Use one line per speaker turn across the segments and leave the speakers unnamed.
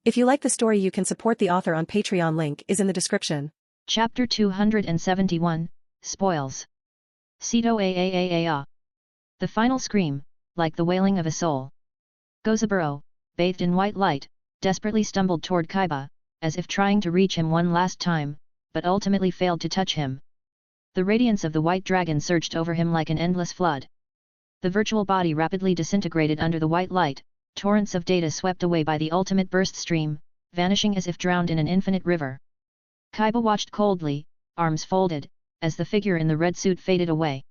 If you like the story, you can support the author on Patreon. Link is in the description.
Chapter 271, Spoils. Sito Aaaa. The final scream, like the wailing of a soul. Gozaburo, bathed in white light, desperately stumbled toward Kaiba, as if trying to reach him one last time, but ultimately failed to touch him. The radiance of the white dragon surged over him like an endless flood. The virtual body rapidly disintegrated under the white light, torrents of data swept away by the ultimate burst stream, vanishing as if drowned in an infinite river. Kaiba watched coldly, arms folded, as the figure in the red suit faded away.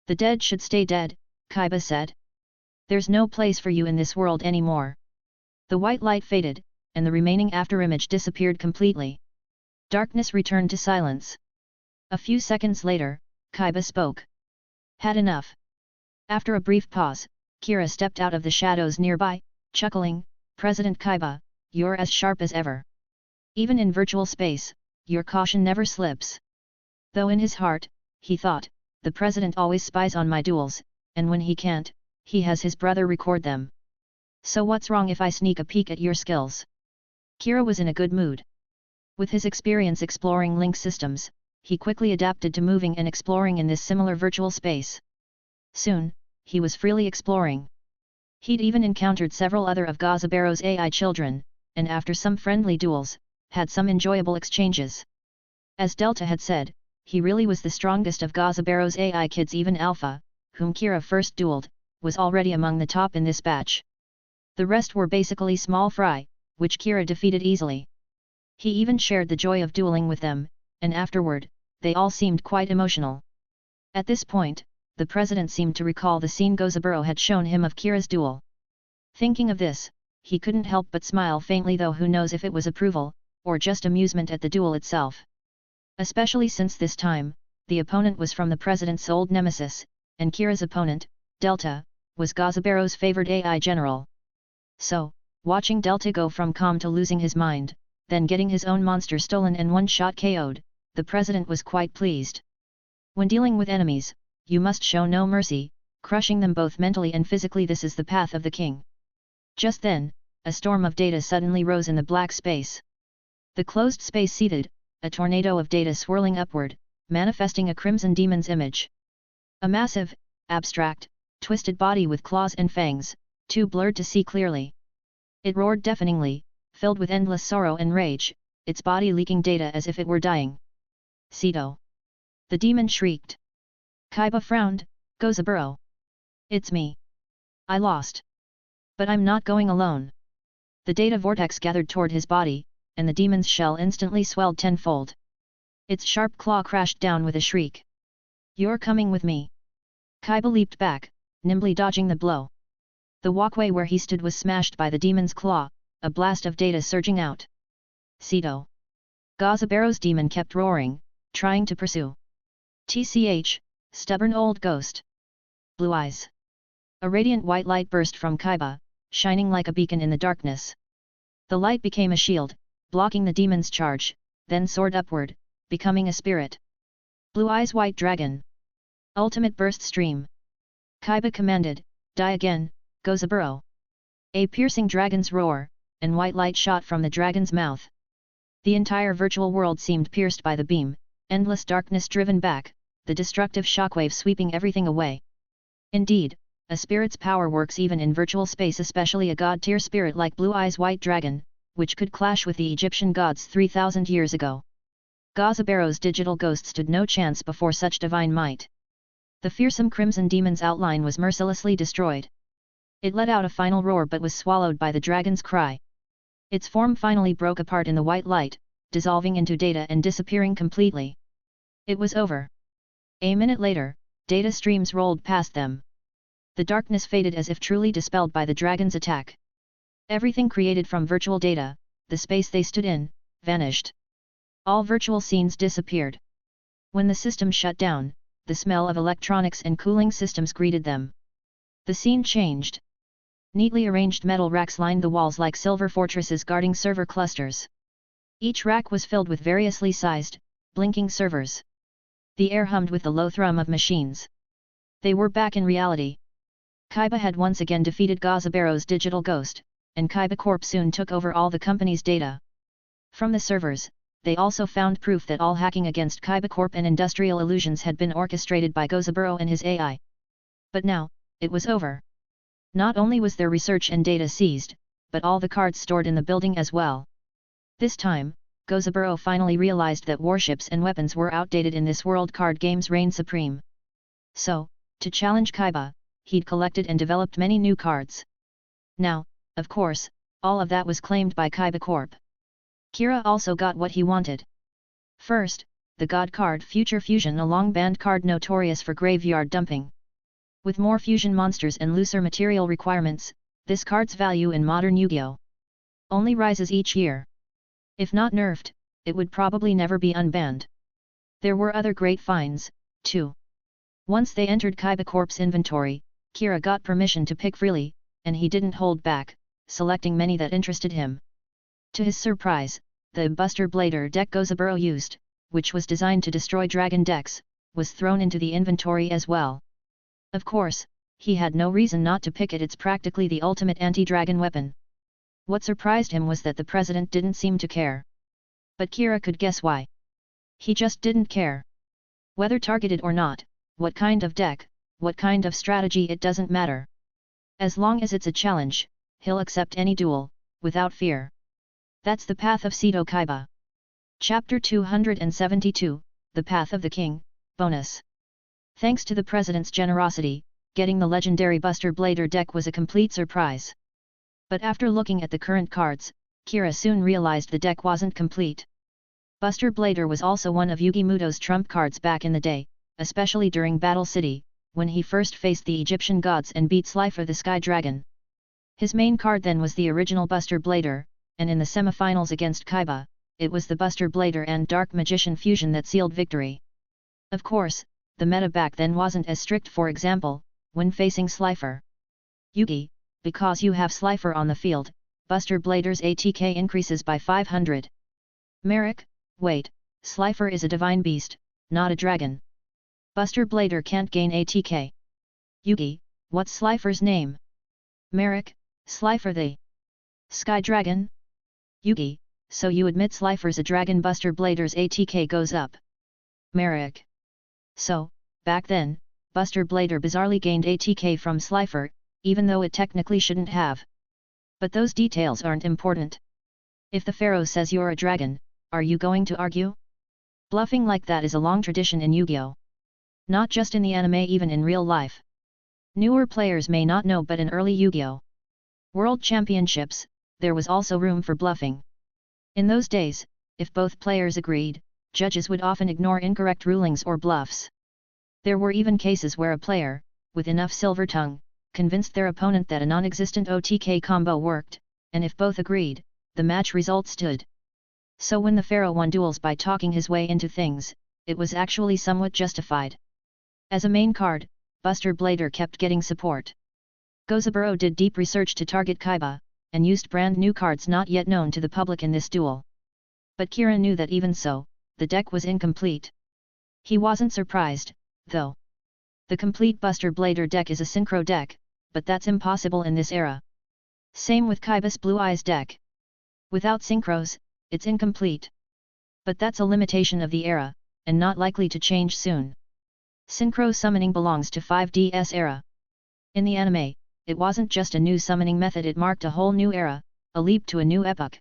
The dead should stay dead, Kaiba said. There's no place for you in this world anymore. The white light faded, and the remaining afterimage disappeared completely. Darkness returned to silence. A few seconds later, Kaiba spoke. Had enough. After a brief pause, Kira stepped out of the shadows nearby, chuckling, President Kaiba, you're as sharp as ever. Even in virtual space, your caution never slips. Though in his heart, he thought, the president always spies on my duels, and when he can't, he has his brother record them. So what's wrong if I sneak a peek at your skills? Kira was in a good mood. With his experience exploring link systems, he quickly adapted to moving and exploring in this similar virtual space. Soon, he was freely exploring. He'd even encountered several other of Gozaburo's AI children, and after some friendly duels, had some enjoyable exchanges. As Delta had said, he really was the strongest of Gozaburo's AI kids. Even Alpha, whom Kira first dueled, was already among the top in this batch. The rest were basically small fry, which Kira defeated easily. He even shared the joy of dueling with them, and afterward, they all seemed quite emotional. At this point, the president seemed to recall the scene Gozaburo had shown him of Kira's duel. Thinking of this, he couldn't help but smile faintly, though who knows if it was approval, or just amusement at the duel itself. Especially since this time, the opponent was from the president's old nemesis, and Kira's opponent, Delta, was Gozaburo's favored AI general. So, watching Delta go from calm to losing his mind, then getting his own monster stolen and one-shot KO'd, the president was quite pleased. When dealing with enemies, you must show no mercy, crushing them both mentally and physically. This is the path of the king. Just then, a storm of data suddenly rose in the black space. The closed space seethed, a tornado of data swirling upward, manifesting a crimson demon's image. A massive, abstract, twisted body with claws and fangs, too blurred to see clearly. It roared deafeningly, filled with endless sorrow and rage, its body leaking data as if it were dying. Sito! The demon shrieked. Kaiba frowned. Gozaburo. It's me. I lost. But I'm not going alone. The data vortex gathered toward his body, and the demon's shell instantly swelled tenfold. Its sharp claw crashed down with a shriek. You're coming with me. Kaiba leaped back, nimbly dodging the blow. The walkway where he stood was smashed by the demon's claw, a blast of data surging out. Sito! Gozaburo's demon kept roaring, trying to pursue. TCH, stubborn old ghost. Blue eyes. A radiant white light burst from Kaiba, shining like a beacon in the darkness. The light became a shield, blocking the demon's charge, then soared upward, becoming a spirit. Blue Eyes White Dragon. Ultimate Burst Stream. Kaiba commanded, die again, Gozaburo. A piercing dragon's roar, and white light shot from the dragon's mouth. The entire virtual world seemed pierced by the beam, endless darkness driven back, the destructive shockwave sweeping everything away. Indeed, a spirit's power works even in virtual space, especially a god-tier spirit like Blue Eyes White Dragon, which could clash with the Egyptian gods 3,000 years ago. Gozaburo's digital ghost stood no chance before such divine might. The fearsome crimson demon's outline was mercilessly destroyed. It let out a final roar but was swallowed by the dragon's cry. Its form finally broke apart in the white light, dissolving into data and disappearing completely. It was over. A minute later, data streams rolled past them. The darkness faded as if truly dispelled by the dragon's attack. Everything created from virtual data, the space they stood in, vanished. All virtual scenes disappeared. When the system shut down, the smell of electronics and cooling systems greeted them. The scene changed. Neatly arranged metal racks lined the walls like silver fortresses guarding server clusters. Each rack was filled with variously sized, blinking servers. The air hummed with the low thrum of machines. They were back in reality. Kaiba had once again defeated Gozaburo's digital ghost, and Kaiba Corp soon took over all the company's data. From the servers, they also found proof that all hacking against Kaiba Corp and Industrial Illusions had been orchestrated by Gozaburo and his AI. But now, it was over. Not only was their research and data seized, but all the cards stored in the building as well. This time, Gozaburo finally realized that warships and weapons were outdated in this world card games reign supreme. So, to challenge Kaiba, he'd collected and developed many new cards. Now, of course, all of that was claimed by Kaiba Corp. Kira also got what he wanted. First, the God card Future Fusion, a long banned card notorious for graveyard dumping. With more fusion monsters and looser material requirements, this card's value in modern Yu-Gi-Oh! Only rises each year. If not nerfed, it would probably never be unbanned. There were other great finds, too. Once they entered Kaiba Corp's inventory, Kira got permission to pick freely, and he didn't hold back, selecting many that interested him. To his surprise, the Buster Blader deck Gozaburo used, which was designed to destroy dragon decks, was thrown into the inventory as well. Of course, he had no reason not to pick it, it's practically the ultimate anti-dragon weapon. What surprised him was that the president didn't seem to care. But Kira could guess why. He just didn't care. Whether targeted or not, what kind of deck, what kind of strategy, it doesn't matter. As long as it's a challenge, he'll accept any duel, without fear. That's the path of Seto Kaiba. Chapter 272, The Path of the King, Bonus. Thanks to the president's generosity, getting the legendary Buster Blader deck was a complete surprise. But after looking at the current cards, Kira soon realized the deck wasn't complete. Buster Blader was also one of Yugi Muto's trump cards back in the day, especially during Battle City, when he first faced the Egyptian gods and beat Slifer the Sky Dragon. His main card then was the original Buster Blader, and in the semifinals against Kaiba, it was the Buster Blader and Dark Magician fusion that sealed victory. Of course, the meta back then wasn't as strict. For example, when facing Slifer Yugi, because you have Slifer on the field, Buster Blader's ATK increases by 500. Merrick, wait, Slifer is a divine beast, not a dragon. Buster Blader can't gain ATK. Yugi, what's Slifer's name? Merrick, Slifer the Sky Dragon? Yugi, so you admit Slifer's a dragon? Buster Blader's ATK goes up. Merrick. So, back then, Buster Blader bizarrely gained ATK from Slifer, even though it technically shouldn't have. But those details aren't important. If the Pharaoh says you're a dragon, are you going to argue? Bluffing like that is a long tradition in Yu-Gi-Oh! Not just in the anime, even in real life. Newer players may not know, but in early Yu-Gi-Oh! World Championships, there was also room for bluffing. In those days, if both players agreed, judges would often ignore incorrect rulings or bluffs. There were even cases where a player, with enough silver tongue, convinced their opponent that a non-existent OTK combo worked, and if both agreed, the match result stood. So when the Pharaoh won duels by talking his way into things, it was actually somewhat justified. As a main card, Buster Blader kept getting support. Gozaburo did deep research to target Kaiba, and used brand new cards not yet known to the public in this duel. But Kira knew that even so, the deck was incomplete. He wasn't surprised, though. The complete Buster Blader deck is a synchro deck, but that's impossible in this era. Same with Kaiba's Blue Eyes deck. Without synchros, it's incomplete. But that's a limitation of the era, and not likely to change soon. Synchro summoning belongs to 5DS era. In the anime, it wasn't just a new summoning method, it marked a whole new era, a leap to a new epoch.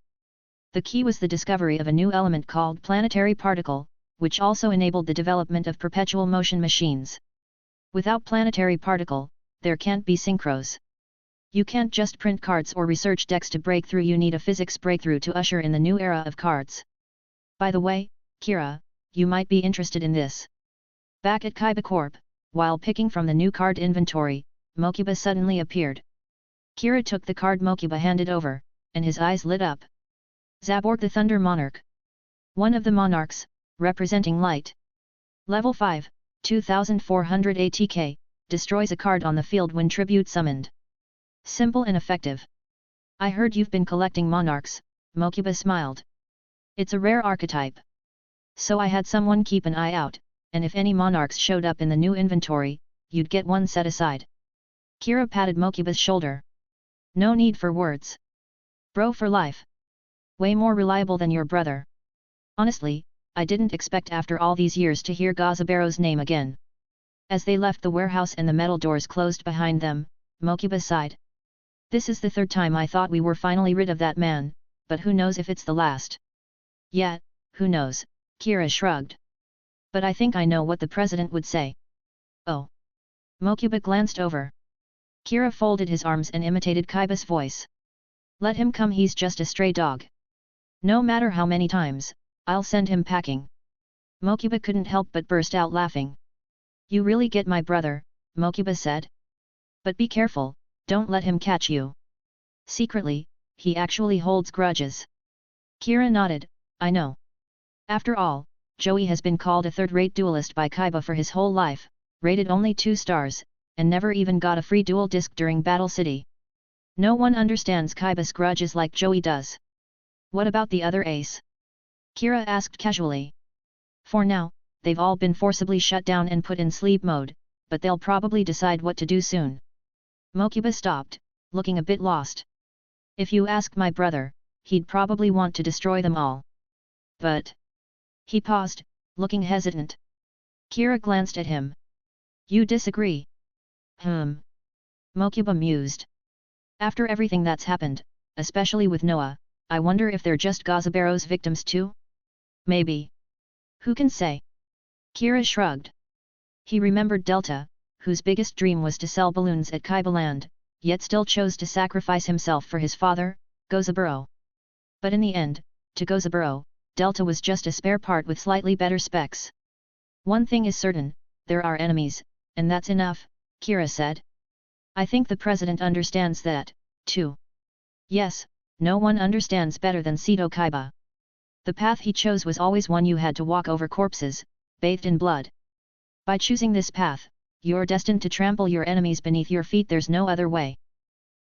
The key was the discovery of a new element called planetary particle, which also enabled the development of perpetual motion machines. Without planetary particle, there can't be synchros. You can't just print cards or research decks to break through, you need a physics breakthrough to usher in the new era of cards. By the way, Kira, you might be interested in this. Back at Kaiba Corp, while picking from the new card inventory, Mokuba suddenly appeared. Kira took the card Mokuba handed over, and his eyes lit up. Zaborg the Thunder Monarch. One of the monarchs, representing light. Level 5, 2400 ATK, destroys a card on the field when tribute summoned. Simple and effective. I heard you've been collecting monarchs, Mokuba smiled. It's a rare archetype. So I had someone keep an eye out, and if any monarchs showed up in the new inventory, you'd get one set aside. Kira patted Mokuba's shoulder. No need for words. Bro for life. Way more reliable than your brother. Honestly, I didn't expect after all these years to hear Gozaburo's name again. As they left the warehouse and the metal doors closed behind them, Mokuba sighed. This is the third time I thought we were finally rid of that man, but who knows if it's the last. Yet, who knows, Kira shrugged. But I think I know what the president would say. Oh. Mokuba glanced over. Kira folded his arms and imitated Kaiba's voice. Let him come, he's just a stray dog. No matter how many times, I'll send him packing. Mokuba couldn't help but burst out laughing. You really get my brother, Mokuba said. But be careful, don't let him catch you. Secretly, he actually holds grudges. Kira nodded, I know. After all, Joey has been called a third-rate duelist by Kaiba for his whole life, rated only 2 stars, and never even got a free duel disc during Battle City. No one understands Kaiba's grudges like Joey does. What about the other ace? Kira asked casually. For now, they've all been forcibly shut down and put in sleep mode, but they'll probably decide what to do soon. Mokuba stopped, looking a bit lost. If you ask my brother, he'd probably want to destroy them all. But... He paused, looking hesitant. Kira glanced at him. You disagree? Mokuba mused. After everything that's happened, especially with Noah, I wonder if they're just Gozaburo's victims too? Maybe. Who can say? Kira shrugged. He remembered Delta, whose biggest dream was to sell balloons at Kaibaland, yet still chose to sacrifice himself for his father, Gozaburo. But in the end, to Gozaburo, Delta was just a spare part with slightly better specs. One thing is certain, there are enemies, and that's enough, Kira said. I think the president understands that, too. Yes, no one understands better than Seto Kaiba. The path he chose was always one you had to walk over corpses, bathed in blood. By choosing this path, you're destined to trample your enemies beneath your feet, there's no other way.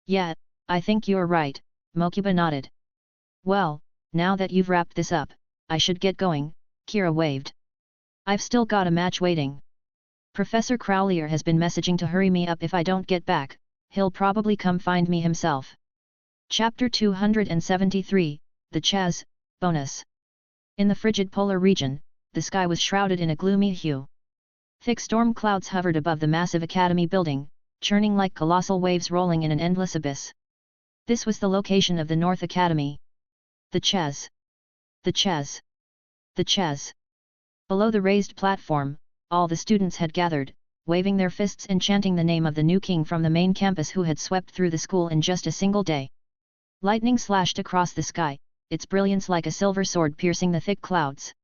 Yeah, I think you're right, Mokuba nodded. Well, now that you've wrapped this up, I should get going, Kira waved. I've still got a match waiting. Professor Crowlier has been messaging to hurry me up if I don't get back, he'll probably come find me himself. Chapter 273, The Chaz, Bonus. In the frigid polar region, the sky was shrouded in a gloomy hue. Thick storm clouds hovered above the massive academy building, churning like colossal waves rolling in an endless abyss. This was the location of the North Academy. The Chaz. The Chaz. The Chaz. Below the raised platform, all the students had gathered, waving their fists and chanting the name of the new king from the main campus who had swept through the school in just a single day. Lightning slashed across the sky, its brilliance like a silver sword piercing the thick clouds.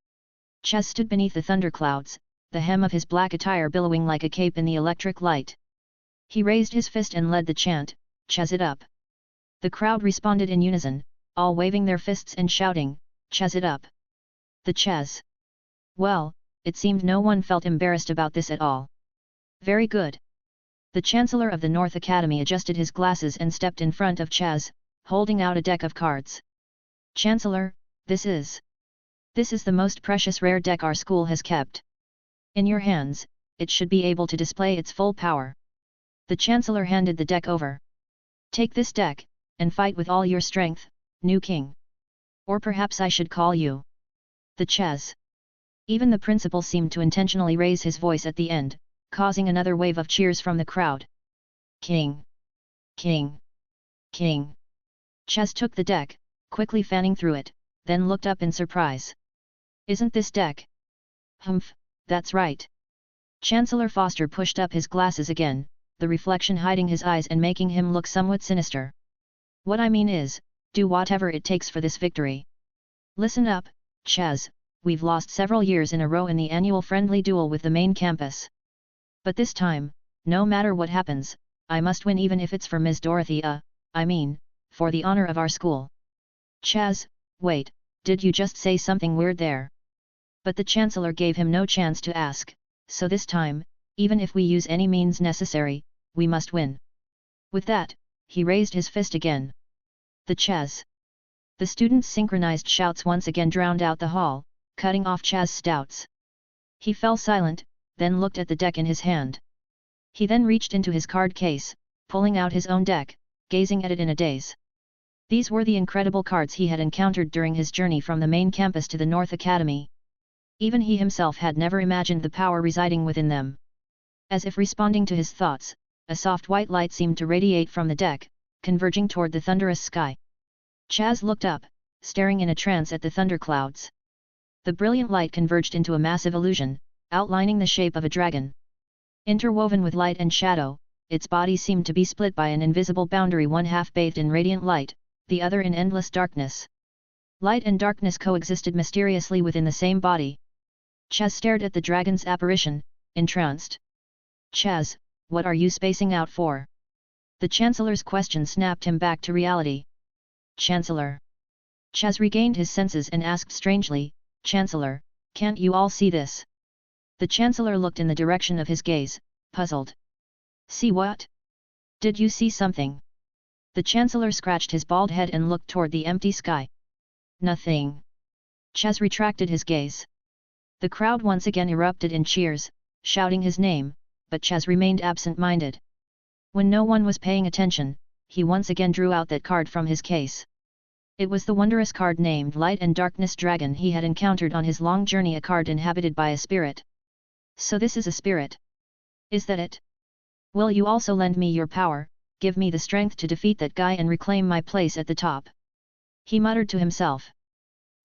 Chaz stood beneath the thunderclouds, the hem of his black attire billowing like a cape in the electric light. He raised his fist and led the chant, Chaz it up. The crowd responded in unison, all waving their fists and shouting, Chaz it up. The Chaz. Well, it seemed no one felt embarrassed about this at all. Very good. The Chancellor of the North Academy adjusted his glasses and stepped in front of Chaz, holding out a deck of cards. Chancellor, this is the most precious rare deck our school has kept. In your hands, it should be able to display its full power. The Chancellor handed the deck over. Take this deck, and fight with all your strength, new king. Or perhaps I should call you the Chaz. Even the principal seemed to intentionally raise his voice at the end, causing another wave of cheers from the crowd. King! King! King! Chaz took the deck, quickly fanning through it, then looked up in surprise. Isn't this deck? Humph, that's right. Chancellor Foster pushed up his glasses again, the reflection hiding his eyes and making him look somewhat sinister. What I mean is, do whatever it takes for this victory. Listen up, Chaz, we've lost several years in a row in the annual friendly duel with the main campus. But this time, no matter what happens, I must win even if it's for Ms. Dorothea, for the honor of our school. Chaz, wait, did you just say something weird there? But the Chancellor gave him no chance to ask, so this time, even if we use any means necessary, we must win. With that, he raised his fist again. The Chaz. The students' synchronized shouts once again drowned out the hall, cutting off Chaz's doubts. He fell silent, then looked at the deck in his hand. He then reached into his card case, pulling out his own deck, gazing at it in a daze. These were the incredible cards he had encountered during his journey from the main campus to the North Academy. Even he himself had never imagined the power residing within them. As if responding to his thoughts, a soft white light seemed to radiate from the deck, converging toward the thunderous sky. Chaz looked up, staring in a trance at the thunderclouds. The brilliant light converged into a massive illusion, outlining the shape of a dragon. Interwoven with light and shadow, its body seemed to be split by an invisible boundary, one half bathed in radiant light, the other in endless darkness. Light and darkness coexisted mysteriously within the same body. Chaz stared at the dragon's apparition, entranced. Chaz, what are you spacing out for? The Chancellor's question snapped him back to reality. Chancellor. Chaz regained his senses and asked strangely, Chancellor, can't you all see this? The Chancellor looked in the direction of his gaze, puzzled. See what? Did you see something? The Chancellor scratched his bald head and looked toward the empty sky. Nothing. Chaz retracted his gaze. The crowd once again erupted in cheers, shouting his name, but Chaz remained absent-minded. When no one was paying attention, he once again drew out that card from his case. It was the wondrous card named Light and Darkness Dragon he had encountered on his long journey, a card inhabited by a spirit. So this is a spirit. Is that it? Will you also lend me your power, give me the strength to defeat that guy and reclaim my place at the top? He muttered to himself.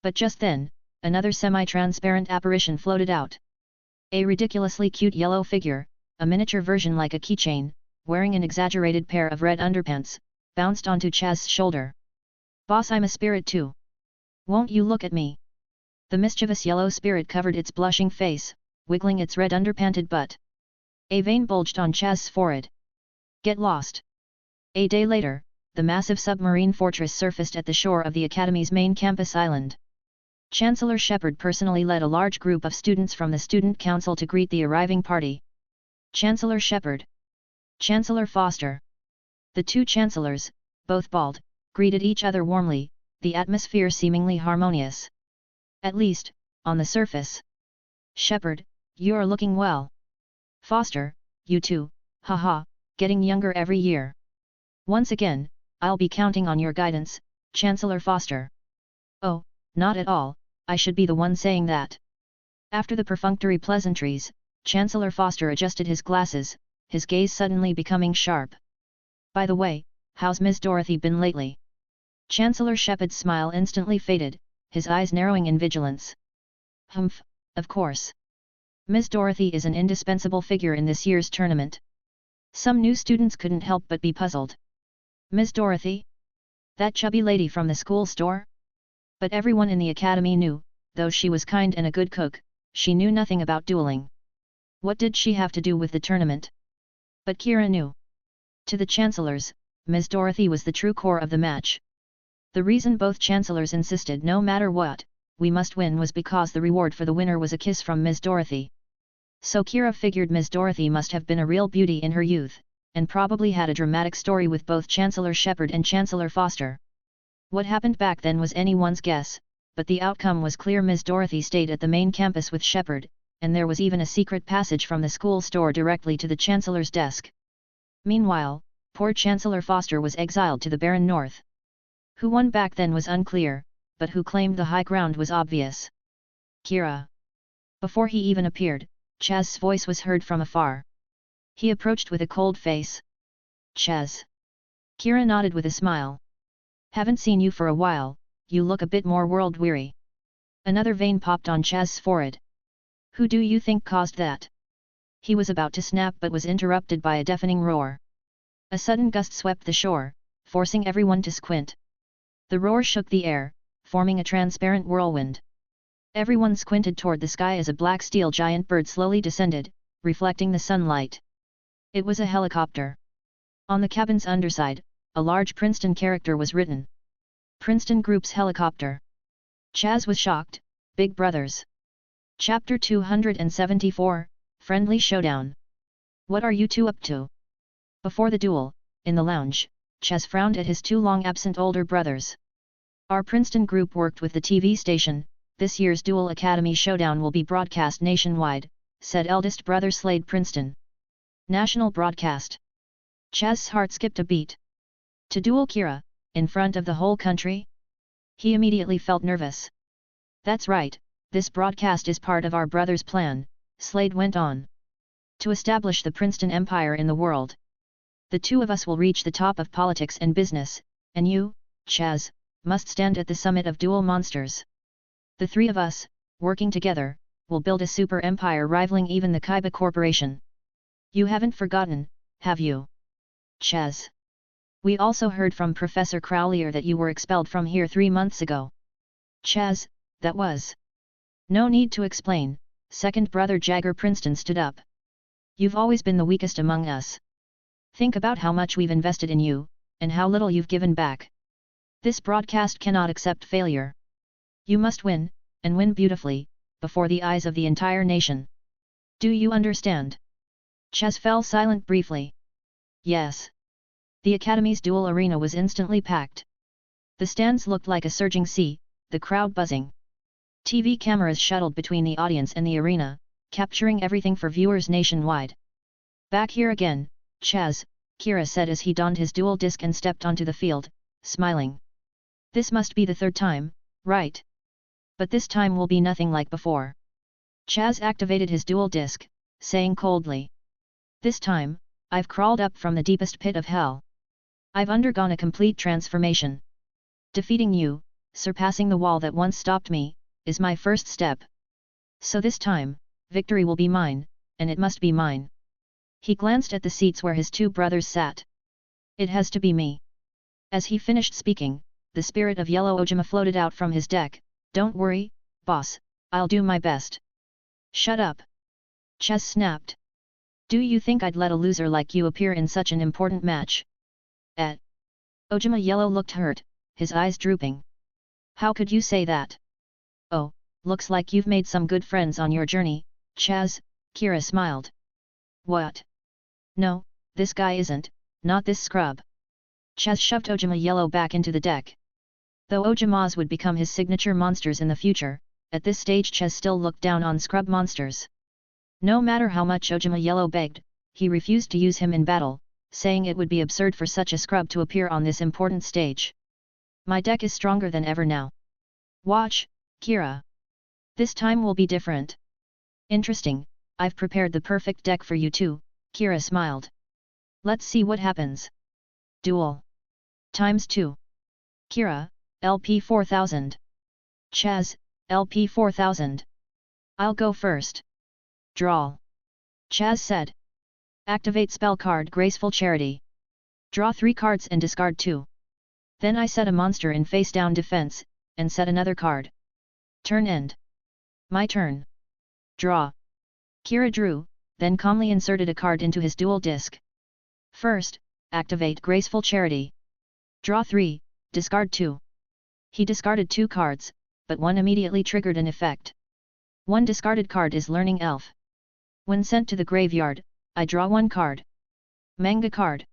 But just then, another semi-transparent apparition floated out. A ridiculously cute yellow figure, a miniature version like a keychain, wearing an exaggerated pair of red underpants, bounced onto Chaz's shoulder. Boss, I'm a spirit too. Won't you look at me? The mischievous yellow spirit covered its blushing face, wiggling its red underpanted butt. A vein bulged on Chaz's forehead. Get lost. A day later, the massive submarine fortress surfaced at the shore of the Academy's main campus island. Chancellor Shepard personally led a large group of students from the Student Council to greet the arriving party. Chancellor Shepard. Chancellor Foster. The two chancellors, both bald, greeted each other warmly, the atmosphere seemingly harmonious. At least, on the surface. Shepard, you are looking well. Foster, you too, haha, getting younger every year. Once again, I'll be counting on your guidance, Chancellor Foster. Oh, not at all, I should be the one saying that. After the perfunctory pleasantries, Chancellor Foster adjusted his glasses, his gaze suddenly becoming sharp. By the way, how's Ms. Dorothy been lately? Chancellor Shepard's smile instantly faded, his eyes narrowing in vigilance. Humph, of course. Ms. Dorothy is an indispensable figure in this year's tournament. Some new students couldn't help but be puzzled. Ms. Dorothy? That chubby lady from the school store? But everyone in the academy knew, though she was kind and a good cook, she knew nothing about dueling. What did she have to do with the tournament? But Kira knew. To the chancellors, Ms. Dorothy was the true core of the match. The reason both chancellors insisted no matter what, we must win was because the reward for the winner was a kiss from Ms. Dorothy. So Kira figured Ms. Dorothy must have been a real beauty in her youth, and probably had a dramatic story with both Chancellor Shepard and Chancellor Foster. What happened back then was anyone's guess, but the outcome was clear. Ms. Dorothy stayed at the main campus with Shepard, and there was even a secret passage from the school store directly to the Chancellor's desk. Meanwhile, poor Chancellor Foster was exiled to the barren north. Who won back then was unclear, but who claimed the high ground was obvious. Kira. Before he even appeared, Chaz's voice was heard from afar. He approached with a cold face. Chaz. Kira nodded with a smile. Haven't seen you for a while, you look a bit more world-weary. Another vein popped on Chaz's forehead. Who do you think caused that? He was about to snap but was interrupted by a deafening roar. A sudden gust swept the shore, forcing everyone to squint. The roar shook the air, forming a transparent whirlwind. Everyone squinted toward the sky as a black steel giant bird slowly descended, reflecting the sunlight. It was a helicopter. On the cabin's underside, a large Princeton character was written. Princeton Group's helicopter. Chaz was shocked. Big Brothers. Chapter 274, Friendly Showdown. What are you two up to? Before the duel, in the lounge, Chaz frowned at his two long-absent older brothers. Our Princeton Group worked with the TV station. This year's Duel Academy Showdown will be broadcast nationwide, said eldest brother Slade Princeton. National broadcast. Chaz's heart skipped a beat. To duel Kira, in front of the whole country? He immediately felt nervous. That's right, this broadcast is part of our brother's plan, Slade went on. To establish the Princeton Empire in the world. The two of us will reach the top of politics and business, and you, Chaz, must stand at the summit of dual monsters. The three of us, working together, will build a super empire rivaling even the Kaiba Corporation. You haven't forgotten, have you? Chaz. We also heard from Professor Crowlier that you were expelled from here 3 months ago. Chaz, that was. No need to explain, second brother Jagger Princeton stood up. You've always been the weakest among us. Think about how much we've invested in you, and how little you've given back. This broadcast cannot accept failure. You must win, and win beautifully, before the eyes of the entire nation. Do you understand? Chaz fell silent briefly. Yes. The Academy's duel arena was instantly packed. The stands looked like a surging sea, the crowd buzzing. TV cameras shuttled between the audience and the arena, capturing everything for viewers nationwide. Back here again, Chaz, Kira said as he donned his dual disc and stepped onto the field, smiling. This must be the third time, right? But this time will be nothing like before. Chaz activated his dual disc, saying coldly. This time, I've crawled up from the deepest pit of hell. I've undergone a complete transformation. Defeating you, surpassing the wall that once stopped me, is my first step. So this time, victory will be mine, and it must be mine. He glanced at the seats where his two brothers sat. It has to be me. As he finished speaking, the spirit of Yellow Ojama floated out from his deck. Don't worry, boss, I'll do my best. Shut up. Chaz snapped. Do you think I'd let a loser like you appear in such an important match? Ojama Yellow looked hurt, his eyes drooping. How could you say that? Oh, looks like you've made some good friends on your journey, Chaz, Kira smiled. What? No, this guy isn't, not this scrub. Chaz shoved Ojama Yellow back into the deck. Though Ojamas would become his signature monsters in the future, at this stage Chaz still looked down on scrub monsters. No matter how much Ojama Yellow begged, he refused to use him in battle, saying it would be absurd for such a scrub to appear on this important stage. My deck is stronger than ever now. Watch, Kira. This time will be different. Interesting, I've prepared the perfect deck for you too, Kira smiled. Let's see what happens. Duel. ×2. Kira, LP 4000. Chaz, LP 4000. I'll go first. Draw. Chaz said. Activate spell card Graceful Charity. Draw 3 cards and discard 2. Then I set a monster in face-down defense, and set another card. Turn end. My turn. Draw. Kira drew, then calmly inserted a card into his dual disc. First, activate Graceful Charity. Draw 3, discard 2. He discarded 2 cards, but one immediately triggered an effect. One discarded card is Learning Elf. When sent to the graveyard, I draw 1 card. Manga card.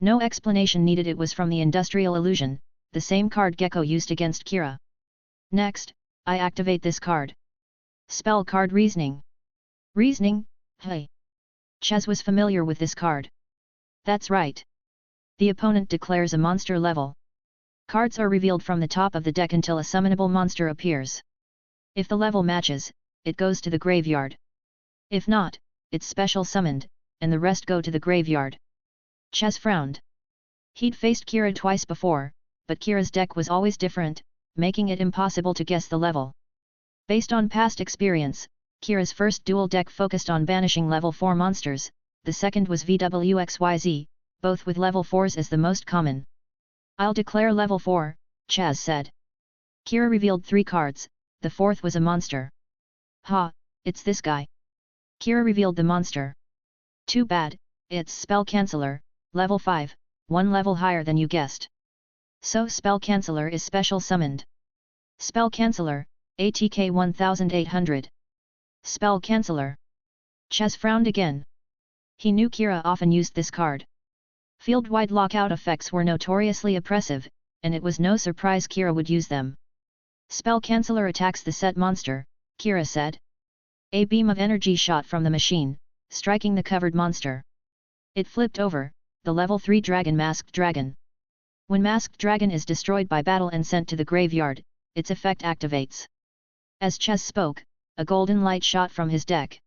No explanation needed, it was from the Industrial Illusion, the same card Gecko used against Kira. Next, I activate this card. Spell card Reasoning. Reasoning, hey. Chaz was familiar with this card. That's right. The opponent declares a monster level. Cards are revealed from the top of the deck until a summonable monster appears. If the level matches, it goes to the graveyard. If not, it's special summoned, and the rest go to the graveyard. Chaz frowned. He'd faced Kira twice before, but Kira's deck was always different, making it impossible to guess the level. Based on past experience, Kira's first duel deck focused on banishing level 4 monsters, the second was VWXYZ, both with level 4s as the most common. I'll declare level 4, Chaz said. Kira revealed 3 cards, the 4th was a monster. Ha, it's this guy. Kira revealed the monster. Too bad, it's Spell Canceller, level 5, 1 level higher than you guessed. So Spell Canceller is special summoned. Spell Canceller, ATK 1800. Spell Canceller. Chaz frowned again. He knew Kira often used this card. Field-wide lockout effects were notoriously oppressive, and it was no surprise Kira would use them. Spell Canceller attacks the set monster, Kira said. A beam of energy shot from the machine, striking the covered monster. It flipped over, the level 3 dragon masked dragon. When Masked Dragon is destroyed by battle and sent to the graveyard, its effect activates. As Ches spoke, a golden light shot from his deck.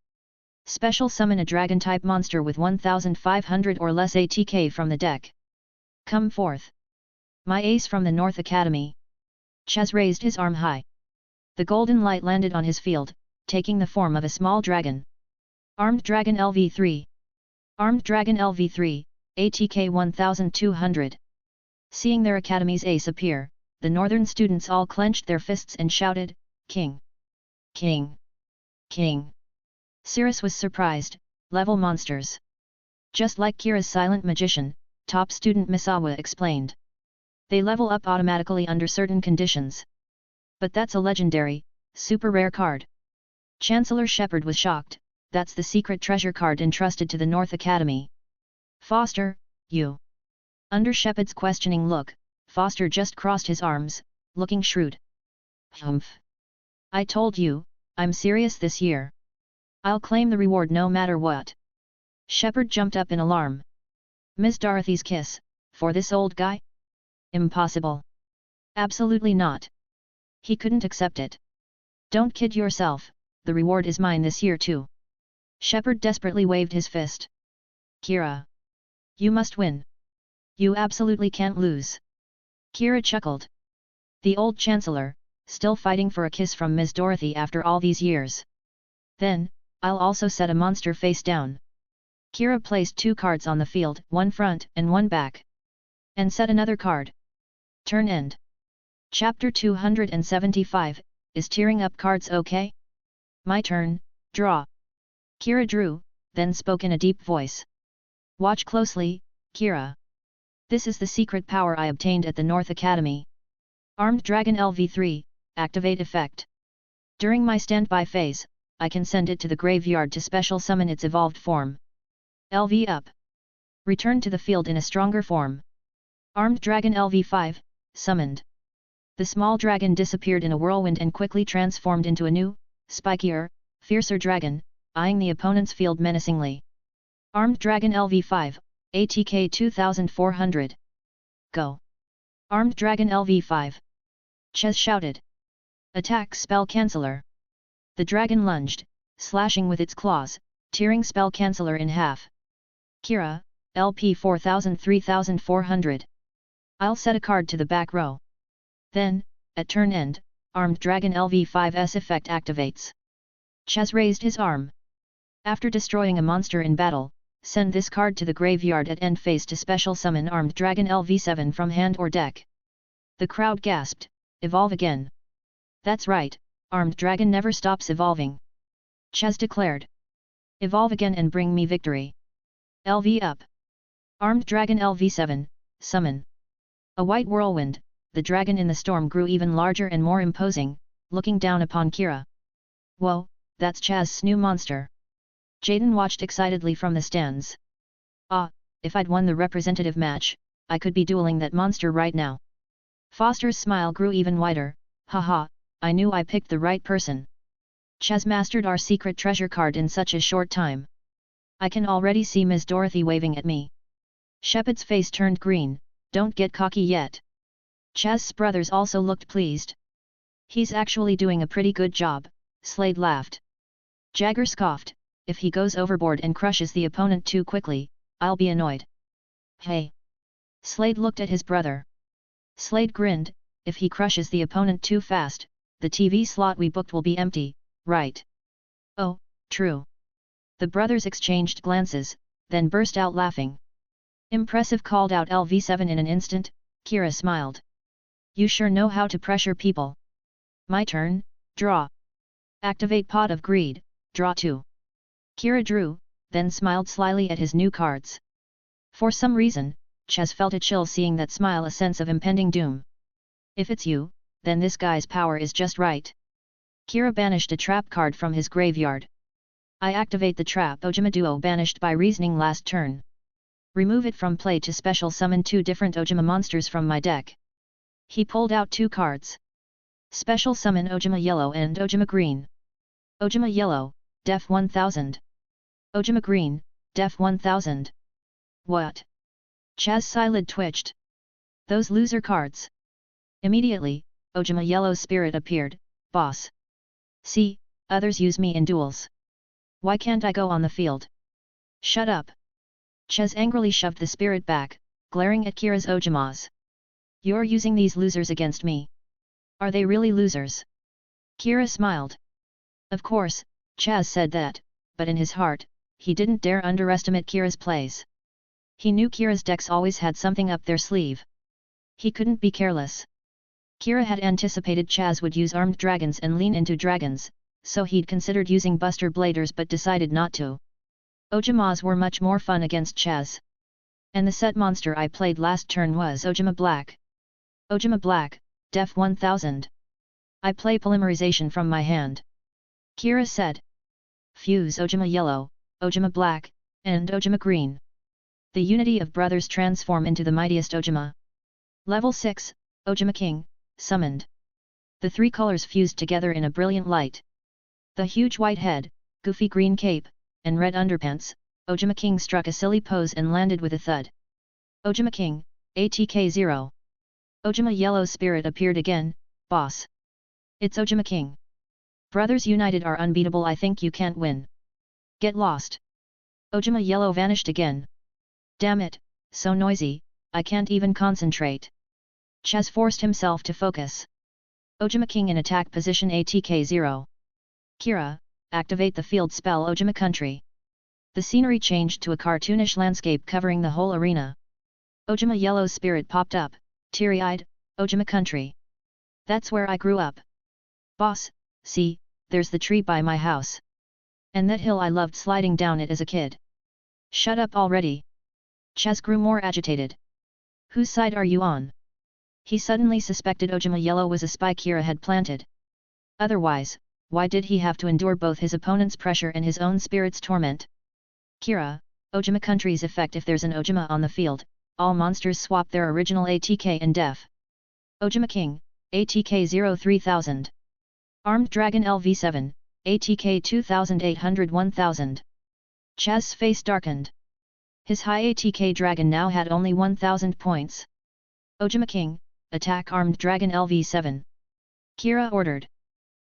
Special summon a dragon-type monster with 1500 or less ATK from the deck. Come forth. My ace from the North Academy. Ches raised his arm high. The golden light landed on his field, taking the form of a small dragon. Armed Dragon LV3. Armed Dragon LV3, ATK 1200. Seeing their academy's ace appear, the northern students all clenched their fists and shouted, "King! King! King!" Cirrus was surprised, level monsters. Just like Kira's silent magician, top student Misawa explained. They level up automatically under certain conditions. But that's a legendary, super rare card. Chancellor Shepard was shocked, that's the secret treasure card entrusted to the North Academy. Foster, you. Under Shepard's questioning look, Foster just crossed his arms, looking shrewd. Humph. I told you, I'm serious this year. I'll claim the reward no matter what. Shepard jumped up in alarm. Miss Dorothy's kiss, for this old guy? Impossible. Absolutely not. He couldn't accept it. Don't kid yourself, the reward is mine this year too. Shepard desperately waved his fist. Kira. You must win. You absolutely can't lose. Kira chuckled. The old Chancellor, still fighting for a kiss from Ms. Dorothy after all these years. Then, I'll also set a monster face down. Kira placed 2 cards on the field, one front and one back. And set another card. Turn end. Chapter 275, is tearing up cards okay? My turn, draw. Kira drew, then spoke in a deep voice. Watch closely, Kira. This is the secret power I obtained at the North Academy. Armed Dragon LV3, activate effect. During my standby phase, I can send it to the graveyard to special summon its evolved form. LV up. Return to the field in a stronger form. Armed Dragon LV5, summoned. The small dragon disappeared in a whirlwind and quickly transformed into a new, spikier, fiercer dragon, eyeing the opponent's field menacingly. Armed Dragon LV5, ATK 2400. Go. Armed Dragon LV5. Ches shouted. Attack Spell Canceller. The dragon lunged, slashing with its claws, tearing Spell Canceller in half. Kira, LP 3400. I'll set a card to the back row. Then, at turn end, Armed Dragon LV5's effect activates. Ches raised his arm. After destroying a monster in battle, send this card to the graveyard at end phase to special summon Armed Dragon LV7 from hand or deck. The crowd gasped, evolve again. That's right, Armed Dragon never stops evolving. Ches declared. Evolve again and bring me victory. LV up. Armed Dragon LV7, summon. A white whirlwind, the dragon in the storm grew even larger and more imposing, looking down upon Kira. Whoa, that's Chaz's new monster. Jaden watched excitedly from the stands. Ah, if I'd won the representative match, I could be dueling that monster right now. Foster's smile grew even wider, haha, I knew I picked the right person. Chaz mastered our secret treasure card in such a short time. I can already see Ms. Dorothy waving at me. Shepard's face turned green, don't get cocky yet. Chaz's brothers also looked pleased. He's actually doing a pretty good job, Slade laughed. Jagger scoffed, if he goes overboard and crushes the opponent too quickly, I'll be annoyed. Hey! Slade looked at his brother. Slade grinned, if he crushes the opponent too fast, the TV slot we booked will be empty, right? Oh, true. The brothers exchanged glances, then burst out laughing. Impressive, called out LV7 in an instant. Kira smiled. You sure know how to pressure people. My turn, draw. Activate Pot of Greed, draw 2. Kira drew, then smiled slyly at his new cards. For some reason, Ches felt a chill seeing that smile, a sense of impending doom. If it's you, then this guy's power is just right. Kira banished a trap card from his graveyard. I activate the trap Ojama duo banished by reasoning last turn. Remove it from play to special summon 2 different Ojama monsters from my deck. He pulled out 2 cards. Special summon Ojama Yellow and Ojama Green. Ojama Yellow, Def 1000. Ojama Green, Def 1000. What? Chaz's eyelid twitched. Those loser cards. Immediately, Ojama Yellow's spirit appeared, boss. See, others use me in duels. Why can't I go on the field? Shut up. Ches angrily shoved the spirit back, glaring at Kira's Ojamas. You're using these losers against me. Are they really losers? Kira smiled. Of course, Chaz said that, but in his heart, he didn't dare underestimate Kira's plays. He knew Kira's decks always had something up their sleeve. He couldn't be careless. Kira had anticipated Chaz would use armed dragons and lean into dragons, so he'd considered using Buster Bladers but decided not to. Ojamas were much more fun against Chaz. And the set monster I played last turn was Ojama Black. Ojama Black, Def 1000. I play polymerization from my hand. Kira said. Fuse Ojama Yellow, Ojama Black, and Ojama Green. The unity of brothers transform into the mightiest Ojama. Level 6, Ojama King, summoned. The three colors fused together in a brilliant light. The huge white head, goofy green cape, and red underpants, Ojama King struck a silly pose and landed with a thud. Ojama King, ATK 0. Ojama Yellow's spirit appeared again, boss. It's Ojama King. Brothers united are unbeatable, I think you can't win. Get lost. Ojama Yellow vanished again. Damn it, so noisy, I can't even concentrate. Chaz forced himself to focus. Ojama King in attack position ATK 0. Kira, activate the field spell Ojama Country. The scenery changed to a cartoonish landscape covering the whole arena. Ojama Yellow's spirit popped up, teary-eyed, Ojama Country. That's where I grew up. Boss, see, there's the tree by my house. And that hill I loved sliding down it as a kid. Shut up already. Chaz grew more agitated. Whose side are you on? He suddenly suspected Ojama Yellow was a spy Kira had planted. Otherwise, why did he have to endure both his opponent's pressure and his own spirit's torment? Kira, Ojama Country's effect: if there's an Ojama on the field, all monsters swap their original ATK and def. Ojama King, ATK 03000. Armed Dragon LV7, ATK 2800 1000. Chaz's face darkened. His high ATK dragon now had only 1000 points. Ojama King, attack Armed Dragon LV7. Kira ordered.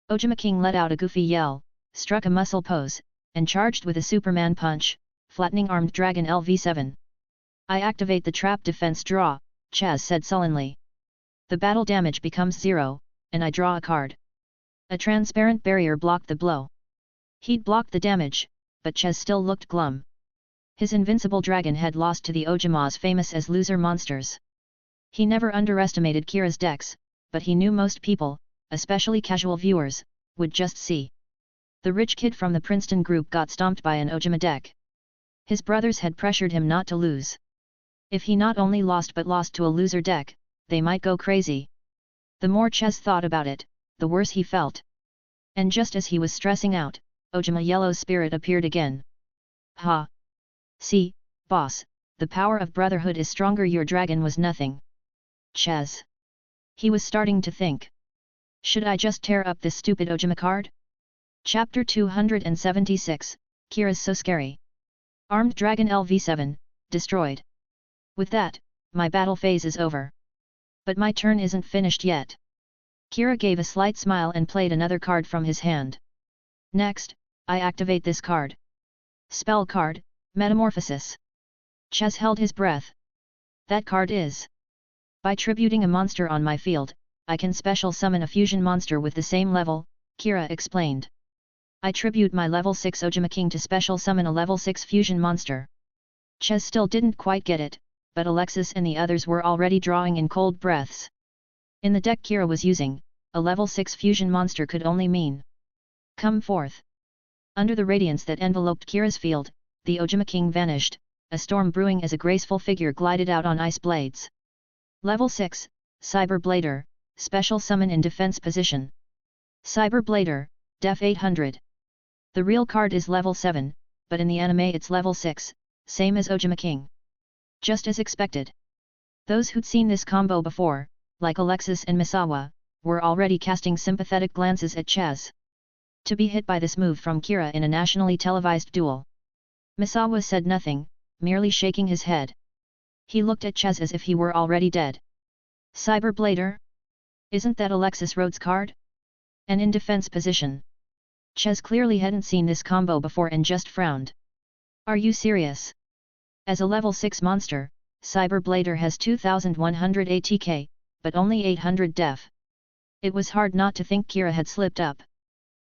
Ojama King let out a goofy yell, struck a muscle pose, and charged with a Superman punch, flattening Armed Dragon LV7. I activate the trap defense draw, Chaz said sullenly. The battle damage becomes 0, and I draw a card. A transparent barrier blocked the blow. He'd blocked the damage, but Chaz still looked glum. His invincible dragon had lost to the Ojamas famous as loser monsters. He never underestimated Kira's decks, but he knew most people, especially casual viewers, would just see. The rich kid from the Princeton group got stomped by an Ojama deck. His brothers had pressured him not to lose. If he not only lost but lost to a loser deck, they might go crazy. The more Chaz thought about it, the worse he felt. And just as he was stressing out, Ojama Yellow's spirit appeared again. Ha! See, boss, the power of brotherhood is stronger. Your dragon was nothing. Chaz. He was starting to think. Should I just tear up this stupid Ojama card? Chapter 276, Kira's so scary. Armed Dragon LV7, destroyed. With that, my battle phase is over. But my turn isn't finished yet. Kira gave a slight smile and played another card from his hand. Next, I activate this card. Spell card, Metamorphosis. Chaz held his breath. That card is. By tributing a monster on my field, I can special summon a fusion monster with the same level, Kira explained. I tribute my level 6 Ojama King to special summon a level 6 fusion monster. Chaz still didn't quite get it, but Alexis and the others were already drawing in cold breaths. In the deck Kira was using, a level 6 fusion monster could only mean. Come forth. Under the radiance that enveloped Kira's field, the Ojama King vanished, a storm brewing as a graceful figure glided out on ice blades. Level 6, Cyber Blader, special summon in defense position. Cyber Blader, def 800. The real card is level 7, but in the anime it's level 6, same as Ojama King. Just as expected. Those who'd seen this combo before, like Alexis and Misawa, were already casting sympathetic glances at Chaz. To be hit by this move from Kira in a nationally televised duel. Misawa said nothing, merely shaking his head. He looked at Chaz as if he were already dead. Cyberblader? Isn't that Alexis Rhodes' card? And in defense position. Ches clearly hadn't seen this combo before and just frowned. Are you serious? As a level 6 monster, Cyberblader has 2100 ATK, but only 800 def. It was hard not to think Kira had slipped up.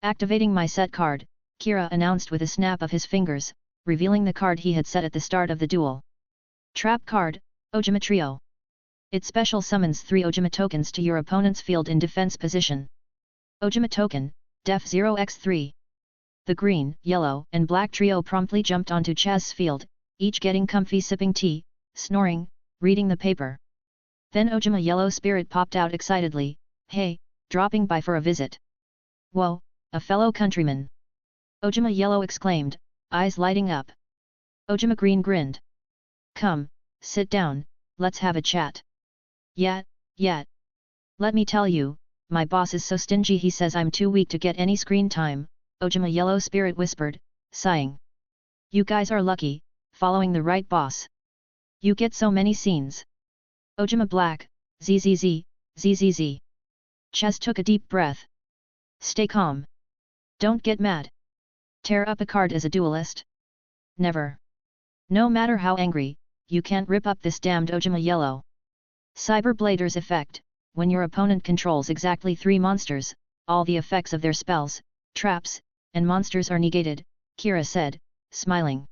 Activating my set card, Kira announced with a snap of his fingers, revealing the card he had set at the start of the duel. Trap card, Ojama Trio. It special summons 3 Ojama tokens to your opponent's field in defense position. Ojama token, def 0x3. The green, yellow, and black trio promptly jumped onto Chaz's field, each getting comfy sipping tea, snoring, reading the paper. Then Ojama Yellow Spirit popped out excitedly, "Hey, dropping by for a visit." "Whoa, a fellow countryman!" Ojama Yellow exclaimed, eyes lighting up. Ojama Green grinned. "Come, sit down, let's have a chat." Yet. Let me tell you, my boss is so stingy he says I'm too weak to get any screen time," Ojama Yellow Spirit whispered, sighing. "You guys are lucky, following the right boss. You get so many scenes." Ojama Black, zzz. Chaz took a deep breath. "Stay calm. Don't get mad. Tear up a card as a duelist? Never. No matter how angry, you can't rip up this damned Ojama Yellow. Cyberblader's effect, when your opponent controls exactly 3 monsters, all the effects of their spells, traps, and monsters are negated," Kira said, smiling.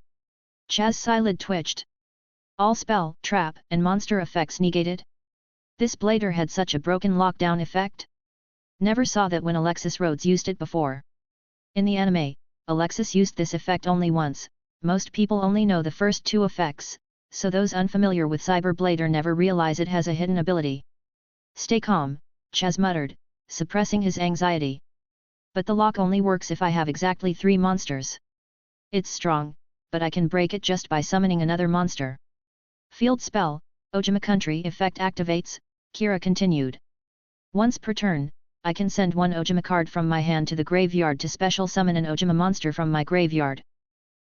Chaz's eyelid twitched. All spell, trap, and monster effects negated? This blader had such a broken lockdown effect? Never saw that when Alexis Rhodes used it before. In the anime, Alexis used this effect only once. Most people only know the first 2 effects, so those unfamiliar with Cyberblader never realize it has a hidden ability. "Stay calm," Chaz muttered, suppressing his anxiety. "But the lock only works if I have exactly 3 monsters. It's strong, but I can break it just by summoning another monster." "Field spell, Ojama Country effect activates," Kira continued. "Once per turn, I can send 1 Ojama card from my hand to the graveyard to special summon an Ojama monster from my graveyard."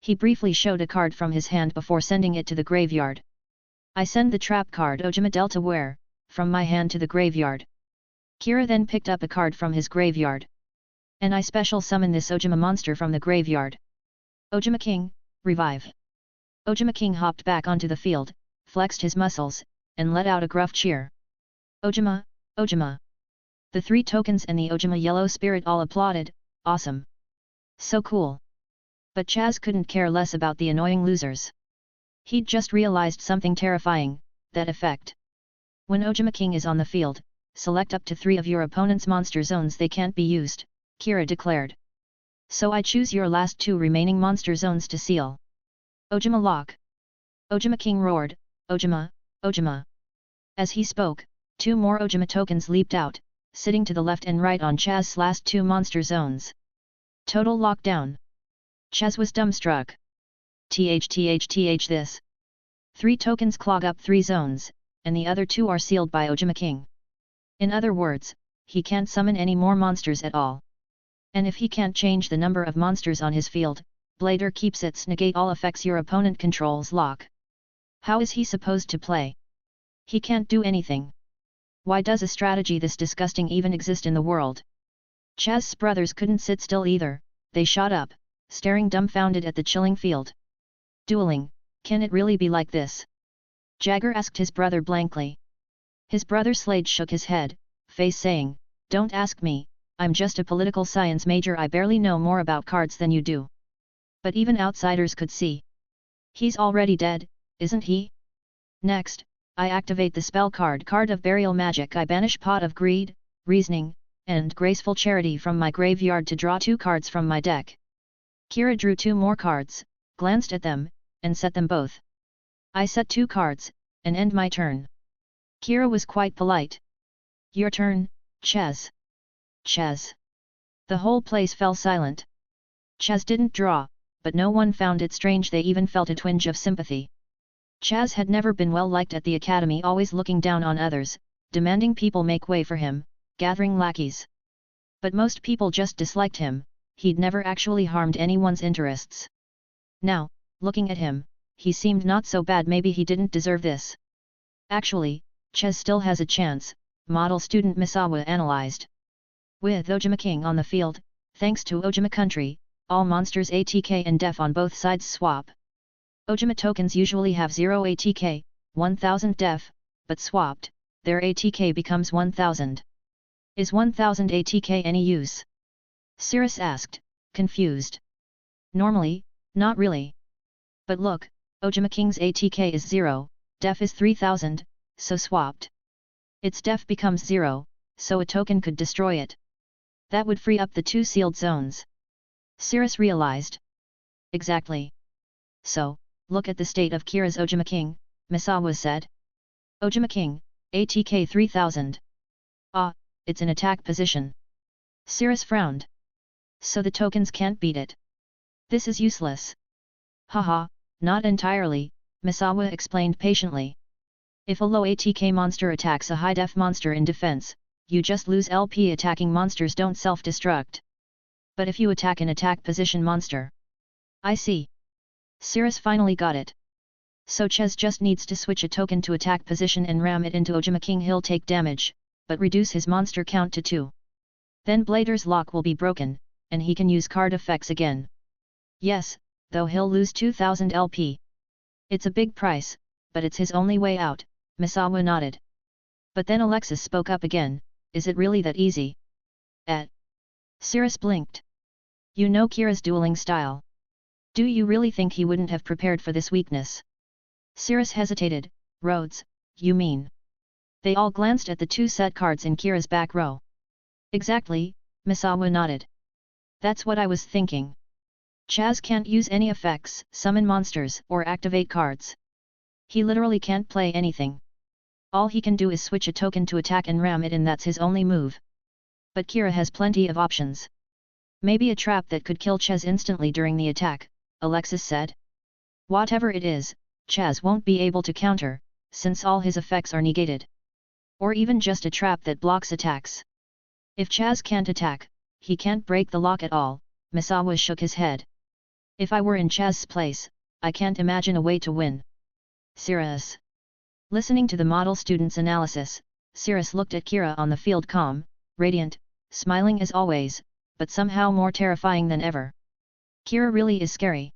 He briefly showed a card from his hand before sending it to the graveyard. "I send the trap card Ojama Delta Ware, from my hand to the graveyard." Kira then picked up a card from his graveyard. "And I special summon this Ojama monster from the graveyard. Ojama King, revive." Ojama King hopped back onto the field, flexed his muscles, and let out a gruff cheer. "Ojama, Ojama." The 3 tokens and the Ojama Yellow Spirit all applauded, "Awesome. So cool." But Chaz couldn't care less about the annoying losers. He'd just realized something terrifying, that effect. When Ojama King is on the field, select up to 3 of your opponent's monster zones they can't be used, Kira declared. "So I choose your last 2 remaining monster zones to seal." "Ojama lock." Ojama King roared, "Ojama, Ojama." As he spoke, 2 more Ojama tokens leaped out, sitting to the left and right on Chaz's last 2 monster zones. Total lockdown. Chaz was dumbstruck. TH this. 3 tokens clog up 3 zones, and the other 2 are sealed by Ojama King. In other words, he can't summon any more monsters at all. And if he can't change the number of monsters on his field, Blader keeps its negate all effects your opponent controls lock. How is he supposed to play? He can't do anything. Why does a strategy this disgusting even exist in the world? Chaz's brothers couldn't sit still either, they shot up, staring dumbfounded at the chilling field. "Dueling, can it really be like this?" Jagger asked his brother blankly. His brother Slade shook his head, face saying, "Don't ask me, I'm just a political science major, I barely know more about cards than you do." But even outsiders could see. "He's already dead, isn't he?" "Next, I activate the spell card of Burial Magic. I banish Pot of Greed, Reasoning, and Graceful Charity from my graveyard to draw 2 cards from my deck." Kira drew 2 more cards, glanced at them, and set them both. "I set 2 cards, and end my turn." Kira was quite polite. "Your turn, Chaz." "Chaz." The whole place fell silent. Chaz didn't draw, but no one found it strange, they even felt a twinge of sympathy. Chaz had never been well liked at the academy, always looking down on others, demanding people make way for him, gathering lackeys. But most people just disliked him, he'd never actually harmed anyone's interests. Now, looking at him, he seemed not so bad, maybe he didn't deserve this. Actually, Ches still has a chance, model student Misawa analyzed. With Ojama King on the field, thanks to Ojama Country, all monsters ATK and def on both sides swap. Ojama tokens usually have 0 ATK, 1000 def, but swapped, their ATK becomes 1000. Is 1000 ATK any use? Cirrus asked, confused. Normally, not really. But look, Ojama King's ATK is 0, def is 3000, so swapped. Its def becomes 0, so a token could destroy it. That would free up the 2 sealed zones. Cirrus realized. Exactly. So, look at the state of Kira's Ojama King, Misawa said. Ojama King, ATK 3000. Ah, it's an attack position. Cirrus frowned. So the tokens can't beat it. This is useless. Haha, not entirely, Misawa explained patiently. If a low ATK monster attacks a high def monster in defense, you just lose LP. Attacking monsters don't self-destruct. But if you attack an attack position monster. I see. Cirrus finally got it. So Ches just needs to switch a token to attack position and ram it into Ojama King. He'll take damage, but reduce his monster count to 2. Then Blader's lock will be broken, and he can use card effects again. Yes, though he'll lose 2000 LP. It's a big price, but it's his only way out, Misawa nodded. But then Alexis spoke up again, is it really that easy? Cirrus blinked. You know Kira's dueling style. Do you really think he wouldn't have prepared for this weakness? Cirrus hesitated. Rhodes, you mean? They all glanced at the 2 set cards in Kira's back row. Exactly, Misawa nodded. That's what I was thinking. Chaz can't use any effects, summon monsters, or activate cards. He literally can't play anything. All he can do is switch a token to attack and ram it in. That's his only move. But Kira has plenty of options. Maybe a trap that could kill Chaz instantly during the attack, Alexis said. Whatever it is, Chaz won't be able to counter, since all his effects are negated. Or even just a trap that blocks attacks. If Chaz can't attack, he can't break the lock at all, Misawa shook his head. If I were in Chaz's place, I can't imagine a way to win. Cirrus. Listening to the model student's analysis, Cirrus looked at Kira on the field, calm, radiant, smiling as always, but somehow more terrifying than ever. Kira really is scary.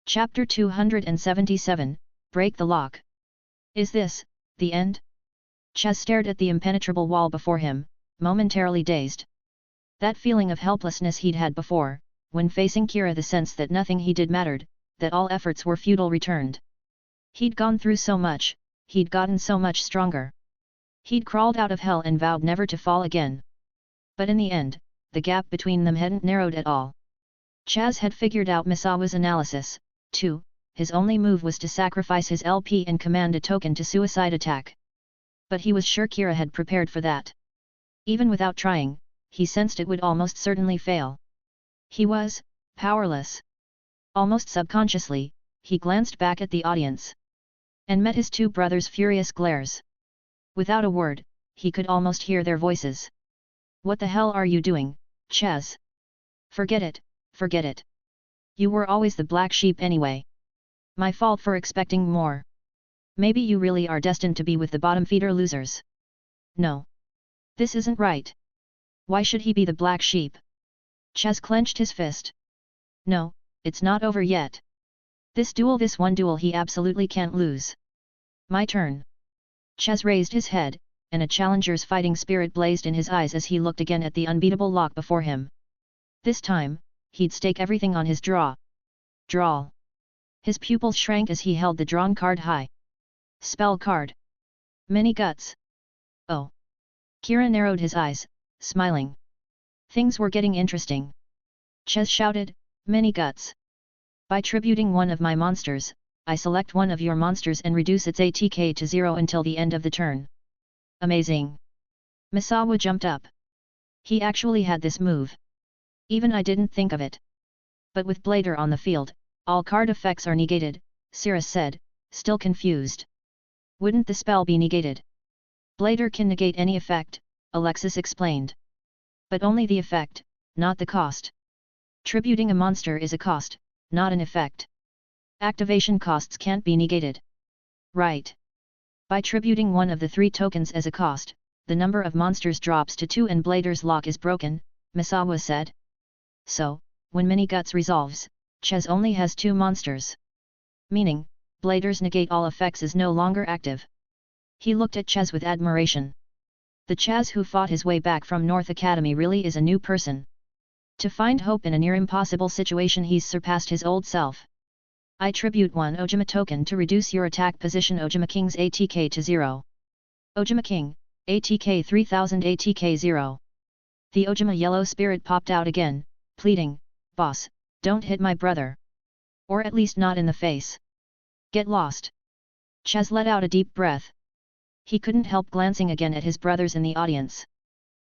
Chapter 277, Break the Lock. Is this the end? Chaz stared at the impenetrable wall before him, momentarily dazed. That feeling of helplessness he'd had before, when facing Kira, the sense that nothing he did mattered, that all efforts were futile, returned. He'd gone through so much, he'd gotten so much stronger. He'd crawled out of hell and vowed never to fall again. But in the end, the gap between them hadn't narrowed at all. Chaz had figured out Misawa's analysis, too. His only move was to sacrifice his LP and command a token to suicide attack. But he was sure Kira had prepared for that. Even without trying, he sensed it would almost certainly fail. He was powerless. Almost subconsciously, he glanced back at the audience. And met his 2 brothers' furious glares. Without a word, he could almost hear their voices. What the hell are you doing, Chaz? Forget it, forget it. You were always the black sheep anyway. My fault for expecting more. Maybe you really are destined to be with the bottom-feeder losers. No. This isn't right. Why should he be the black sheep? Chaz clenched his fist. No, it's not over yet. This one duel he absolutely can't lose. My turn. Chaz raised his head, and a challenger's fighting spirit blazed in his eyes as he looked again at the unbeatable lock before him. This time, he'd stake everything on his draw. Draw. His pupils shrank as he held the drawn card high. Spell card. Many guts. Oh. Kira narrowed his eyes, smiling. Things were getting interesting. Ches shouted, many guts. By tributing one of my monsters, I select one of your monsters and reduce its ATK to 0 until the end of the turn. Amazing. Misawa jumped up. He actually had this move. Even I didn't think of it. But with Blader on the field, all card effects are negated, Cirrus said, still confused. Wouldn't the spell be negated? Blader can negate any effect, Alexis explained. But only the effect, not the cost. Tributing a monster is a cost, not an effect. Activation costs can't be negated. Right. By tributing one of the 3 tokens as a cost, the number of monsters drops to 2 and Blader's lock is broken, Misawa said. So, when Mini Guts resolves, Ches only has 2 monsters. Meaning, Blader's negate all effects is no longer active. He looked at Ches with admiration. The Chaz who fought his way back from North Academy really is a new person. To find hope in a near impossible situation he's surpassed his old self. I tribute 1 Ojama token to reduce your attack position Ojama King's ATK to 0. Ojama King, ATK 3000 ATK 0. The Ojama yellow spirit popped out again, pleading, "Boss, don't hit my brother. Or at least not in the face. Get lost." Chaz let out a deep breath. He couldn't help glancing again at his brothers in the audience.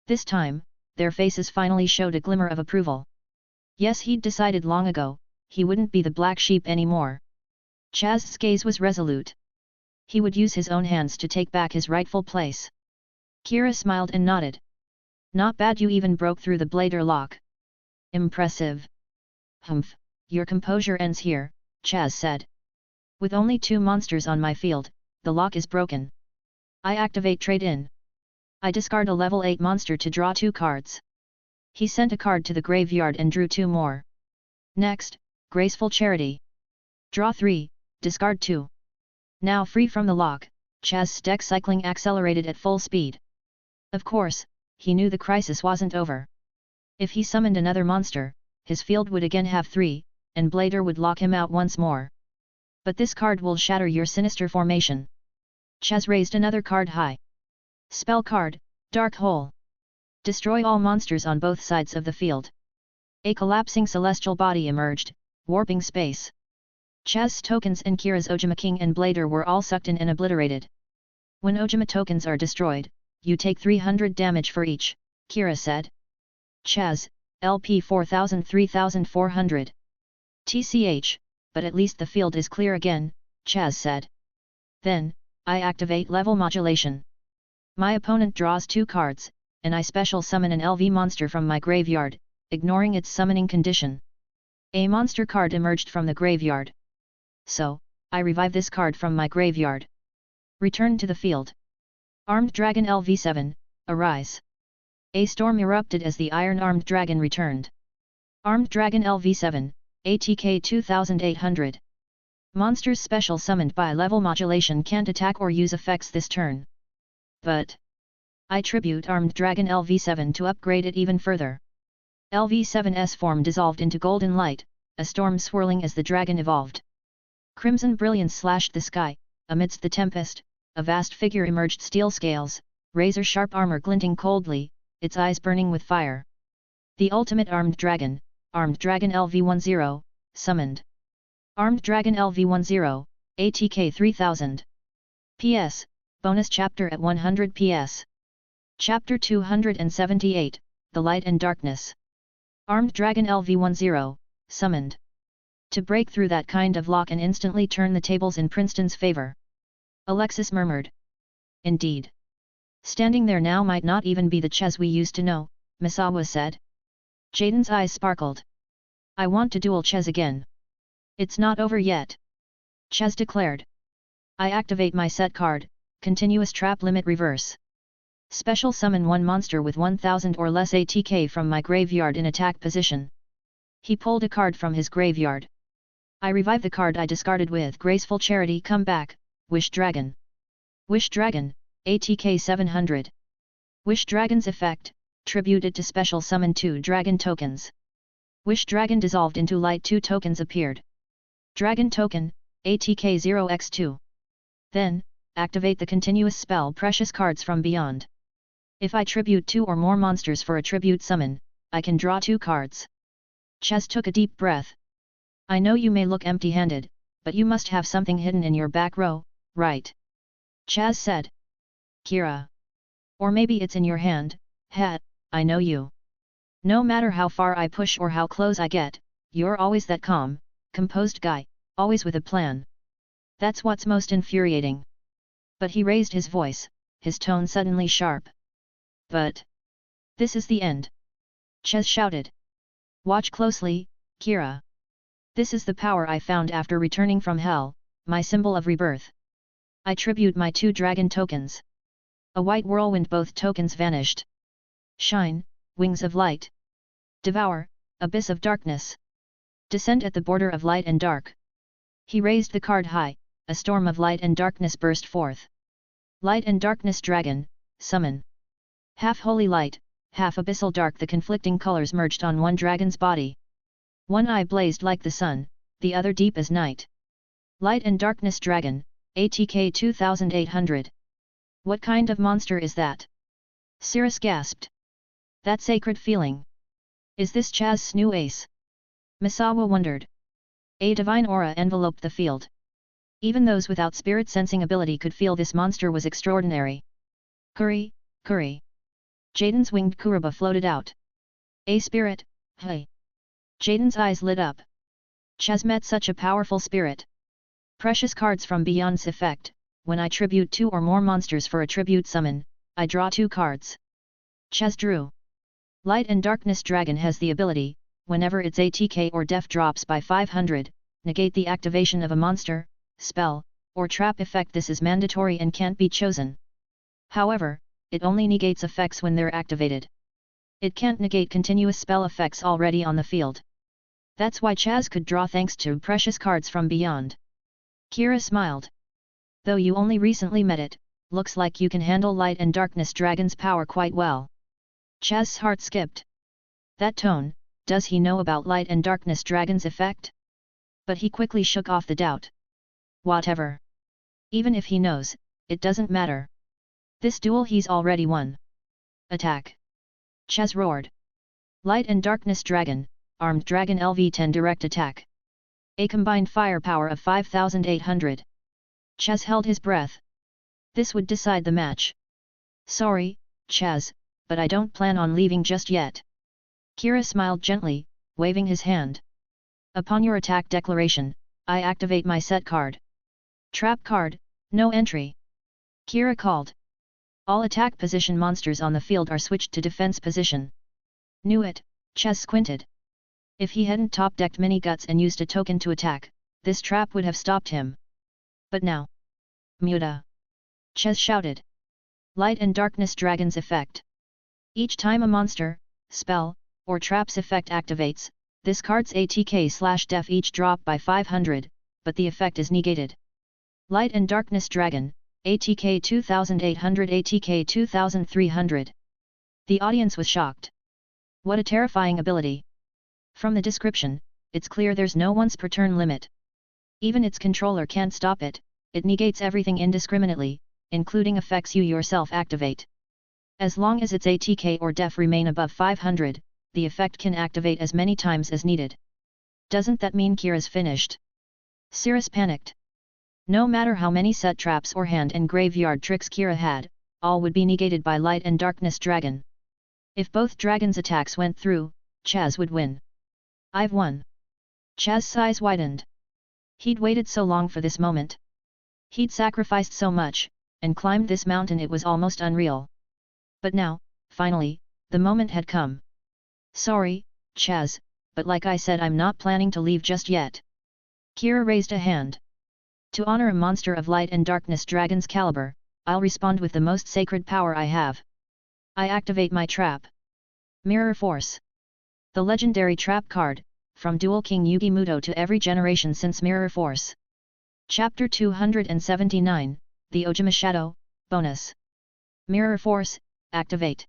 This time, their faces finally showed a glimmer of approval. Yes, he'd decided long ago, he wouldn't be the black sheep anymore. Chaz's gaze was resolute. He would use his own hands to take back his rightful place. Kira smiled and nodded. "Not bad, you even broke through the Blader lock. Impressive." "Humph, your composure ends here," Chaz said. "With only 2 monsters on my field, the lock is broken. I activate trade-in. I discard a level 8 monster to draw 2 cards." He sent a card to the graveyard and drew 2 more. Next, Graceful Charity. Draw 3, discard 2. Now free from the lock, Chaz's deck cycling accelerated at full speed. Of course, he knew the crisis wasn't over. If he summoned another monster, his field would again have 3, and Blader would lock him out once more. But this card will shatter your sinister formation. Chaz raised another card high. Spell card, Dark Hole. Destroy all monsters on both sides of the field. A collapsing celestial body emerged, warping space. Chaz's tokens and Kira's Ojama King and Blader were all sucked in and obliterated. "When Ojama tokens are destroyed, you take 300 damage for each," Kira said. Chaz, LP 4000 3400. TCH, but at least the field is clear again, Chaz said. "Then, I activate level modulation. My opponent draws 2 cards, and I special summon an LV monster from my graveyard, ignoring its summoning condition. A monster card emerged from the graveyard. So, I revive this card from my graveyard. Return to the field. Armed Dragon LV7, arise." A storm erupted as the iron-armed dragon returned. Armed Dragon LV7, ATK 2800. Monsters special summoned by level modulation can't attack or use effects this turn. But I tribute Armed Dragon LV7 to upgrade it even further. LV7's form dissolved into golden light, a storm swirling as the dragon evolved. Crimson brilliance slashed the sky, amidst the tempest, a vast figure emerged, steel scales, razor-sharp armor glinting coldly, its eyes burning with fire. The ultimate Armed Dragon LV10, summoned. Armed Dragon LV10, ATK 3000. PS, bonus chapter at 100 PS. Chapter 278, The Light and Darkness. Armed Dragon LV10, summoned. To break through that kind of lock and instantly turn the tables in Princeton's favor. Alexis murmured. Indeed. Standing there now might not even be the Ches we used to know, Misawa said. Jaden's eyes sparkled. I want to duel Ches again. It's not over yet. Ches declared. I activate my set card, Continuous Trap Limit Reverse. Special summon 1 monster with 1000 or less ATK from my graveyard in attack position. He pulled a card from his graveyard. I revive the card I discarded with Graceful Charity. Come back, Wish Dragon. Wish Dragon, ATK 700. Wish Dragon's effect, tributed to special summon 2 dragon tokens. Wish Dragon dissolved into light. 2 tokens appeared. Dragon token, ATK 0x2. Then, activate the continuous spell Precious Cards from Beyond. If I tribute 2 or more monsters for a tribute summon, I can draw 2 cards. Ches took a deep breath. I know you may look empty-handed, but you must have something hidden in your back row, right? Chaz said. Kira. Or maybe it's in your hand, I know you. No matter how far I push or how close I get, you're always that calm, composed guy, always with a plan. That's what's most infuriating. But he raised his voice, his tone suddenly sharp. But this is the end. Ches shouted. Watch closely, Kira. This is the power I found after returning from hell, my symbol of rebirth. I tribute my 2 dragon tokens. A white whirlwind, both tokens vanished. Shine, wings of light. Devour, abyss of darkness. Descend at the border of light and dark. He raised the card high, a storm of light and darkness burst forth. Light and darkness dragon, summon. Half holy light, half abyssal dark, the conflicting colors merged on one dragon's body. One eye blazed like the sun, the other deep as night. Light and darkness dragon, ATK 2800. What kind of monster is that? Cirrus gasped. That sacred feeling. Is this Chaz's new ace? Misawa wondered. A divine aura enveloped the field. Even those without spirit sensing ability could feel this monster was extraordinary. Kuri, Kuri. Jaden's winged Kuruba floated out. A spirit, hey. Jaden's eyes lit up. Chaz met such a powerful spirit. Precious cards from Beyond's effect. When I tribute 2 or more monsters for a tribute summon, I draw 2 cards. Chaz drew. Light and Darkness Dragon has the ability, whenever its ATK or def drops by 500, negate the activation of a monster, spell, or trap effect. This is mandatory and can't be chosen. However, it only negates effects when they're activated. It can't negate continuous spell effects already on the field. That's why Chaz could draw thanks to precious cards from Beyond. Kira smiled. Though you only recently met it, looks like you can handle Light and Darkness Dragon's power quite well. Chaz's heart skipped. That tone, does he know about Light and Darkness Dragon's effect? But he quickly shook off the doubt. Whatever. Even if he knows, it doesn't matter. This duel he's already won. Attack! Chaz roared. Light and Darkness Dragon, Armed Dragon LV10 direct attack. A combined firepower of 5800. Chaz held his breath. This would decide the match. Sorry, Chaz, but I don't plan on leaving just yet. Kira smiled gently, waving his hand. Upon your attack declaration, I activate my set card. Trap card, no entry. Kira called. All attack position monsters on the field are switched to defense position. Knew it, Chaz squinted. If he hadn't top-decked mini guts and used a token to attack, this trap would have stopped him. But now. Muta! Chaz shouted. Light and Darkness Dragon's effect. Each time a monster, spell, or trap's effect activates, this card's ATK/def each drop by 500, but the effect is negated. Light and Darkness Dragon, ATK 2800 ATK 2300. The audience was shocked. What a terrifying ability. From the description, it's clear there's no once per turn limit. Even its controller can't stop it, it negates everything indiscriminately, including effects you yourself activate. As long as its ATK or def remain above 500, the effect can activate as many times as needed. Doesn't that mean Kira's finished? Cirrus panicked. No matter how many set traps or hand and graveyard tricks Kira had, all would be negated by Light and Darkness Dragon. If both dragons' attacks went through, Chaz would win. I've won. Chaz's eyes widened. He'd waited so long for this moment. He'd sacrificed so much, and climbed this mountain it was almost unreal. But now, finally, the moment had come. Sorry, Chaz, but like I said I'm not planning to leave just yet. Kira raised a hand. To honor a monster of Light and Darkness Dragon's caliber, I'll respond with the most sacred power I have. I activate my trap. Mirror Force. The legendary trap card, from Duel King Yugi Muto to every generation since Mirror Force. Chapter 279, The Ojama Shadow, Bonus. Mirror Force, activate.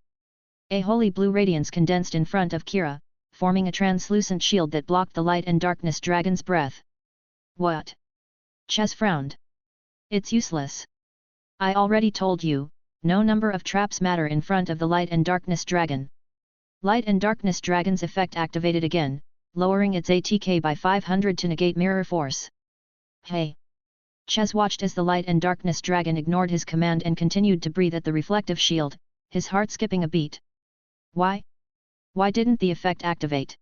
A holy blue radiance condensed in front of Kira, forming a translucent shield that blocked the Light and Darkness Dragon's breath. What? Chaz frowned. It's useless. I already told you, no number of traps matter in front of the Light and Darkness Dragon. Light and Darkness Dragon's effect activated again, lowering its ATK by 500 to negate Mirror Force. Hey! Chaz watched as the Light and Darkness Dragon ignored his command and continued to breathe at the reflective shield, his heart skipping a beat. Why? Why didn't the effect activate?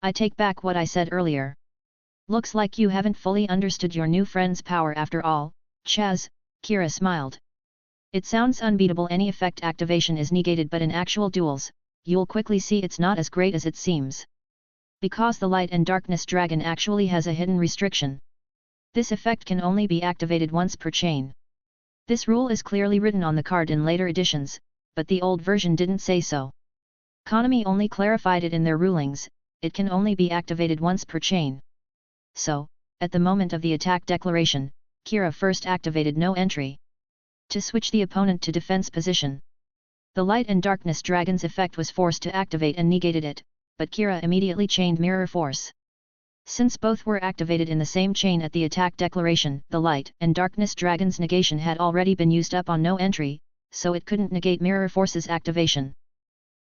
I take back what I said earlier. Looks like you haven't fully understood your new friend's power after all, Chaz, Kira smiled. It sounds unbeatable, any effect activation is negated, but in actual duels, you'll quickly see it's not as great as it seems. Because the Light and Darkness Dragon actually has a hidden restriction. This effect can only be activated once per chain. This rule is clearly written on the card in later editions, but the old version didn't say so. Konami only clarified it in their rulings, it can only be activated once per chain. So, at the moment of the attack declaration, Kira first activated no entry. To switch the opponent to defense position, the Light and Darkness Dragon's effect was forced to activate and negated it, but Kira immediately chained Mirror Force. Since both were activated in the same chain at the attack declaration, the Light and Darkness Dragon's negation had already been used up on no entry, so it couldn't negate Mirror Force's activation.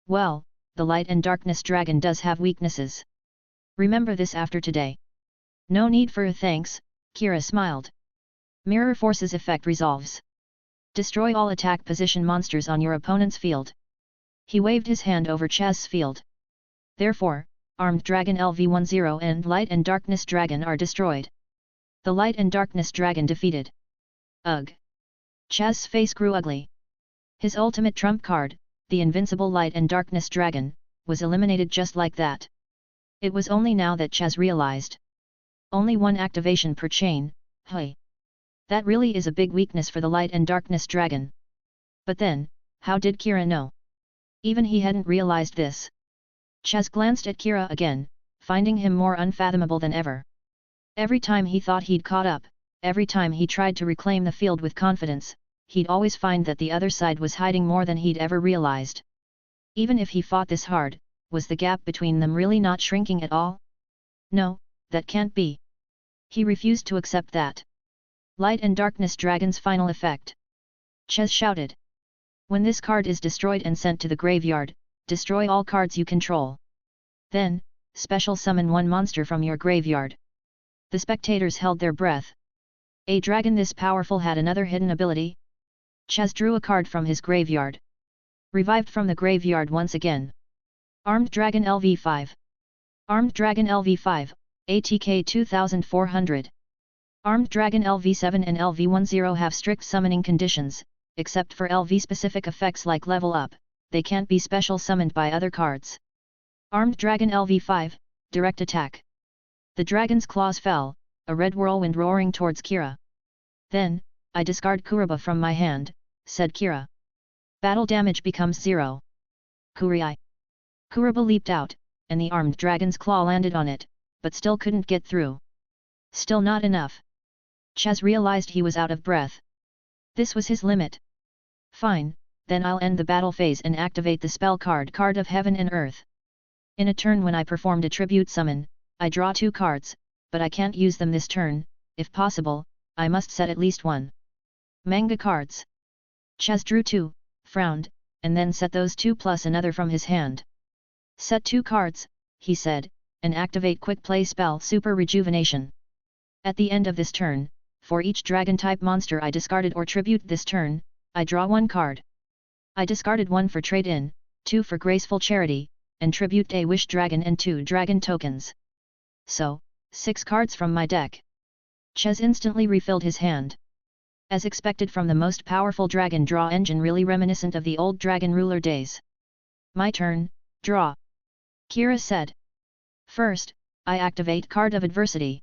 Well, the Light and Darkness Dragon does have weaknesses. Remember this after today. No need for a thanks, Kira smiled. Mirror Force's effect resolves. Destroy all attack position monsters on your opponent's field. He waved his hand over Chaz's field. Therefore, Armed Dragon LV-10 and Light and Darkness Dragon are destroyed. The Light and Darkness Dragon defeated. Ugh! Chaz's face grew ugly. His ultimate trump card, the invincible Light and Darkness Dragon, was eliminated just like that. It was only now that Chaz realized. Only one activation per chain, hey. That really is a big weakness for the Light and Darkness Dragon. But then, how did Kira know? Even he hadn't realized this. Chaz glanced at Kira again, finding him more unfathomable than ever. Every time he thought he'd caught up, every time he tried to reclaim the field with confidence, he'd always find that the other side was hiding more than he'd ever realized. Even if he fought this hard, was the gap between them really not shrinking at all? No, that can't be. He refused to accept that. Light and Darkness Dragon's final effect. Chaz shouted. When this card is destroyed and sent to the graveyard, destroy all cards you control. Then, special summon one monster from your graveyard. The spectators held their breath. A dragon this powerful had another hidden ability? Chaz drew a card from his graveyard. Revived from the graveyard once again. Armed Dragon LV-5. Armed Dragon LV-5, ATK 2400. Armed Dragon LV-7 and LV-10 have strict summoning conditions, except for LV-specific effects like level up, they can't be special summoned by other cards. Armed Dragon LV-5, direct attack. The dragon's claws fell, a red whirlwind roaring towards Kira. Then, I discard Kuriba from my hand, said Kira. Battle damage becomes 0. Kurii. Kuriba leaped out, and the armed dragon's claw landed on it, but still couldn't get through. Still not enough. Chaz realized he was out of breath. This was his limit. Fine, then I'll end the battle phase and activate the spell card of Heaven and Earth. In a turn when I performed a tribute summon, I draw 2 cards, but I can't use them this turn, if possible, I must set at least 1. Manga cards. Chaz drew 2, frowned, and then set those 2 plus another from his hand. Set 2 cards, he said, and activate quick play spell Super Rejuvenation. At the end of this turn, for each dragon-type monster I discarded or tribute this turn, I draw 1 card. I discarded 1 for trade-in, 2 for graceful charity, and tribute a wish dragon and 2 dragon tokens. So, 6 cards from my deck. Chaz instantly refilled his hand. As expected from the most powerful dragon draw engine really reminiscent of the old dragon ruler days. My turn, draw. Kira said. First, I activate Card of Adversity.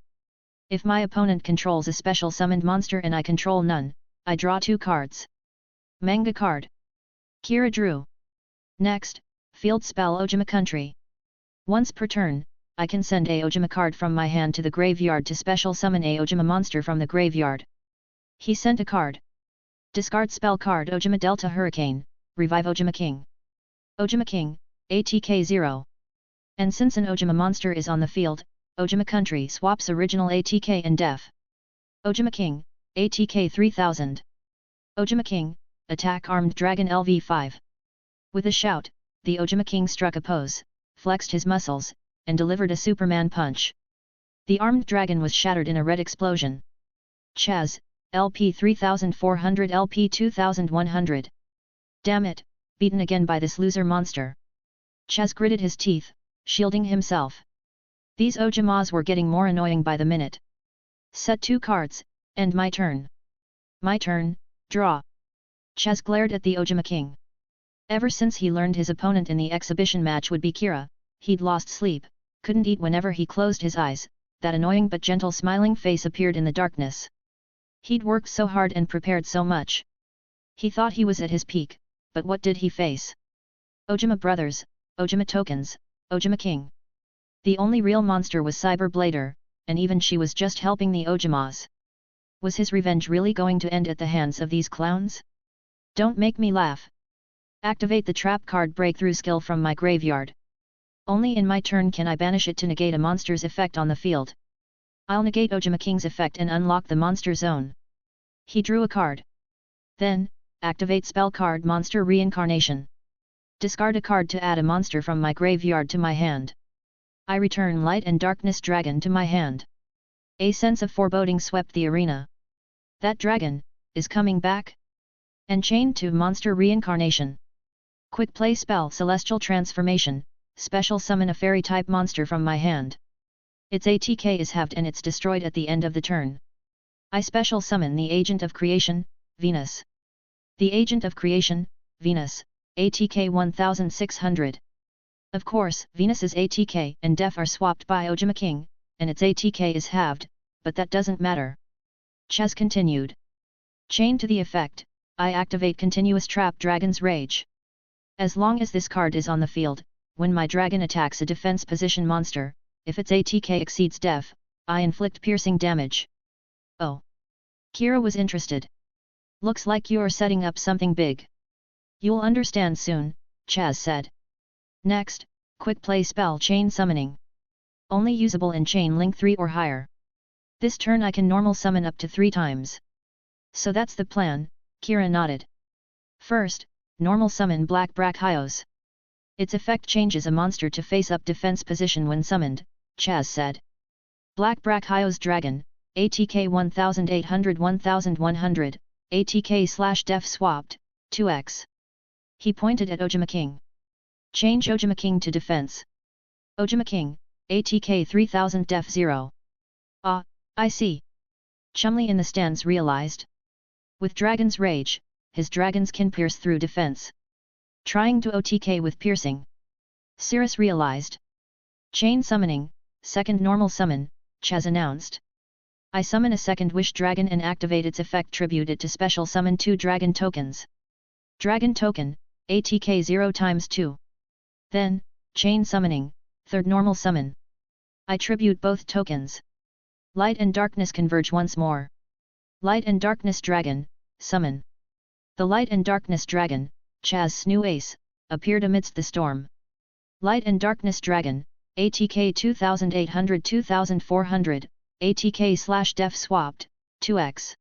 If my opponent controls a special summoned monster and I control none, I draw 2 cards. Manga card. Kira drew. Next, Field Spell Ojama Country. Once per turn, I can send a Ojama card from my hand to the graveyard to special summon a Ojama monster from the graveyard. He sent a card. Discard spell card Ojama Delta Hurricane, revive Ojama King. Ojama King, ATK 0. And since an Ojama monster is on the field, Ojama Country swaps original ATK and def. Ojama King, ATK 3000. Ojama King, attack Armed Dragon LV-5. With a shout, the Ojama King struck a pose, flexed his muscles, and delivered a Superman punch. The armed dragon was shattered in a red explosion. Chaz, LP 3400 LP 2100. Damn it, beaten again by this loser monster. Chaz gritted his teeth, shielding himself. These Ojamas were getting more annoying by the minute. Set 2 cards, end my turn. My turn, draw. Chaz glared at the Ojama King. Ever since he learned his opponent in the exhibition match would be Kira, he'd lost sleep, couldn't eat whenever he closed his eyes, that annoying but gentle smiling face appeared in the darkness. He'd worked so hard and prepared so much, He thought he was at his peak, but what did he face? Ojama brothers, Ojama tokens, Ojama King. The only real monster was Cyber Blader, and even she was just helping the Ojamas. Was his revenge really going to end at the hands of these clowns? Don't make me laugh. Activate the trap card breakthrough skill from my graveyard. Only in my turn can I banish it to negate a monster's effect on the field. I'll negate Ojama King's effect and unlock the monster zone. He drew a card. Then, activate spell card Monster Reincarnation. Discard a card to add a monster from my graveyard to my hand. I return Light and Darkness Dragon to my hand. A sense of foreboding swept the arena. That dragon is coming back? Enchained to Monster Reincarnation. Quick play spell Celestial Transformation, special summon a fairy-type monster from my hand. Its ATK is halved and it's destroyed at the end of the turn. I special summon the Agent of Creation, Venus. The Agent of Creation, Venus, ATK 1600. Of course, Venus's ATK and Def are swapped by Ojama King, and its ATK is halved, but that doesn't matter. Chaz continued. Chained to the effect, I activate Continuous Trap Dragon's Rage. As long as this card is on the field, when my dragon attacks a defense position monster, if its ATK exceeds Def, I inflict piercing damage. Oh. Kira was interested. Looks like you're setting up something big. You'll understand soon, Chaz said. Next, quick play spell Chain Summoning. Only usable in Chain Link 3 or higher. This turn I can normal summon up to 3 times. So that's the plan, Kira nodded. First, normal summon Black Brachio's. Its effect changes a monster to face-up defense position when summoned, Chaz said. Black Brachio's Dragon, ATK 1800-1100, ATK/Def swapped, 2x. He pointed at Ojama King. Change Ojama King to defense. Ojama King, ATK 3000 Def 0. Ah, I see. Chumley in the stands realized. With Dragon's Rage, his dragons can pierce through defense. Trying to OTK with piercing. Cirrus realized. Chain Summoning, second normal summon, Chaz announced. I summon a second Wish Dragon and activate its effect tribute it to special summon 2 Dragon tokens. Dragon Token, ATK 0 × 2. Then, Chain Summoning, third normal summon. I tribute both tokens. Light and Darkness converge once more. Light and Darkness Dragon, summon. The Light and Darkness Dragon, Chaz's new ace, appeared amidst the storm. Light and Darkness Dragon, ATK 2800-2400, ATK/Def swapped, 2x.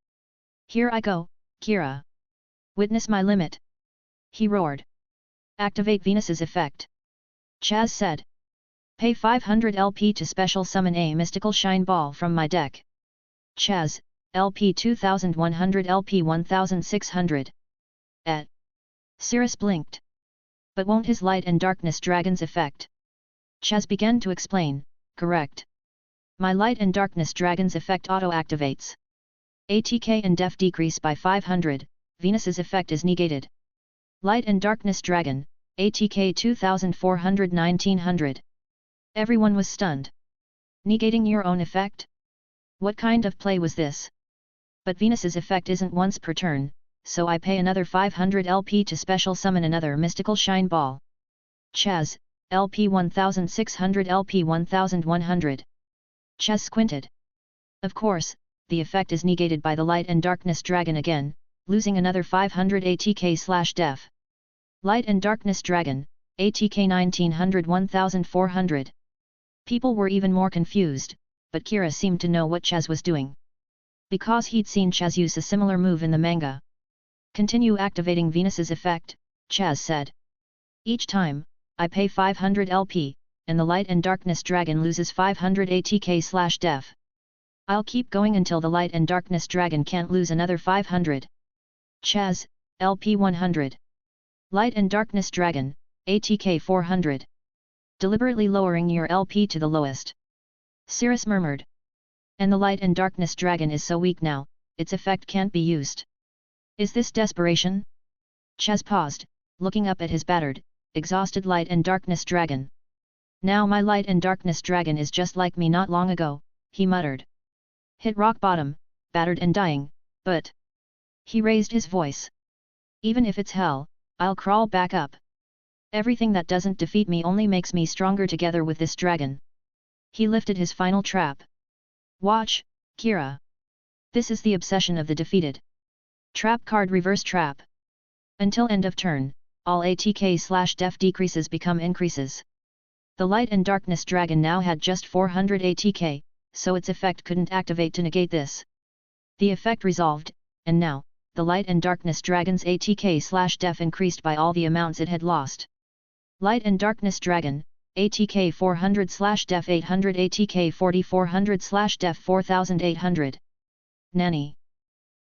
Here I go, Kira. Witness my limit. He roared. Activate Venus's effect. Chaz said. Pay 500 LP to special summon a mystical shine ball from my deck. Chaz, LP 2100 LP 1600. Cirrus blinked. But won't his Light and Darkness Dragon's effect? Chaz began to explain, correct. My Light and Darkness Dragon's effect auto-activates. ATK and Def decrease by 500, Venus's effect is negated. Light and Darkness Dragon, ATK 2400-1900. Everyone was stunned. Negating your own effect? What kind of play was this? But Venus's effect isn't once per turn, so I pay another 500 LP to special summon another mystical shine ball. Chaz, LP 1600 LP 1100. Chaz squinted. Of course, the effect is negated by the Light and Darkness Dragon again, losing another 500 ATK/Def. Light and Darkness Dragon, ATK 1900-1400. People were even more confused, but Kira seemed to know what Chaz was doing. Because he'd seen Chaz use a similar move in the manga. Continue activating Venus's effect, Chaz said. Each time, I pay 500 LP, and the Light and Darkness Dragon loses 500 ATK/Def. I'll keep going until the Light and Darkness Dragon can't lose another 500. Chaz, LP 100. Light and Darkness Dragon, ATK 400. Deliberately lowering your LP to the lowest. Cirrus murmured. And the Light and Darkness Dragon is so weak now, its effect can't be used. Is this desperation? Chaz paused, looking up at his battered, exhausted Light and Darkness Dragon. Now my Light and Darkness Dragon is just like me not long ago, he muttered. Hit rock bottom, battered and dying, but... He raised his voice. Even if it's hell, I'll crawl back up. Everything that doesn't defeat me only makes me stronger together with this dragon. He lifted his final trap. Watch, Kira. This is the obsession of the defeated. Trap card reverse trap. Until end of turn, all ATK/def decreases become increases. The light and darkness dragon now had just 400 ATK, so its effect couldn't activate to negate this. The effect resolved, and now, the light and darkness dragon's ATK/def increased by all the amounts it had lost. Light and darkness dragon, ATK 400/def 800 ATK 4400/def 4800. Nanny.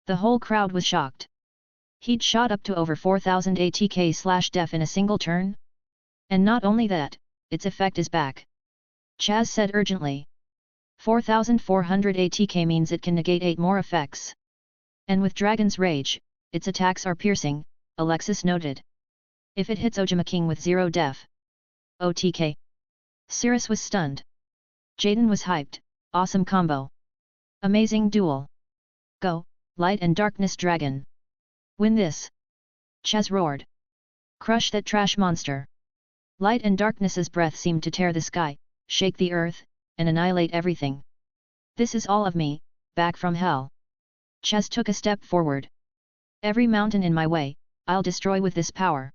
The whole crowd was shocked. He'd shot up to over 4000 ATK/def in a single turn? And not only that, its effect is back. Chaz said urgently. 4400 ATK means it can negate 8 more effects. And with Dragon's Rage, its attacks are piercing, Alexis noted. If it hits Ojama King with 0 def. OTK. Cirrus was stunned. Jaden was hyped, awesome combo. Amazing duel. Go, Light and Darkness Dragon. Win this. Chaz roared. Crush that trash monster. Light and Darkness's breath seemed to tear the sky, shake the earth, and annihilate everything. This is all of me, back from hell. Chaz took a step forward. Every mountain in my way, I'll destroy with this power.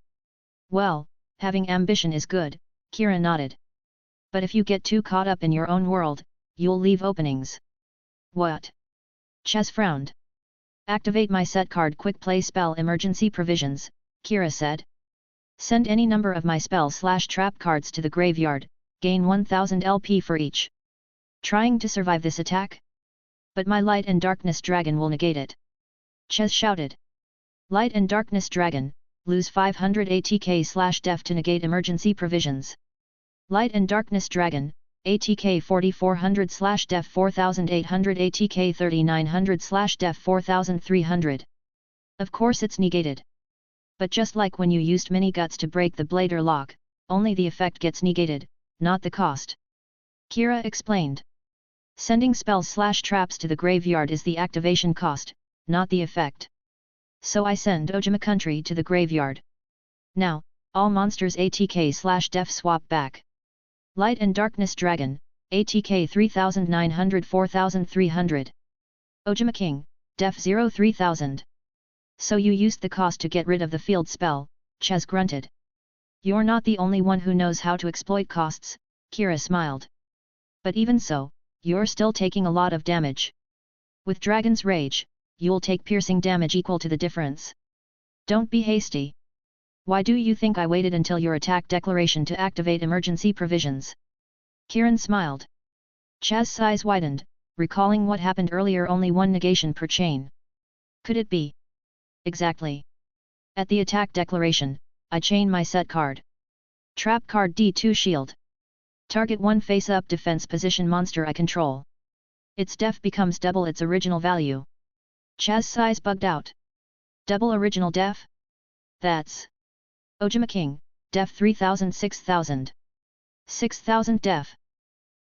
Well, having ambition is good, Kira nodded. But if you get too caught up in your own world, you'll leave openings. What? Chaz frowned. Activate my set card quick play spell emergency provisions, Kira said. Send any number of my spell/trap cards to the graveyard, gain 1000 LP for each. Trying to survive this attack? But my Light and Darkness Dragon will negate it. Chaz shouted. Light and Darkness Dragon, lose 500 ATK/def to negate emergency provisions. Light and Darkness Dragon, ATK 4400/def 4800 ATK 3900/def 4300. Of course it's negated. But just like when you used mini guts to break the blader lock, only the effect gets negated, not the cost. Kira explained. Sending spells/traps to the graveyard is the activation cost, not the effect. So I send Ojama Country to the graveyard. Now, all monsters ATK/def swap back. Light and Darkness Dragon, ATK 3900 4300. Ojama King, def 0 3000. So you used the cost to get rid of the field spell, Chaz grunted. You're not the only one who knows how to exploit costs, Kira smiled. But even so, you're still taking a lot of damage. With Dragon's Rage, you'll take piercing damage equal to the difference. Don't be hasty. Why do you think I waited until your attack declaration to activate emergency provisions? Kiran smiled. Chaz's eyes widened, recalling what happened earlier, only one negation per chain. Could it be? Exactly. At the attack declaration, I chain my set card. Trap card D2 shield. Target one face-up defense position monster I control. Its def becomes double its original value. Chaz's eyes bugged out. Double original def? That's... Ojama King, def 3000 6000. 6000 def.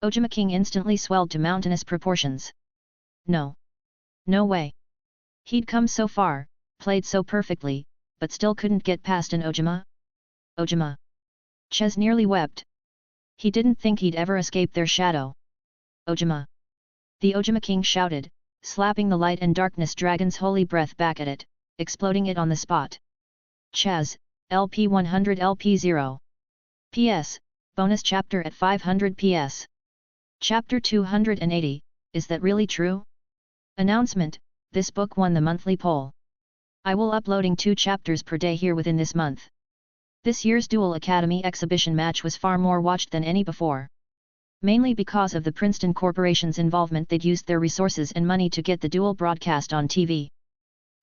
Ojama King instantly swelled to mountainous proportions. No. No way. He'd come so far, played so perfectly, but still couldn't get past an Ojama? Ojama. Chaz nearly wept. He didn't think he'd ever escape their shadow. Ojama. The Ojama King shouted, slapping the Light and Darkness Dragon's holy breath back at it, exploding it on the spot. Chaz, LP 100 LP 0. PS, bonus chapter at 500 PS. Chapter 280, is that really true? Announcement, this book won the monthly poll. I will uploading 2 chapters per day here within this month. This year's Duel Academy exhibition match was far more watched than any before. Mainly because of the Princeton Corporation's involvement, they'd used their resources and money to get the duel broadcast on TV.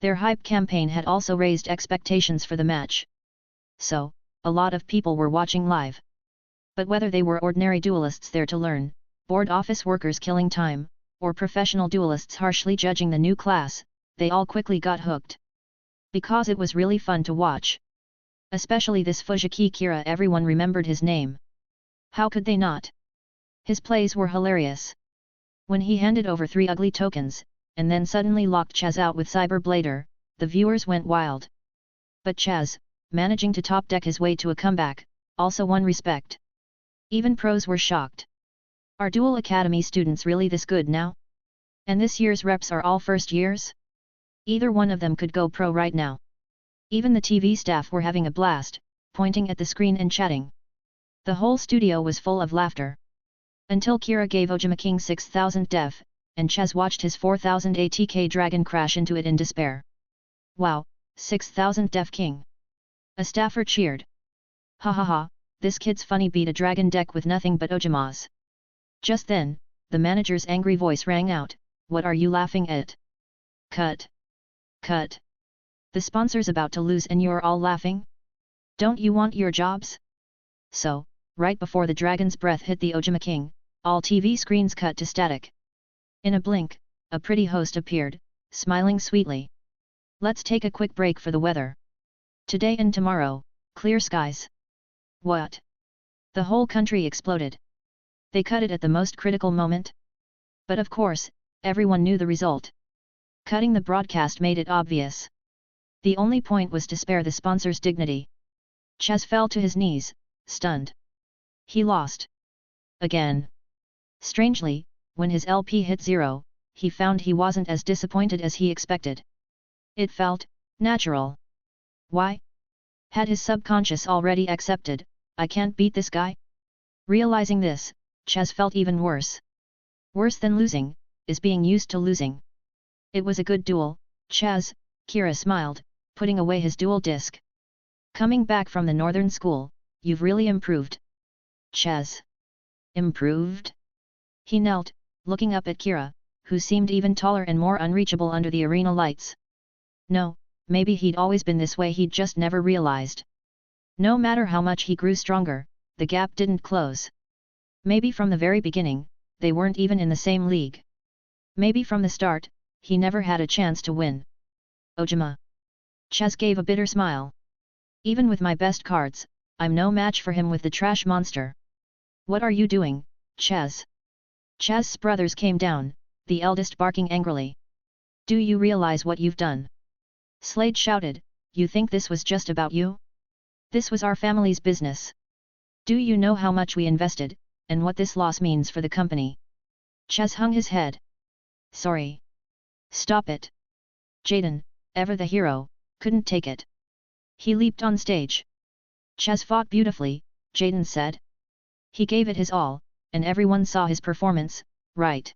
Their hype campaign had also raised expectations for the match. So, a lot of people were watching live. But whether they were ordinary duelists there to learn, board office workers killing time, or professional duelists harshly judging the new class, they all quickly got hooked. Because it was really fun to watch. Especially this Fujiki Kira, everyone remembered his name. How could they not? His plays were hilarious. When he handed over 3 ugly tokens, and then suddenly locked Chaz out with Cyber Blader, the viewers went wild. But Chaz, managing to top deck his way to a comeback, also won respect. Even pros were shocked. Are Duel Academy students really this good now? And this year's reps are all first years? Either one of them could go pro right now. Even the TV staff were having a blast, pointing at the screen and chatting. The whole studio was full of laughter. Until Kira gave Ojama King 6000 def, and Chaz watched his 4000 ATK dragon crash into it in despair. Wow, 6000 def king. A staffer cheered. Ha ha ha, this kid's funny beat a dragon deck with nothing but Ojamas. Just then, the manager's angry voice rang out, what are you laughing at? Cut. Cut. The sponsor's about to lose and you're all laughing? Don't you want your jobs? So, right before the dragon's breath hit the Ojama King, all TV screens cut to static. In a blink, a pretty host appeared, smiling sweetly. Let's take a quick break for the weather. Today and tomorrow, clear skies. What? The whole country exploded. They cut it at the most critical moment? But of course, everyone knew the result. Cutting the broadcast made it obvious. The only point was to spare the sponsor's dignity. Chaz fell to his knees, stunned. He lost. Again. Strangely, when his LP hit 0, he found he wasn't as disappointed as he expected. It felt natural. Why? Had his subconscious already accepted, I can't beat this guy? Realizing this, Chaz felt even worse. Worse than losing, is being used to losing. It was a good duel, Chaz, Kira smiled, putting away his duel disc. Coming back from the northern school, you've really improved. Chaz. Improved? He knelt, looking up at Kira, who seemed even taller and more unreachable under the arena lights. No, maybe he'd always been this way, he'd just never realized. No matter how much he grew stronger, the gap didn't close. Maybe from the very beginning, they weren't even in the same league. Maybe from the start, he never had a chance to win. Ojama. Chaz gave a bitter smile. Even with my best cards, I'm no match for him with the trash monster. What are you doing, Chaz? Chaz's brothers came down, the eldest barking angrily. Do you realize what you've done? Slade shouted, you think this was just about you? This was our family's business. Do you know how much we invested, and what this loss means for the company? Chaz hung his head. Sorry. Stop it. Jaden, ever the hero, couldn't take it. He leaped on stage. Chaz fought beautifully, Jaden said. He gave it his all, and everyone saw his performance, right?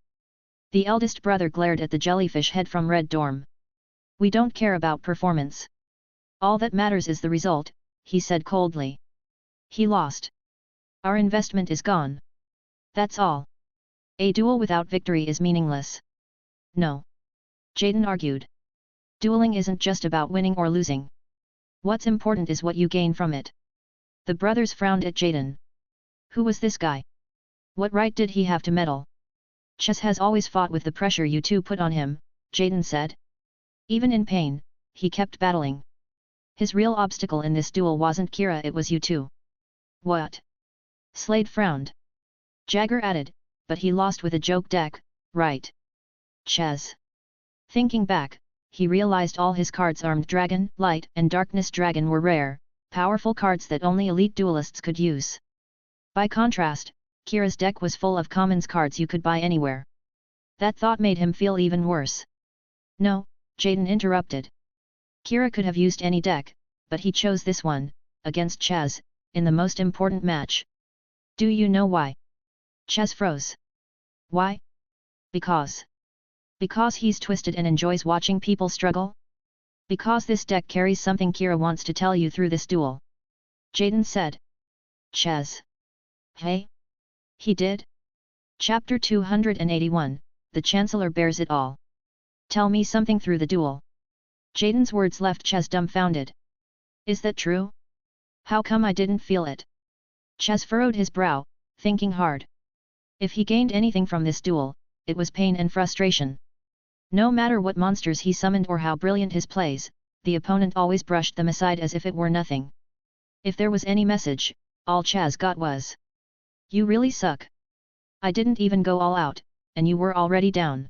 The eldest brother glared at the jellyfish head from Red Dorm. We don't care about performance. All that matters is the result, he said coldly. He lost. Our investment is gone. That's all. A duel without victory is meaningless. No. Jaden argued. Dueling isn't just about winning or losing. What's important is what you gain from it. The brothers frowned at Jaden. Who was this guy? What right did he have to meddle? Chaz has always fought with the pressure you two put on him, Jaden said. Even in pain, he kept battling. His real obstacle in this duel wasn't Kira, it was you two. What? Slade frowned. Jagger added, but he lost with a joke deck, right? Chaz. Thinking back, he realized all his cards Armed Dragon, Light and Darkness Dragon were rare, powerful cards that only elite duelists could use. By contrast, Kira's deck was full of commons cards you could buy anywhere. That thought made him feel even worse. No, Jaden interrupted. Kira could have used any deck, but he chose this one, against Chaz, in the most important match. Do you know why? Chaz froze. Why? Because he's twisted and enjoys watching people struggle? Because this deck carries something Kira wants to tell you through this duel. Jaden said. Chaz. Hey? He did? Chapter 281, The Chancellor Bears It All. Tell me something through the duel. Jaden's words left Chaz dumbfounded. Is that true? How come I didn't feel it? Chaz furrowed his brow, thinking hard. If he gained anything from this duel, it was pain and frustration. No matter what monsters he summoned or how brilliant his plays, the opponent always brushed them aside as if it were nothing. If there was any message, all Chaz got was, "You really suck. I didn't even go all out, and you were already down."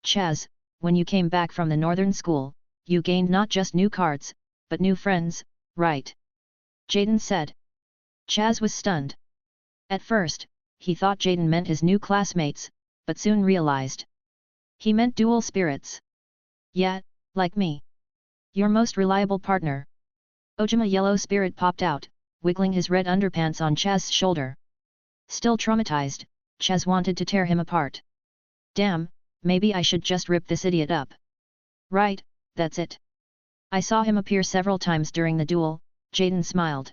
Chaz, when you came back from the northern school, you gained not just new cards, but new friends, right? Jaden said. Chaz was stunned. At first, he thought Jaden meant his new classmates, but soon realized. He meant dual spirits. Yeah, like me. Your most reliable partner. Ojama yellow spirit popped out, wiggling his red underpants on Chaz's shoulder. Still traumatized, Chaz wanted to tear him apart. Damn, maybe I should just rip this idiot up. Right, that's it. I saw him appear several times during the duel, Jaden smiled.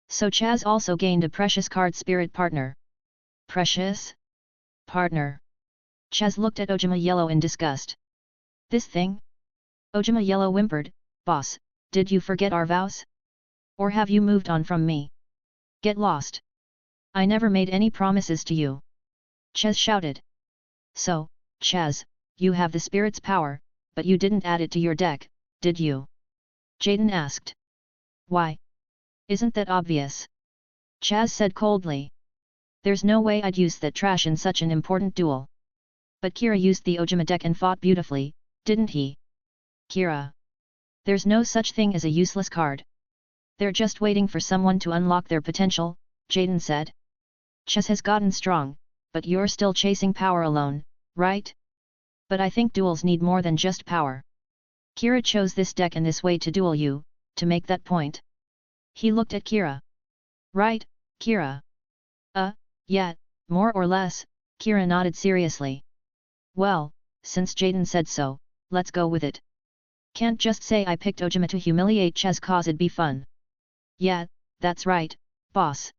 So Chaz also gained a precious card spirit partner. Precious? Partner. Chaz looked at Ojama Yellow in disgust. This thing? Ojama Yellow whimpered, Boss, did you forget our vows? Or have you moved on from me? Get lost. I never made any promises to you. Chaz shouted. So, Chaz, you have the spirit's power, but you didn't add it to your deck, did you? Jaden asked. Why? Isn't that obvious? Chaz said coldly. There's no way I'd use that trash in such an important duel. But Kira used the Ojama deck and fought beautifully, didn't he? Kira. There's no such thing as a useless card. They're just waiting for someone to unlock their potential, Jaden said. Chaz has gotten strong, but you're still chasing power alone, right? But I think duels need more than just power. Kira chose this deck and this way to duel you, to make that point. He looked at Kira. Right, Kira? Yeah, more or less, Kira nodded seriously. Well, since Jaden said so, let's go with it. Can't just say I picked Ojama to humiliate Chaz cause it'd be fun. Yeah, that's right, boss.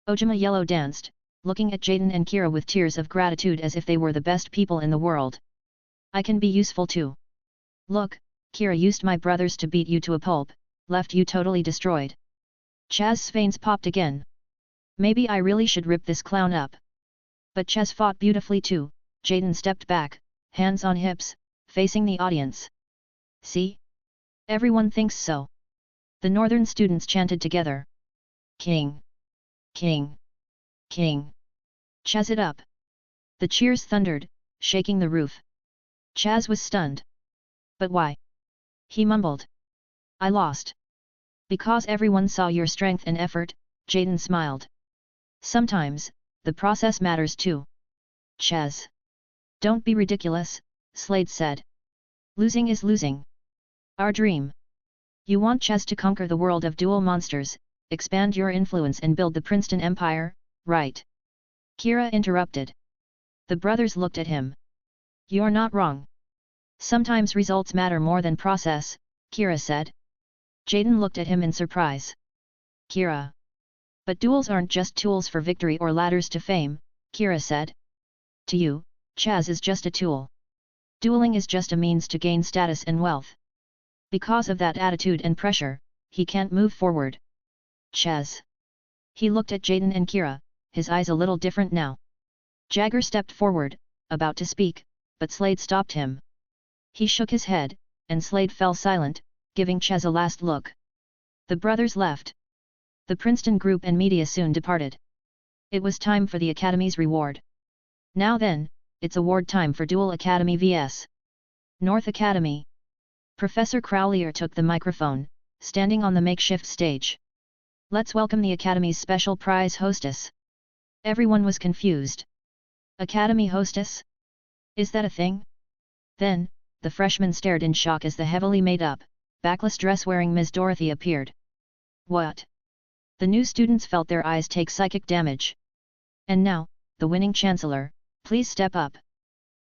Ojama Yellow danced, looking at Jaden and Kira with tears of gratitude as if they were the best people in the world. I can be useful too. Look, Kira used my brothers to beat you to a pulp, left you totally destroyed. Chaz's veins popped again. Maybe I really should rip this clown up. But Chaz fought beautifully too, Jaden stepped back, hands on hips, facing the audience. See? Everyone thinks so. The northern students chanted together. King! King! King! Chaz it up! The cheers thundered, shaking the roof. Chaz was stunned. But why? He mumbled. I lost. Because everyone saw your strength and effort, Jaden smiled. Sometimes, the process matters too. Chaz. Don't be ridiculous, Slade said. Losing is losing. Our dream. You want Chaz to conquer the world of dual monsters, expand your influence and build the Princeton Empire, right? Kira interrupted. The brothers looked at him. You're not wrong. Sometimes results matter more than process, Kira said. Jaden looked at him in surprise. Kira. But duels aren't just tools for victory or ladders to fame, Kira said. To you, Chaz is just a tool. Dueling is just a means to gain status and wealth. Because of that attitude and pressure, he can't move forward. Chaz. He looked at Jaden and Kira, his eyes a little different now. Jagger stepped forward, about to speak, but Slade stopped him. He shook his head, and Slade fell silent, giving Chaz a last look. The brothers left. The Princeton group and media soon departed. It was time for the Academy's reward. Now then, it's award time for Duel Academy vs. North Academy. Professor Crowlier took the microphone, standing on the makeshift stage. Let's welcome the Academy's special prize hostess. Everyone was confused. Academy hostess? Is that a thing? Then, the freshmen stared in shock as the heavily made-up, backless dress-wearing Ms. Dorothy appeared. What? The new students felt their eyes take psychic damage. And now, the winning chancellor, please step up.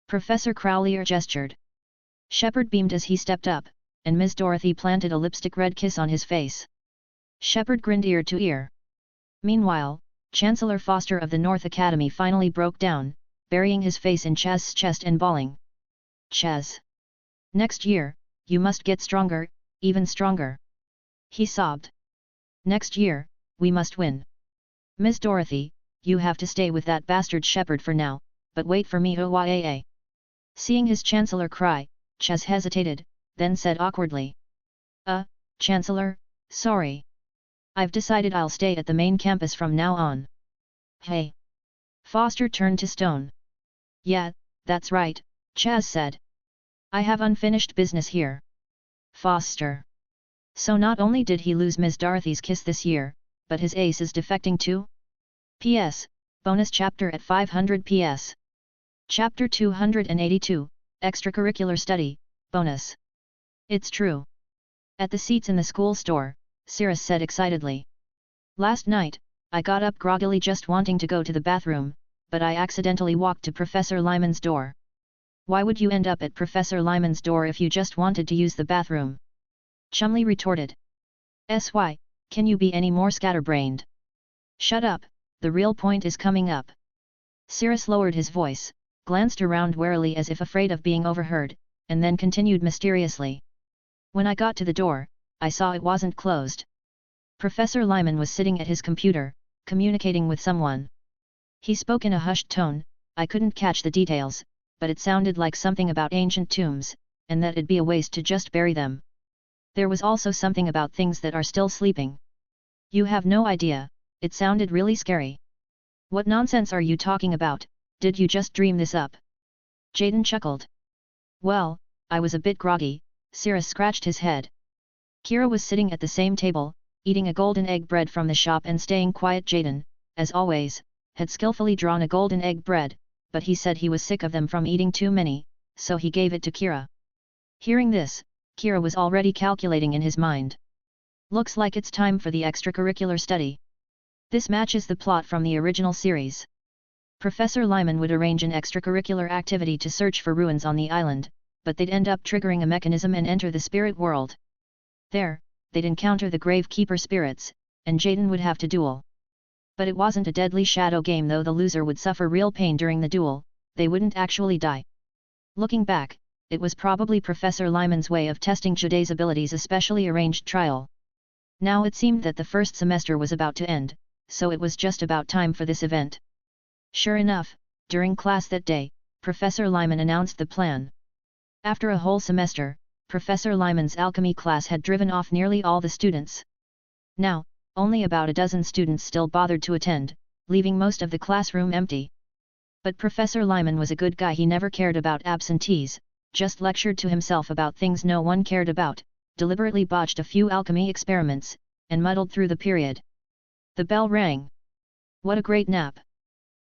Professor Crowlier gestured. Shepard beamed as he stepped up, and Ms. Dorothy planted a lipstick-red kiss on his face. Shepard grinned ear to ear. Meanwhile, Chancellor Foster of the North Academy finally broke down, burying his face in Chaz's chest and bawling. Chaz. Next year, you must get stronger, even stronger. He sobbed. Next year, we must win. Ms. Dorothy, you have to stay with that bastard Shepard for now, but wait for me OYAA. Seeing his Chancellor cry, Chaz hesitated, then said awkwardly. Chancellor, sorry. I've decided I'll stay at the main campus from now on. Hey. Foster turned to stone. Yeah, that's right, Chaz said. I have unfinished business here. Foster. So not only did he lose Ms. Dorothy's kiss this year, but his ace is defecting too? PS, bonus chapter at 500 PS. Chapter 282, Extracurricular Study, bonus. It's true. At the seats in the school store, Cirrus said excitedly. Last night, I got up groggily just wanting to go to the bathroom, but I accidentally walked to Professor Lyman's door. Why would you end up at Professor Lyman's door if you just wanted to use the bathroom? Chumley retorted. "Why, can you be any more scatterbrained? Shut up, the real point is coming up." Cirrus lowered his voice, glanced around warily as if afraid of being overheard, and then continued mysteriously. "When I got to the door, I saw it wasn't closed. Professor Lyman was sitting at his computer, communicating with someone. He spoke in a hushed tone, I couldn't catch the details, but it sounded like something about ancient tombs, and that it'd be a waste to just bury them. There was also something about things that are still sleeping. You have no idea, it sounded really scary." "What nonsense are you talking about? Did you just dream this up?" Jaden chuckled. "Well, I was a bit groggy," Cirrus scratched his head. Kira was sitting at the same table, eating a golden egg bread from the shop and staying quiet. Jaden, as always, had skillfully drawn a golden egg bread, but he said he was sick of them from eating too many, so he gave it to Kira. Hearing this, Kira was already calculating in his mind. Looks like it's time for the extracurricular study. This matches the plot from the original series. Professor Lyman would arrange an extracurricular activity to search for ruins on the island, but they'd end up triggering a mechanism and enter the spirit world. There, they'd encounter the Gravekeeper spirits, and Jaden would have to duel. But it wasn't a deadly shadow game, though the loser would suffer real pain during the duel, they wouldn't actually die. Looking back, it was probably Professor Lyman's way of testing Jade's abilities, a specially arranged trial. Now it seemed that the first semester was about to end, so it was just about time for this event. Sure enough, during class that day, Professor Lyman announced the plan. After a whole semester, Professor Lyman's alchemy class had driven off nearly all the students. Now, only about a dozen students still bothered to attend, leaving most of the classroom empty. But Professor Lyman was a good guy. He never cared about absentees, just lectured to himself about things no one cared about, deliberately botched a few alchemy experiments, and muddled through the period. The bell rang. What a great nap!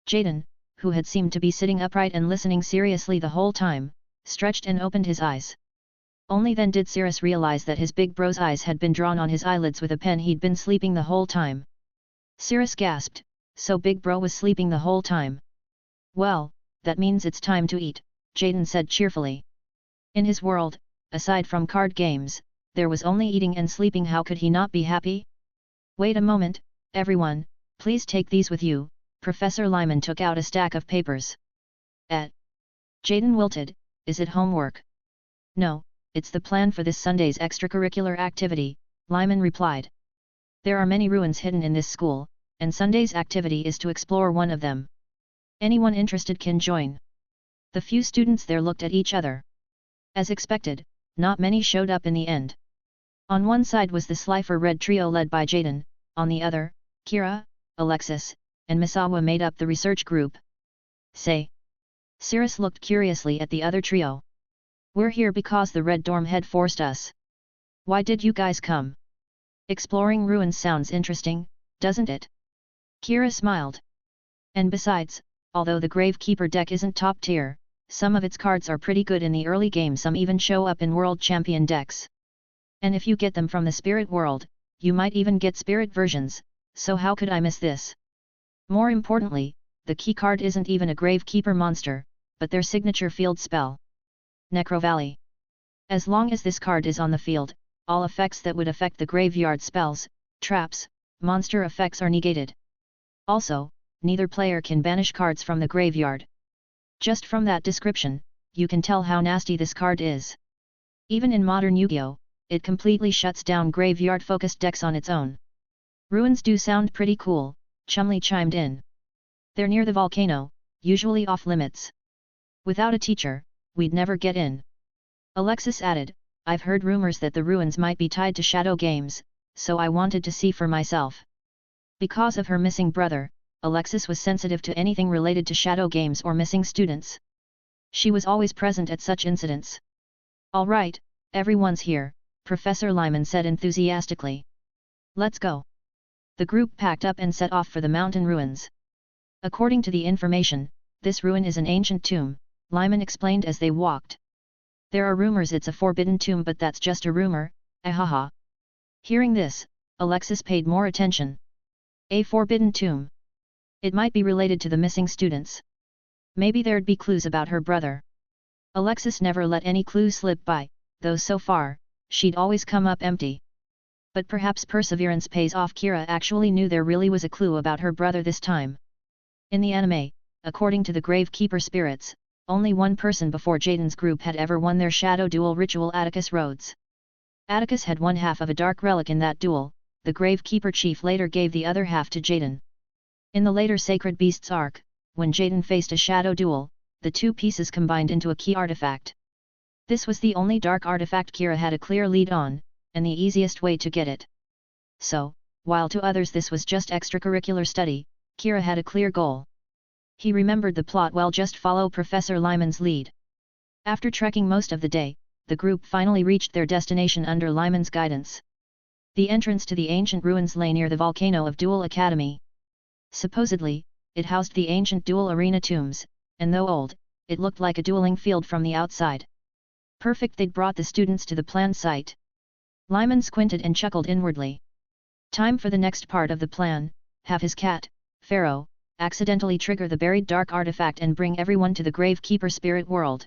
Jaden, who had seemed to be sitting upright and listening seriously the whole time, stretched and opened his eyes. Only then did Cirrus realize that his big bro's eyes had been drawn on his eyelids with a pen. He'd been sleeping the whole time. Cirrus gasped, so Big Bro was sleeping the whole time. Well, that means it's time to eat, Jaden said cheerfully. In his world, aside from card games, there was only eating and sleeping. How could he not be happy? Wait a moment, everyone, please take these with you. Professor Lyman took out a stack of papers. Jaden wilted, is it homework? No, it's the plan for this Sunday's extracurricular activity, Lyman replied. There are many ruins hidden in this school, and Sunday's activity is to explore one of them. Anyone interested can join. The few students there looked at each other. As expected, not many showed up in the end. On one side was the Slifer Red trio led by Jaden, on the other, Kira, Alexis, and Misawa made up the research group. Say. Cirrus looked curiously at the other trio. We're here because the Red Dorm head forced us. Why did you guys come? Exploring ruins sounds interesting, doesn't it? Kira smiled. And besides, although the Gravekeeper deck isn't top tier, some of its cards are pretty good in the early game. Some even show up in World Champion decks. And if you get them from the Spirit World, you might even get Spirit versions, so how could I miss this? More importantly, the key card isn't even a Gravekeeper monster, but their signature field spell. Necro Valley. As long as this card is on the field, all effects that would affect the graveyard spells, traps, monster effects are negated. Also, neither player can banish cards from the graveyard. Just from that description, you can tell how nasty this card is. Even in modern Yu-Gi-Oh!, it completely shuts down graveyard-focused decks on its own. Ruins do sound pretty cool, Chumley chimed in. They're near the volcano, usually off-limits. Without a teacher, we'd never get in. Alexis added, I've heard rumors that the ruins might be tied to shadow games, so I wanted to see for myself. Because of her missing brother, Alexis was sensitive to anything related to shadow games or missing students. She was always present at such incidents. All right, everyone's here, Professor Lyman said enthusiastically. Let's go. The group packed up and set off for the mountain ruins. According to the information, this ruin is an ancient tomb, Lyman explained as they walked. There are rumors it's a forbidden tomb, but that's just a rumor, ahaha. Hearing this, Alexis paid more attention. A forbidden tomb. It might be related to the missing students. Maybe there'd be clues about her brother. Alexis never let any clues slip by, though so far, she'd always come up empty. But perhaps perseverance pays off. Kira actually knew there really was a clue about her brother this time. In the anime, according to the Gravekeeper spirits, only one person before Jaden's group had ever won their shadow duel ritual. Atticus Rhodes. Atticus had one half of a dark relic in that duel, the Gravekeeper chief later gave the other half to Jaden. In the later Sacred Beasts arc, when Jaden faced a shadow duel, the two pieces combined into a key artifact. This was the only dark artifact Kira had a clear lead on, and the easiest way to get it. So, while to others this was just extracurricular study, Kira had a clear goal. He remembered the plot well: just follow Professor Lyman's lead. After trekking most of the day, the group finally reached their destination under Lyman's guidance. The entrance to the ancient ruins lay near the volcano of Duel Academy. Supposedly, it housed the ancient duel arena tombs, and though old, it looked like a dueling field from the outside. Perfect, they'd brought the students to the planned site. Lyman squinted and chuckled inwardly. Time for the next part of the plan: have his cat, Pharaoh, accidentally trigger the buried dark artifact and bring everyone to the Gravekeeper spirit world.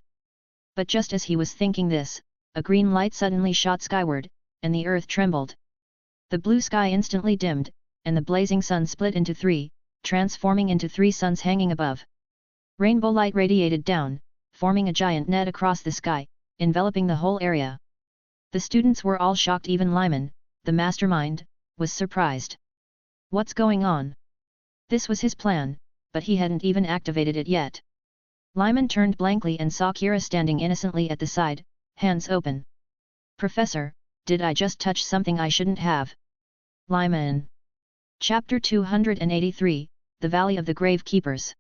But just as he was thinking this, a green light suddenly shot skyward, and the earth trembled. The blue sky instantly dimmed, and the blazing sun split into three, transforming into three suns hanging above. Rainbow light radiated down, forming a giant net across the sky, enveloping the whole area. The students were all shocked. Even Lyman, the mastermind, was surprised. What's going on? This was his plan, but he hadn't even activated it yet. Lyman turned blankly and saw Kira standing innocently at the side, hands open. Professor, did I just touch something I shouldn't have? Lyman. Chapter 283, The Valley of the Gravekeepers.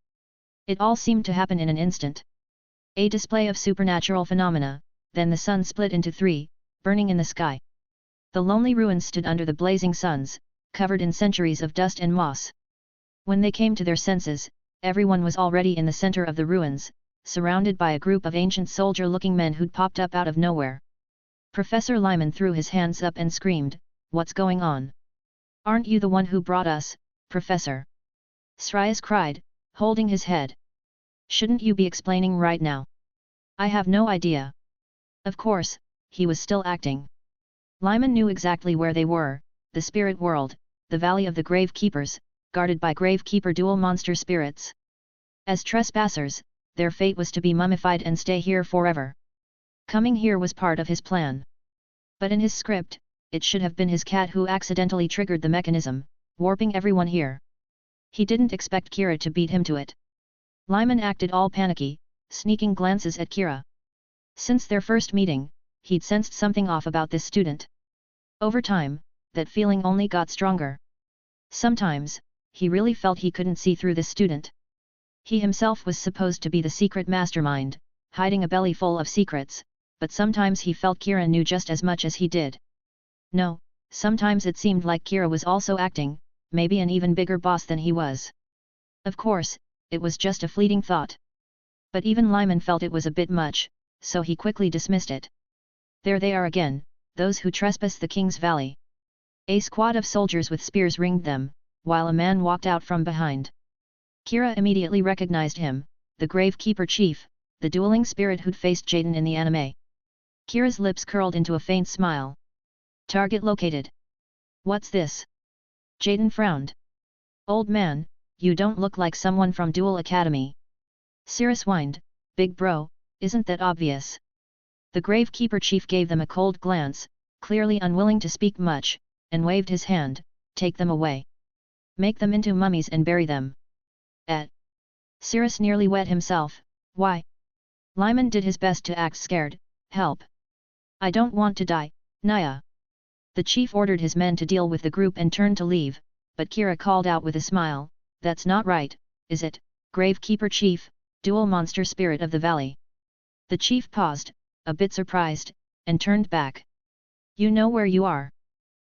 It all seemed to happen in an instant. A display of supernatural phenomena, then the sun split into three, burning in the sky. The lonely ruins stood under the blazing suns, covered in centuries of dust and moss. When they came to their senses, everyone was already in the center of the ruins, surrounded by a group of ancient soldier-looking men who'd popped up out of nowhere. Professor Lyman threw his hands up and screamed, "What's going on? Aren't you the one who brought us, Professor?" Srias cried, holding his head. "Shouldn't you be explaining right now? I have no idea." Of course, he was still acting. Lyman knew exactly where they were: the spirit world, the Valley of the Gravekeepers, guarded by Gravekeeper dual monster spirits. As trespassers, their fate was to be mummified and stay here forever. Coming here was part of his plan. But in his script, it should have been his cat who accidentally triggered the mechanism, warping everyone here. He didn't expect Kira to beat him to it. Lyman acted all panicky, sneaking glances at Kira. Since their first meeting, he'd sensed something off about this student. Over time, that feeling only got stronger. Sometimes, he really felt he couldn't see through this student. He himself was supposed to be the secret mastermind, hiding a belly full of secrets, but sometimes he felt Kira knew just as much as he did. No, sometimes it seemed like Kira was also acting, maybe an even bigger boss than he was. Of course, it was just a fleeting thought. But even Lyman felt it was a bit much, so he quickly dismissed it. There they are again, those who trespass the King's Valley. A squad of soldiers with spears ringed them, while a man walked out from behind. Kira immediately recognized him, the Gravekeeper chief, the dueling spirit who'd faced Jaden in the anime. Kira's lips curled into a faint smile. Target located. What's this? Jaden frowned. Old man, you don't look like someone from Duel Academy. Cirrus whined, big bro, isn't that obvious? The Gravekeeper chief gave them a cold glance, clearly unwilling to speak much, and waved his hand, take them away. Make them into mummies and bury them. Cirrus nearly wet himself, why? Lyman did his best to act scared, help. I don't want to die, Naya. The chief ordered his men to deal with the group and turned to leave, but Kira called out with a smile, that's not right, is it, Gravekeeper chief, dual monster spirit of the valley. The chief paused, a bit surprised, and turned back. You know where you are?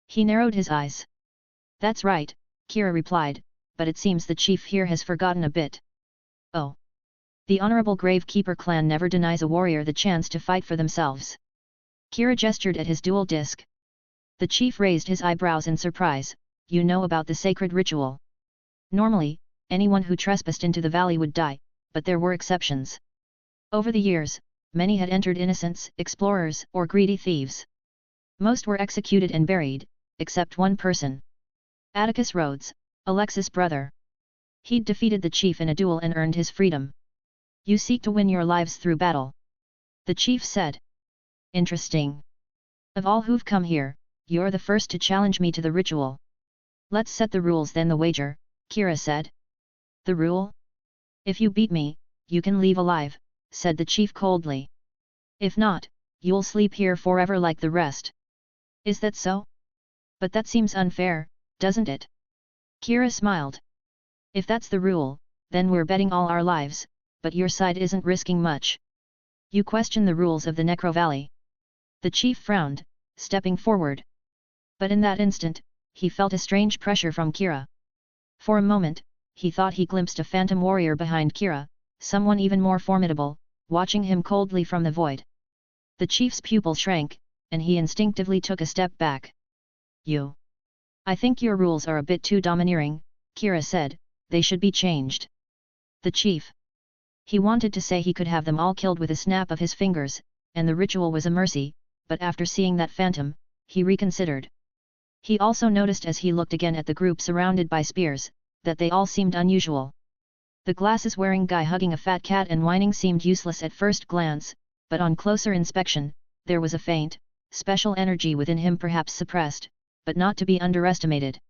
He narrowed his eyes. That's right, Kira replied, but it seems the chief here has forgotten a bit. Oh. The honorable Gravekeeper clan never denies a warrior the chance to fight for themselves. Kira gestured at his dual disc. The chief raised his eyebrows in surprise. You know about the sacred ritual. Normally, anyone who trespassed into the valley would die, but there were exceptions. Over the years, many had entered innocents, explorers, or greedy thieves. Most were executed and buried, except one person. Atticus Rhodes, Alexis' brother. He'd defeated the chief in a duel and earned his freedom. You seek to win your lives through battle. The chief said. Interesting. Of all who've come here, you're the first to challenge me to the ritual. Let's set the rules then. The wager, Kira said. The rule? If you beat me, you can leave alive, said the chief coldly. If not, you'll sleep here forever like the rest. Is that so? But that seems unfair, doesn't it? Kira smiled. If that's the rule, then we're betting all our lives, but your side isn't risking much. You question the rules of the Necro Valley. The chief frowned, stepping forward. But in that instant, he felt a strange pressure from Kira. For a moment, he thought he glimpsed a phantom warrior behind Kira, someone even more formidable, watching him coldly from the void. The chief's pupil shrank, and he instinctively took a step back. You. I think your rules are a bit too domineering, Kira said, they should be changed. The chief. He wanted to say he could have them all killed with a snap of his fingers, and the ritual was a mercy, but after seeing that phantom, he reconsidered. He also noticed as he looked again at the group surrounded by spears, that they all seemed unusual. The glasses-wearing guy hugging a fat cat and whining seemed useless at first glance, but on closer inspection, there was a faint, special energy within him, perhaps suppressed, but not to be underestimated.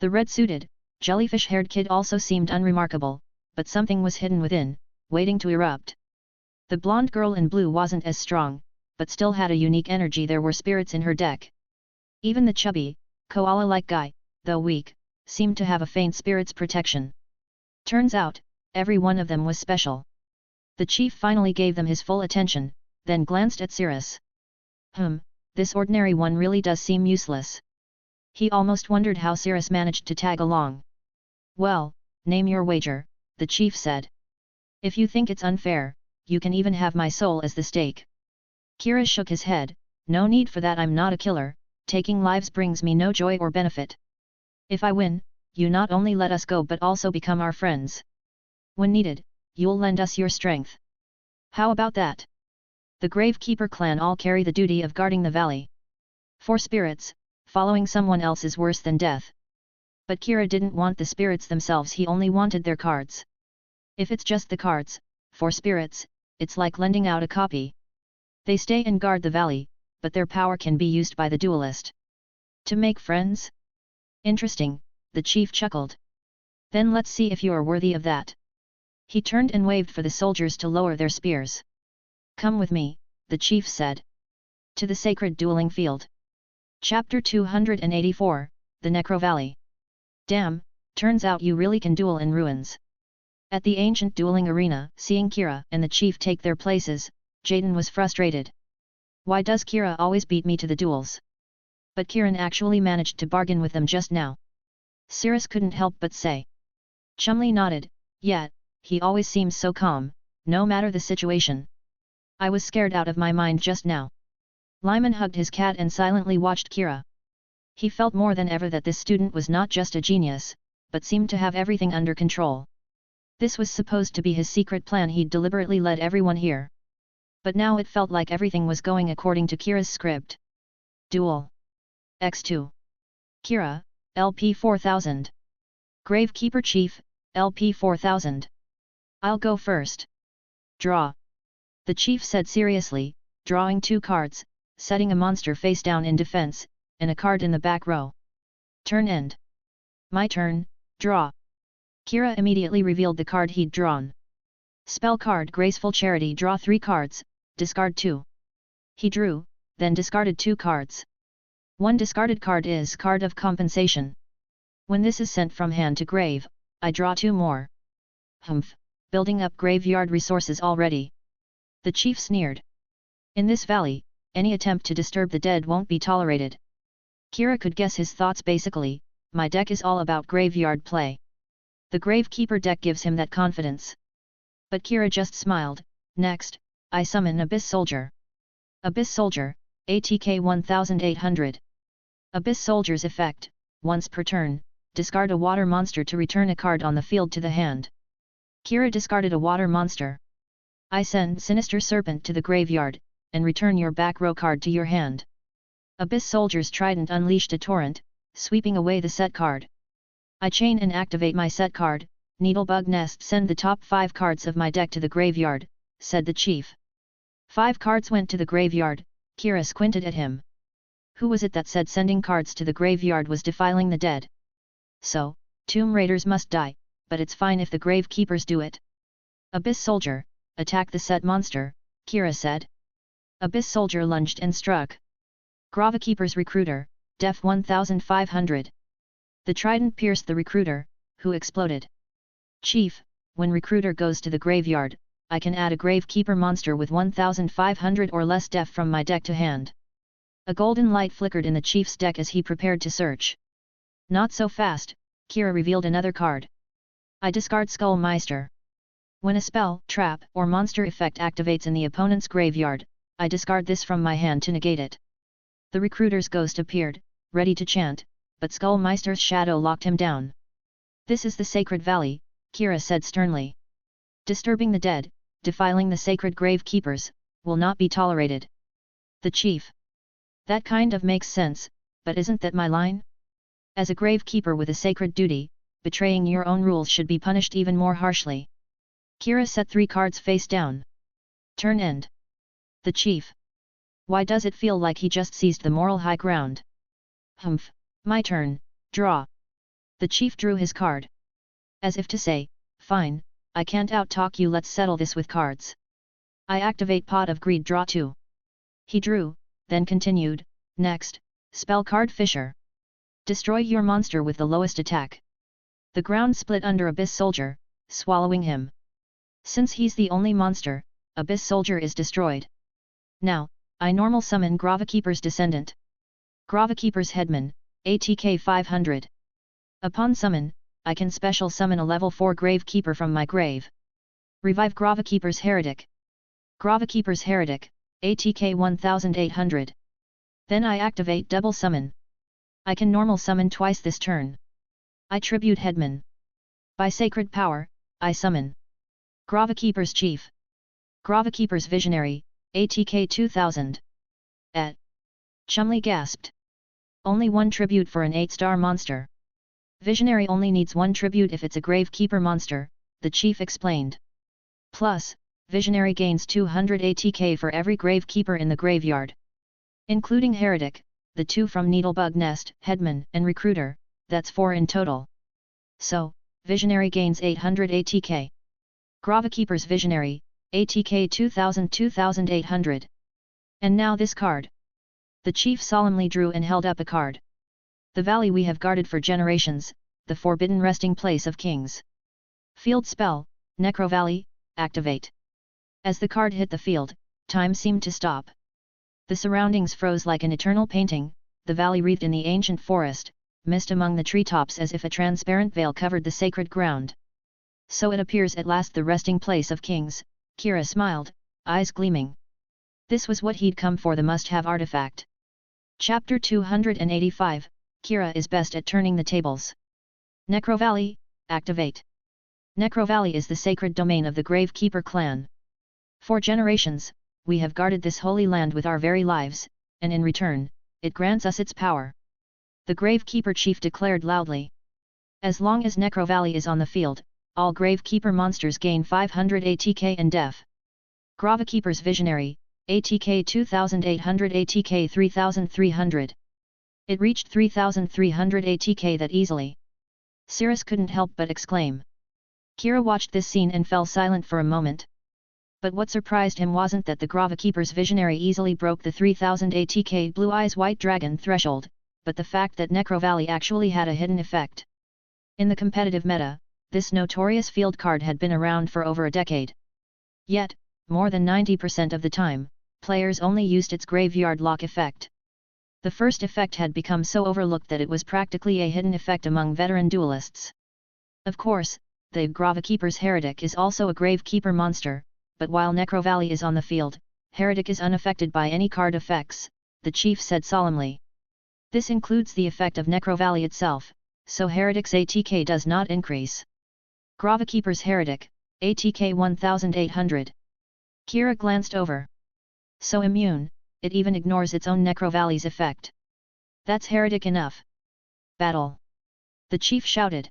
The red-suited, jellyfish-haired kid also seemed unremarkable, but something was hidden within, waiting to erupt. The blonde girl in blue wasn't as strong, but still had a unique energy. There were spirits in her deck. Even the chubby, koala-like guy, though weak, seemed to have a faint spirit's protection. Turns out, every one of them was special. The chief finally gave them his full attention, then glanced at Cirrus. This ordinary one really does seem useless. He almost wondered how Cirrus managed to tag along. Well, name your wager, the chief said. If you think it's unfair, you can even have my soul as the stake. Kira shook his head. No need for that. I'm not a killer, taking lives brings me no joy or benefit. If I win, you not only let us go but also become our friends. When needed, you'll lend us your strength. How about that? The Gravekeeper clan all carry the duty of guarding the valley. For spirits, following someone else is worse than death. But Kira didn't want the spirits themselves, he only wanted their cards. If it's just the cards, for spirits, it's like lending out a copy. They stay and guard the valley, but their power can be used by the duelist. To make friends? Interesting, the chief chuckled. Then let's see if you are worthy of that. He turned and waved for the soldiers to lower their spears. Come with me, the chief said. To the sacred dueling field. Chapter 284, The Necro Valley. Damn, turns out you really can duel in ruins. At the ancient dueling arena, seeing Kira and the chief take their places, Jaden was frustrated. Why does Kira always beat me to the duels? But Kiran actually managed to bargain with them just now. Cirrus couldn't help but say. Chumley nodded, yet, he always seems so calm, no matter the situation. I was scared out of my mind just now. Lyman hugged his cat and silently watched Kira. He felt more than ever that this student was not just a genius, but seemed to have everything under control. This was supposed to be his secret plan. He'd deliberately led everyone here. But now it felt like everything was going according to Kira's script. Duel. X2. Kira, LP 4000. Gravekeeper Chief, LP 4000. I'll go first. Draw. The chief said seriously, drawing 2 cards, setting a monster face down in defense, and a card in the back row. Turn end. My turn, draw. Kira immediately revealed the card he'd drawn. Spell card Graceful Charity. Draw 3 cards, discard 2. He drew, then discarded 2 cards. One discarded card is Card of Compensation. When this is sent from hand to grave, I draw 2 more. Building up graveyard resources already. The chief sneered. In this valley, any attempt to disturb the dead won't be tolerated. Kira could guess his thoughts basically, my deck is all about graveyard play. The Gravekeeper deck gives him that confidence. But Kira just smiled. Next, I summon Abyss Soldier. Abyss Soldier, ATK 1800. Abyss Soldier's effect, once per turn, discard a water monster to return a card on the field to the hand. Kira discarded a water monster. I send Sinister Serpent to the graveyard, and return your back row card to your hand. Abyss Soldier's Trident unleashed a torrent, sweeping away the set card. I chain and activate my set card, Needlebug Nest. Send the top 5 cards of my deck to the graveyard, said the chief. 5 cards went to the graveyard. Kira squinted at him. Who was it that said sending cards to the graveyard was defiling the dead? So, Tomb Raiders must die, but it's fine if the Gravekeepers do it. Abyss Soldier, attack the set monster, Kira said. Abyss Soldier lunged and struck. Gravekeeper's Recruiter, Def 1500. The trident pierced the Recruiter, who exploded. Chief, when Recruiter goes to the graveyard, I can add a Gravekeeper monster with 1500 or less def from my deck to hand. A golden light flickered in the chief's deck as he prepared to search. Not so fast, Kira revealed another card. I discard Skullmeister. When a spell, trap, or monster effect activates in the opponent's graveyard, I discard this from my hand to negate it. The Recruiter's ghost appeared, ready to chant, but Skullmeister's shadow locked him down. This is the Sacred Valley, Kira said sternly. Disturbing the dead, defiling the sacred Gravekeepers, will not be tolerated. The chief. That kind of makes sense, but isn't that my line? As a Gravekeeper with a sacred duty, betraying your own rules should be punished even more harshly. Kira set 3 cards face down. Turn end. The chief. Why does it feel like he just seized the moral high ground? Humph, my turn, draw. The chief drew his card. As if to say, fine, I can't out-talk you, let's settle this with cards. I activate Pot of Greed, draw 2. He drew, then continued, next, spell card Fisher. Destroy your monster with the lowest attack. The ground split under Abyss Soldier, swallowing him. Since he's the only monster, Abyss Soldier is destroyed. Now, I normal summon Gravekeeper's Descendant. Gravekeeper's Headman, ATK 500. Upon summon, I can special summon a level 4 Gravekeeper from my grave. Revive Gravekeeper's Heretic. Gravekeeper's Heretic, ATK 1800. Then I activate Double Summon. I can normal summon twice this turn. I tribute Headman. By Sacred Power, I summon Gravekeeper's Chief. Gravekeeper's Visionary, ATK 2000. Chumley gasped. Only 1 tribute for an 8-star monster. Visionary only needs 1 tribute if it's a Gravekeeper monster, the chief explained. Plus, Visionary gains 200 ATK for every Gravekeeper in the graveyard. Including Heretic, the 2 from Needlebug Nest, Headman, and Recruiter, that's 4 in total. So, Visionary gains 800 ATK. Gravekeeper's Visionary, ATK 2800. And now this card. The chief solemnly drew and held up a card. The valley we have guarded for generations, the forbidden resting place of kings. Field spell, Necro Valley, activate. As the card hit the field, time seemed to stop. The surroundings froze like an eternal painting, the valley wreathed in the ancient forest, mist among the treetops as if a transparent veil covered the sacred ground. So it appears at last the resting place of kings, Kira smiled, eyes gleaming. This was what he'd come for, the must-have artifact. Chapter 285, Kira is best at turning the tables. Necro Valley, activate. Necro Valley is the sacred domain of the Gravekeeper clan. For generations, we have guarded this holy land with our very lives, and in return, it grants us its power. The Gravekeeper chief declared loudly. As long as Necro Valley is on the field, all Gravekeeper monsters gain 500 ATK and def. Gravekeeper's Visionary, ATK 2800 ATK 3300. It reached 3300 ATK that easily. Cirrus couldn't help but exclaim. Kira watched this scene and fell silent for a moment. But what surprised him wasn't that the Gravekeeper's Visionary easily broke the 3000 ATK Blue Eyes White Dragon threshold, but the fact that Necro Valley actually had a hidden effect. In the competitive meta, this notorious field card had been around for over a decade. Yet, more than 90% of the time, players only used its graveyard lock effect. The first effect had become so overlooked that it was practically a hidden effect among veteran duelists. Of course, the Gravekeeper's Heretic is also a Gravekeeper monster, but while Necro Valley is on the field, Heretic is unaffected by any card effects, the chief said solemnly. This includes the effect of Necro Valley itself, so Heretic's ATK does not increase. Gravekeeper's Heretic, ATK 1800. Kira glanced over. So immune, it even ignores its own Necro Valley's effect. That's heretic enough. Battle! The chief shouted.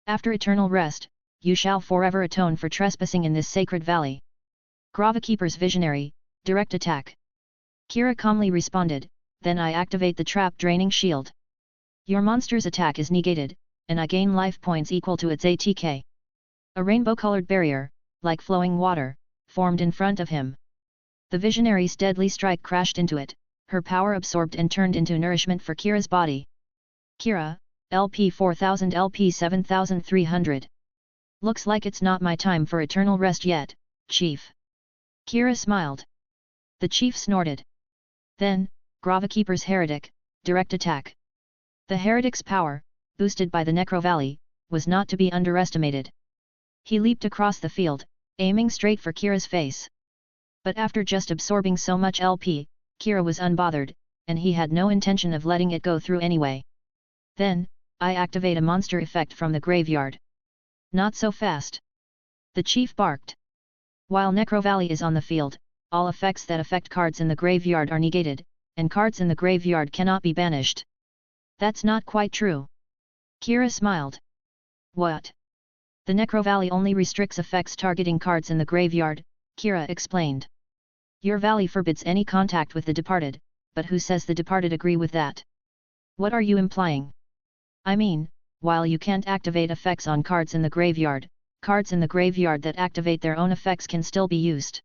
After eternal rest, you shall forever atone for trespassing in this sacred valley. Gravekeeper's Visionary, direct attack. Kira calmly responded, then I activate the trap draining shield. Your monster's attack is negated, and I gain life points equal to its ATK. A rainbow-colored barrier, like flowing water, formed in front of him. The Visionary's deadly strike crashed into it, her power absorbed and turned into nourishment for Kira's body. Kira, LP 4000 LP 7300. Looks like it's not my time for eternal rest yet, Chief. Kira smiled. The chief snorted. Then, Gravekeeper's Heretic, direct attack. The Heretic's power, boosted by the Necro Valley, was not to be underestimated. He leaped across the field, aiming straight for Kira's face. But after just absorbing so much LP, Kira was unbothered, and he had no intention of letting it go through anyway. Then, I activate a monster effect from the graveyard. Not so fast. The chief barked. While Necro Valley is on the field, all effects that affect cards in the graveyard are negated, and cards in the graveyard cannot be banished. That's not quite true. Kira smiled. What? The Necro Valley only restricts effects targeting cards in the graveyard, Kira explained. Your valley forbids any contact with the departed, but who says the departed agree with that? What are you implying? I mean, while you can't activate effects on cards in the graveyard, cards in the graveyard that activate their own effects can still be used.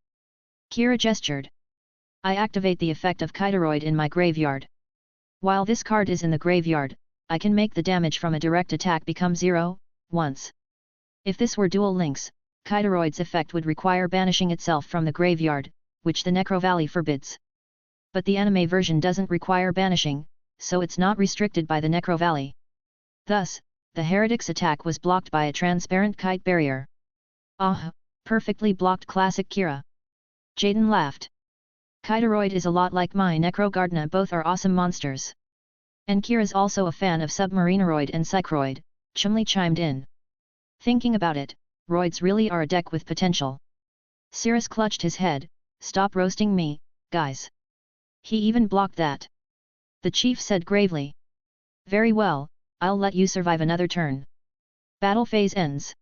Kira gestured. I activate the effect of Kiteroid in my graveyard. While this card is in the graveyard, I can make the damage from a direct attack become 0, once. If this were Duel Links, Kiteroid's effect would require banishing itself from the graveyard, which the Necro Valley forbids. But the anime version doesn't require banishing, so it's not restricted by the Necro Valley. Thus, the Heretic's attack was blocked by a transparent kite barrier. Ah, perfectly blocked classic Kira. Jaden laughed. Kiteroid is a lot like my Necro Gardna, both are awesome monsters. And Kira's also a fan of Submarineroid and Psychroid, Chumley chimed in. Thinking about it, Roids really are a deck with potential. Cirrus clutched his head, stop roasting me, guys. He even blocked that. The chief said gravely. Very well, I'll let you survive another turn. Battle phase ends.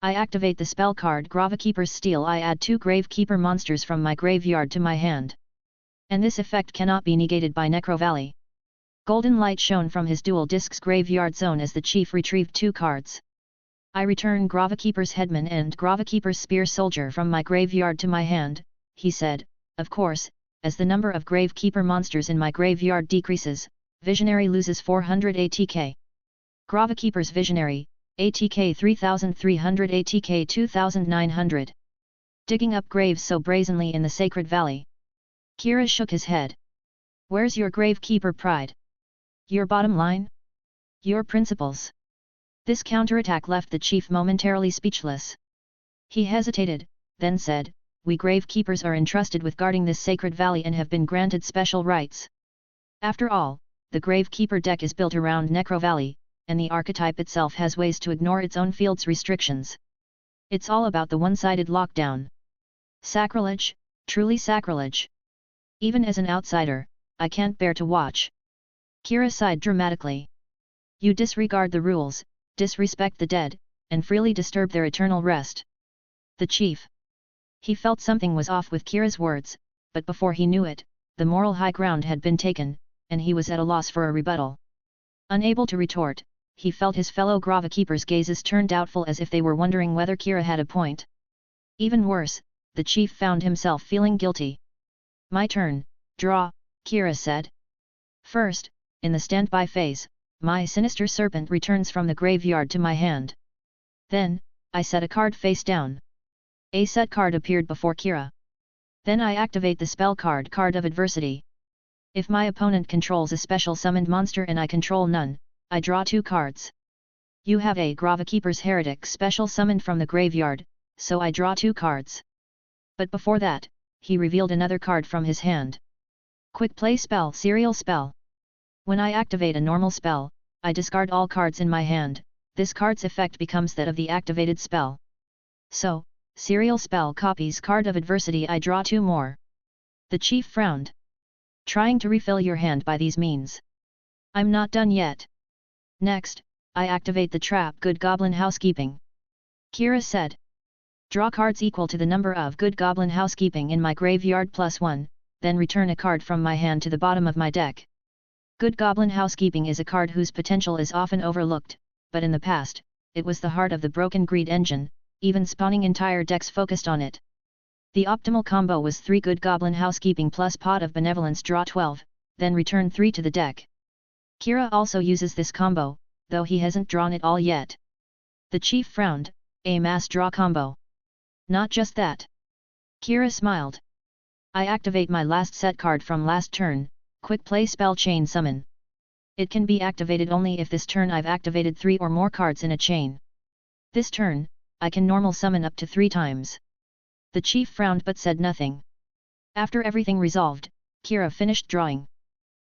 I activate the spell card Gravekeeper's Steel. I add 2 Gravekeeper monsters from my graveyard to my hand. And this effect cannot be negated by Necro Valley. Golden light shone from his dual disc's graveyard zone as the chief retrieved 2 cards. I return Gravekeeper's Headman and Gravekeeper's Spear Soldier from my graveyard to my hand, he said. Of course, as the number of Gravekeeper monsters in my graveyard decreases, Visionary loses 400 ATK. Gravekeeper's Visionary, ATK 3300 ATK 2900. Digging up graves so brazenly in the Sacred Valley. Kira shook his head. Where's your Gravekeeper pride? Your bottom line? Your principles? This counterattack left the chief momentarily speechless. He hesitated, then said, we Gravekeepers are entrusted with guarding this Sacred Valley and have been granted special rights. After all, the Gravekeeper deck is built around Necro Valley, and the archetype itself has ways to ignore its own field's restrictions. It's all about the one-sided lockdown. Sacrilege, truly sacrilege. Even as an outsider, I can't bear to watch. Kira sighed dramatically. You disregard the rules, disrespect the dead, and freely disturb their eternal rest. The chief. He felt something was off with Kira's words, but before he knew it, the moral high ground had been taken, and he was at a loss for a rebuttal. Unable to retort, he felt his fellow Gravekeepers' gazes turn doubtful as if they were wondering whether Kira had a point. Even worse, the chief found himself feeling guilty. My turn, draw, Kira said. First, in the standby phase, my Sinister Serpent returns from the graveyard to my hand. Then, I set a card face down. A set card appeared before Kira. Then I activate the spell card, Card of Adversity. If my opponent controls a special summoned monster and I control none, I draw 2 cards. You have a Gravekeeper's Heretic special summoned from the graveyard, so I draw 2 cards. But before that, he revealed another card from his hand. Quick play spell, Serial spell. When I activate a normal spell, I discard all cards in my hand. This card's effect becomes that of the activated spell. So, Serial spell copies Card of Adversity. I draw 2 more. The chief frowned. Trying to refill your hand by these means. I'm not done yet. Next, I activate the trap Good Goblin Housekeeping. Kira said. Draw cards equal to the number of Good Goblin Housekeeping in my graveyard +1, then return a card from my hand to the bottom of my deck. Good Goblin Housekeeping is a card whose potential is often overlooked, but in the past, it was the heart of the broken greed engine, even spawning entire decks focused on it. The optimal combo was 3 Good Goblin Housekeeping plus Pot of Benevolence, draw 12, then return 3 to the deck. Kira also uses this combo, though he hasn't drawn it all yet. The chief frowned, a mass draw combo. Not just that. Kira smiled. I activate my last set card from last turn, Quick Play Spell Chain Summon. It can be activated only if this turn I've activated 3 or more cards in a chain. This turn, I can normal summon up to 3 times. The chief frowned but said nothing. After everything resolved, Kira finished drawing.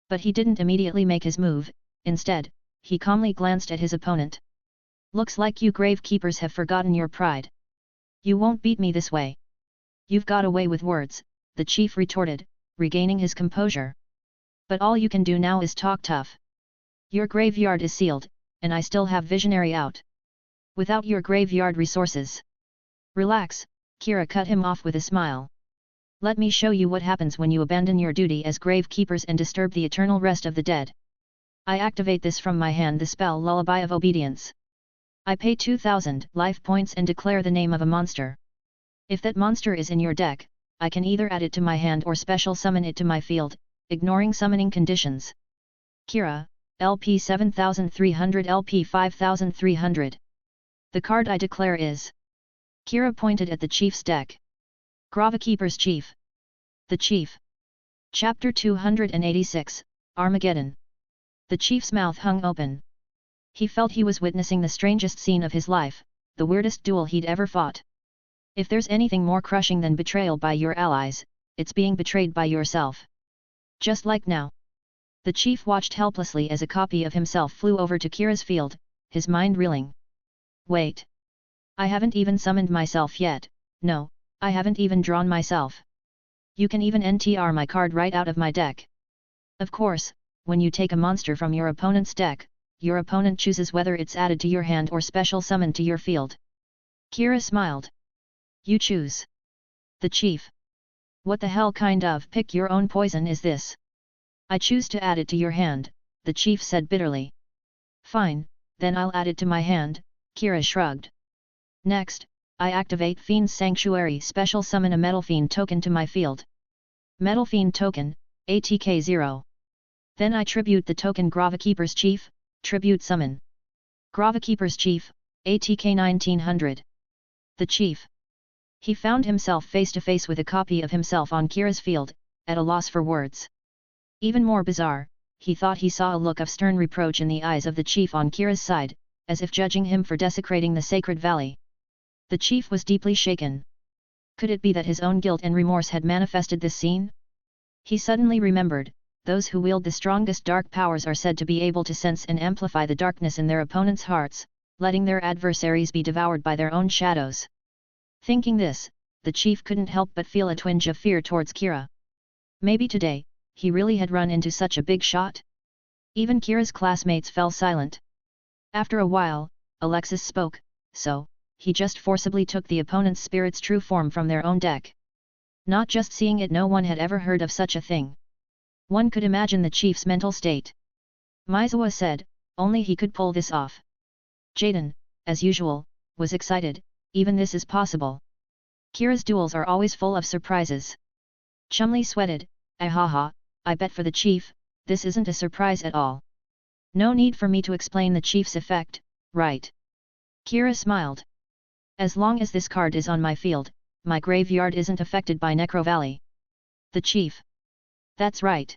But he didn't immediately make his move, instead, he calmly glanced at his opponent. Looks like you Gravekeepers have forgotten your pride. You won't beat me this way. You've got away with words, the chief retorted, regaining his composure. But all you can do now is talk tough. Your graveyard is sealed, and I still have Visionary out. Without your graveyard resources. Relax, Kira cut him off with a smile. Let me show you what happens when you abandon your duty as Gravekeepers and disturb the eternal rest of the dead. I activate this from my hand, the spell Lullaby of Obedience. I pay 2,000 life points and declare the name of a monster. If that monster is in your deck, I can either add it to my hand or special summon it to my field, ignoring summoning conditions. Kira, LP 7300 LP 5300. The card I declare is. Kira pointed at the chief's deck. Gravekeeper's Chief. The Chief. Chapter 286, Armageddon. The chief's mouth hung open. He felt he was witnessing the strangest scene of his life, the weirdest duel he'd ever fought. If there's anything more crushing than betrayal by your allies, it's being betrayed by yourself. Just like now. The chief watched helplessly as a copy of himself flew over to Kira's field, his mind reeling. Wait. I haven't even summoned myself yet, no, I haven't even drawn myself. You can even NTR my card right out of my deck. Of course, when you take a monster from your opponent's deck, your opponent chooses whether it's added to your hand or special summoned to your field. Kira smiled. You choose. The chief. What the hell kind of pick your own poison is this? I choose to add it to your hand, the chief said bitterly. Fine, then I'll add it to my hand, Kira shrugged. Next, I activate Fiend's Sanctuary, special summon a Metal Fiend token to my field. Metal Fiend token, ATK 0. Then I tribute the token Gravekeeper's Chief, tribute summon. Gravekeeper's Chief, ATK 1900. The chief. He found himself face to face with a copy of himself on Kira's field, at a loss for words. Even more bizarre, he thought he saw a look of stern reproach in the eyes of the chief on Kira's side, as if judging him for desecrating the sacred valley. The chief was deeply shaken. Could it be that his own guilt and remorse had manifested this scene? He suddenly remembered, those who wield the strongest dark powers are said to be able to sense and amplify the darkness in their opponents' hearts, letting their adversaries be devoured by their own shadows. Thinking this, the chief couldn't help but feel a twinge of fear towards Kira. Maybe today, he really had run into such a big shot? Even Kira's classmates fell silent. After a while, Alexis spoke, so, he just forcibly took the opponent's spirit's true form from their own deck. Not just seeing it, no one had ever heard of such a thing. One could imagine the chief's mental state. Mizawa said, only he could pull this off. Jaden, as usual, was excited, even this is possible. Kira's duels are always full of surprises. Chumley sweated, ahaha, I bet for the chief, this isn't a surprise at all. No need for me to explain the chief's effect, right? Kira smiled. As long as this card is on my field, my graveyard isn't affected by Necro Valley. The chief. That's right.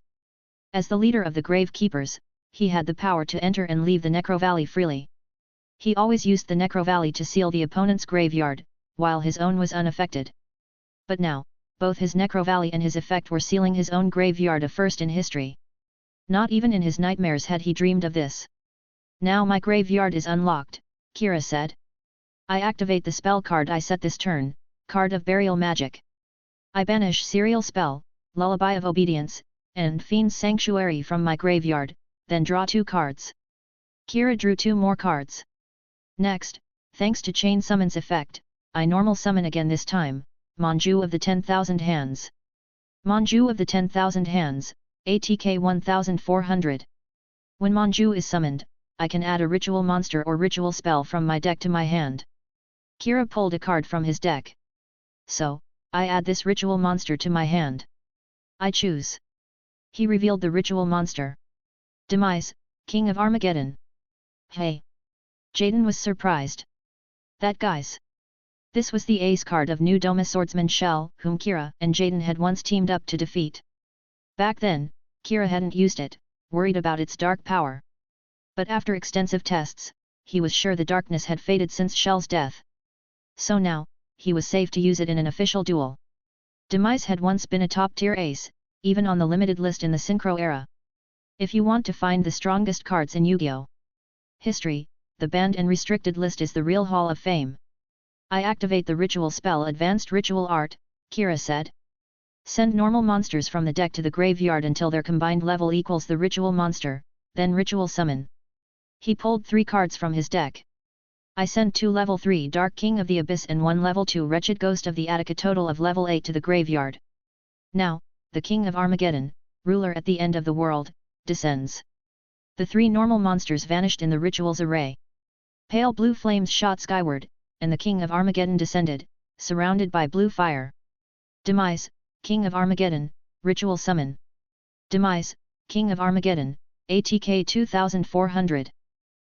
As the leader of the Gravekeepers, he had the power to enter and leave the Necro Valley freely. He always used the Necro Valley to seal the opponent's graveyard, while his own was unaffected. But now, both his Necro Valley and his effect were sealing his own graveyard, a first in history. Not even in his nightmares had he dreamed of this. Now my graveyard is unlocked, Kira said. I activate the spell card I set this turn, Card of Burial Magic. I banish Serial Spell, Lullaby of Obedience, and Fiend's Sanctuary from my graveyard, then draw 2 cards. Kira drew 2 more cards. Next, thanks to Chain Summon's effect, I normal summon again, this time, Manju of the 10,000 Hands. Manju of the 10,000 Hands, ATK 1400. When Manju is summoned, I can add a ritual monster or ritual spell from my deck to my hand. Kira pulled a card from his deck. So, I add this ritual monster to my hand. I choose. He revealed the ritual monster. Demise, King of Armageddon. Hey! Jaden was surprised. That guy's. This was the ace card of new Doma swordsman Shell, whom Kira and Jaden had once teamed up to defeat. Back then, Kira hadn't used it, worried about its dark power. But after extensive tests, he was sure the darkness had faded since Shell's death. So now, he was safe to use it in an official duel. Demise had once been a top-tier ace, even on the limited list in the Synchro era. If you want to find the strongest cards in Yu-Gi-Oh! History, the banned and restricted list is the real Hall of Fame. I activate the ritual spell Advanced Ritual Art, Kira said. Send normal monsters from the deck to the graveyard until their combined level equals the ritual monster, then ritual summon. He pulled 3 cards from his deck. I send 2 level 3 Dark King of the Abyss and 1 level 2 Wretched Ghost of the Attic, a total of level 8 to the graveyard. Now, the King of Armageddon, ruler at the end of the world, descends. The 3 normal monsters vanished in the ritual's array. Pale blue flames shot skyward, and the King of Armageddon descended, surrounded by blue fire. Demise, King of Armageddon, ritual summon. Demise, King of Armageddon, ATK 2400.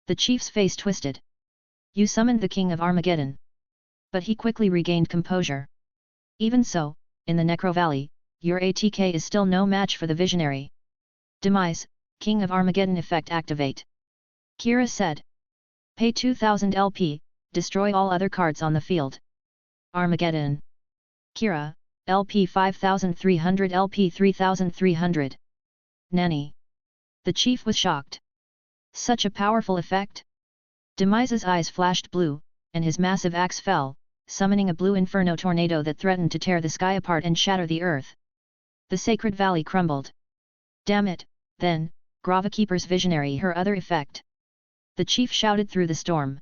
The chief's face twisted. You summoned the King of Armageddon. But he quickly regained composure. Even so, in the Necro Valley, your ATK is still no match for the Visionary. Demise, King of Armageddon effect activate. Kira said. Pay 2000 LP, destroy all other cards on the field. Armageddon. Kira, LP 5300 LP 3300. Nanny. The chief was shocked. Such a powerful effect? Demise's eyes flashed blue, and his massive axe fell, summoning a blue inferno tornado that threatened to tear the sky apart and shatter the earth. The sacred valley crumbled. Damn it, then, Gravekeeper's Visionary, her other effect. The chief shouted through the storm.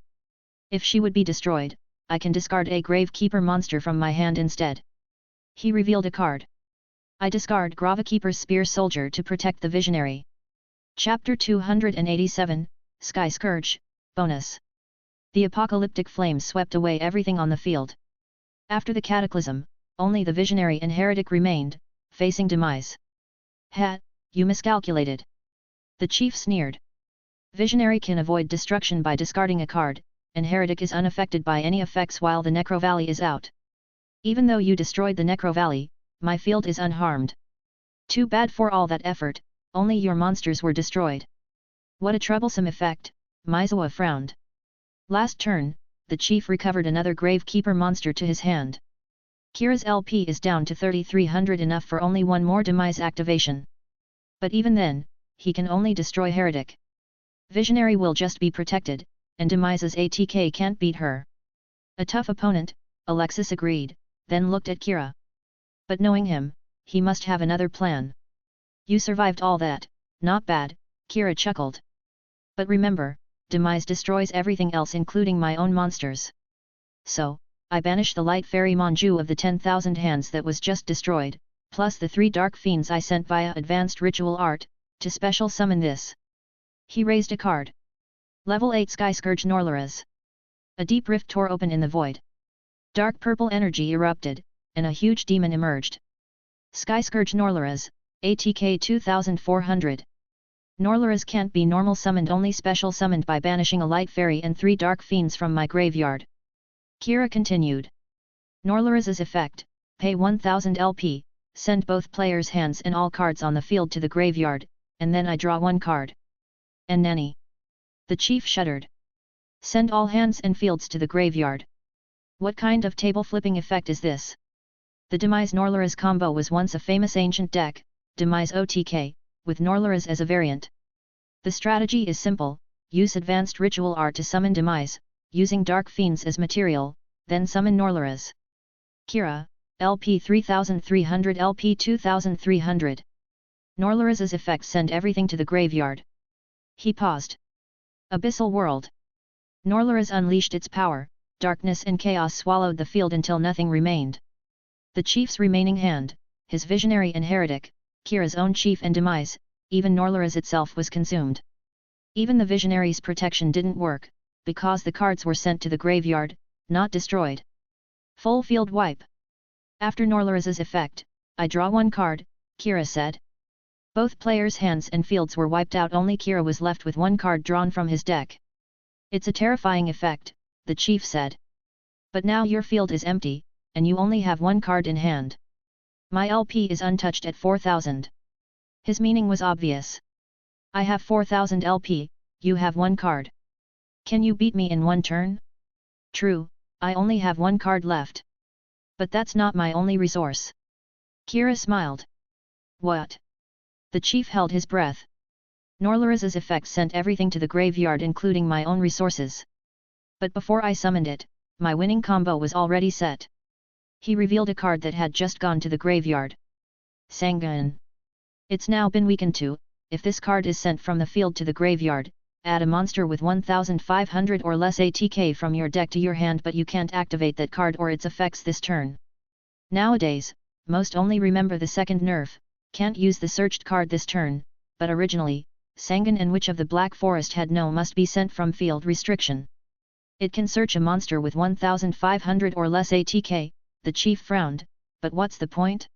If she would be destroyed, I can discard a Gravekeeper monster from my hand instead. He revealed a card. I discard Gravekeeper's Spear Soldier to protect the Visionary. Chapter 287, Sky Scourge, Bonus. The apocalyptic flames swept away everything on the field. After the cataclysm, only the Visionary and Heretic remained, facing Demise. Ha, you miscalculated. The chief sneered. Visionary can avoid destruction by discarding a card, and Heretic is unaffected by any effects while the Necro Valley is out. Even though you destroyed the Necro Valley, my field is unharmed. Too bad for all that effort, only your monsters were destroyed. What a troublesome effect, Mizawa frowned. Last turn, the chief recovered another Gravekeeper monster to his hand. Kira's LP is down to 3300, enough for only one more Demise activation. But even then, he can only destroy Heretic. Visionary will just be protected, and Demise's ATK can't beat her. A tough opponent, Alexis agreed, then looked at Kira. But knowing him, he must have another plan. You survived all that, not bad, Kira chuckled. But remember, Demise destroys everything else including my own monsters. So, I banish the light fairy Manju of the 10,000 hands that was just destroyed, plus the 3 dark fiends I sent via advanced ritual art, to special summon this. He raised a card. Level 8 Sky Scourge Norlaras. A deep rift tore open in the void. Dark purple energy erupted, and a huge demon emerged. Sky Scourge Norlaras, ATK 2400. Norlaras can't be normal summoned, only special summoned by banishing a light fairy and 3 dark fiends from my graveyard. Kira continued. Norlariz's effect, pay 1000 LP, send both players' hands and all cards on the field to the graveyard, and then I draw one card. And nanny. The chief shuddered. Send all hands and fields to the graveyard. What kind of table flipping effect is this? The Demise Norlariz combo was once a famous ancient deck, Demise OTK, with Norlariz as a variant. The strategy is simple, use advanced ritual art to summon Demise, using Dark Fiends as material, then summon Norlariz. Kira, LP 3300 LP 2300. Norlariz's effects send everything to the graveyard. He paused. Abyssal World. Norlariz unleashed its power, darkness and chaos swallowed the field until nothing remained. The chief's remaining hand, his visionary and heretic, Kira's own chief and Demise, even Norlariz itself was consumed. Even the visionary's protection didn't work, because the cards were sent to the graveyard, not destroyed. Full field wipe. After Norlariz's effect, I draw one card, Kira said. Both players' hands and fields were wiped out, only Kira was left with one card drawn from his deck. It's a terrifying effect, the chief said. But now your field is empty, and you only have one card in hand. My LP is untouched at 4000. His meaning was obvious. I have 4000 LP, you have one card. Can you beat me in one turn? True, I only have one card left. But that's not my only resource. Kira smiled. What? The chief held his breath. Norlariz's effect sent everything to the graveyard, including my own resources. But before I summoned it, my winning combo was already set. He revealed a card that had just gone to the graveyard. Sangan. It's now been weakened too. If this card is sent from the field to the graveyard, add a monster with 1500 or less ATK from your deck to your hand, but you can't activate that card or its effects this turn. Nowadays, most only remember the second nerf, can't use the searched card this turn, but originally, Sangan and Witch of the Black Forest had no must be sent from field restriction. It can search a monster with 1500 or less ATK, the chief frowned, but what's the point?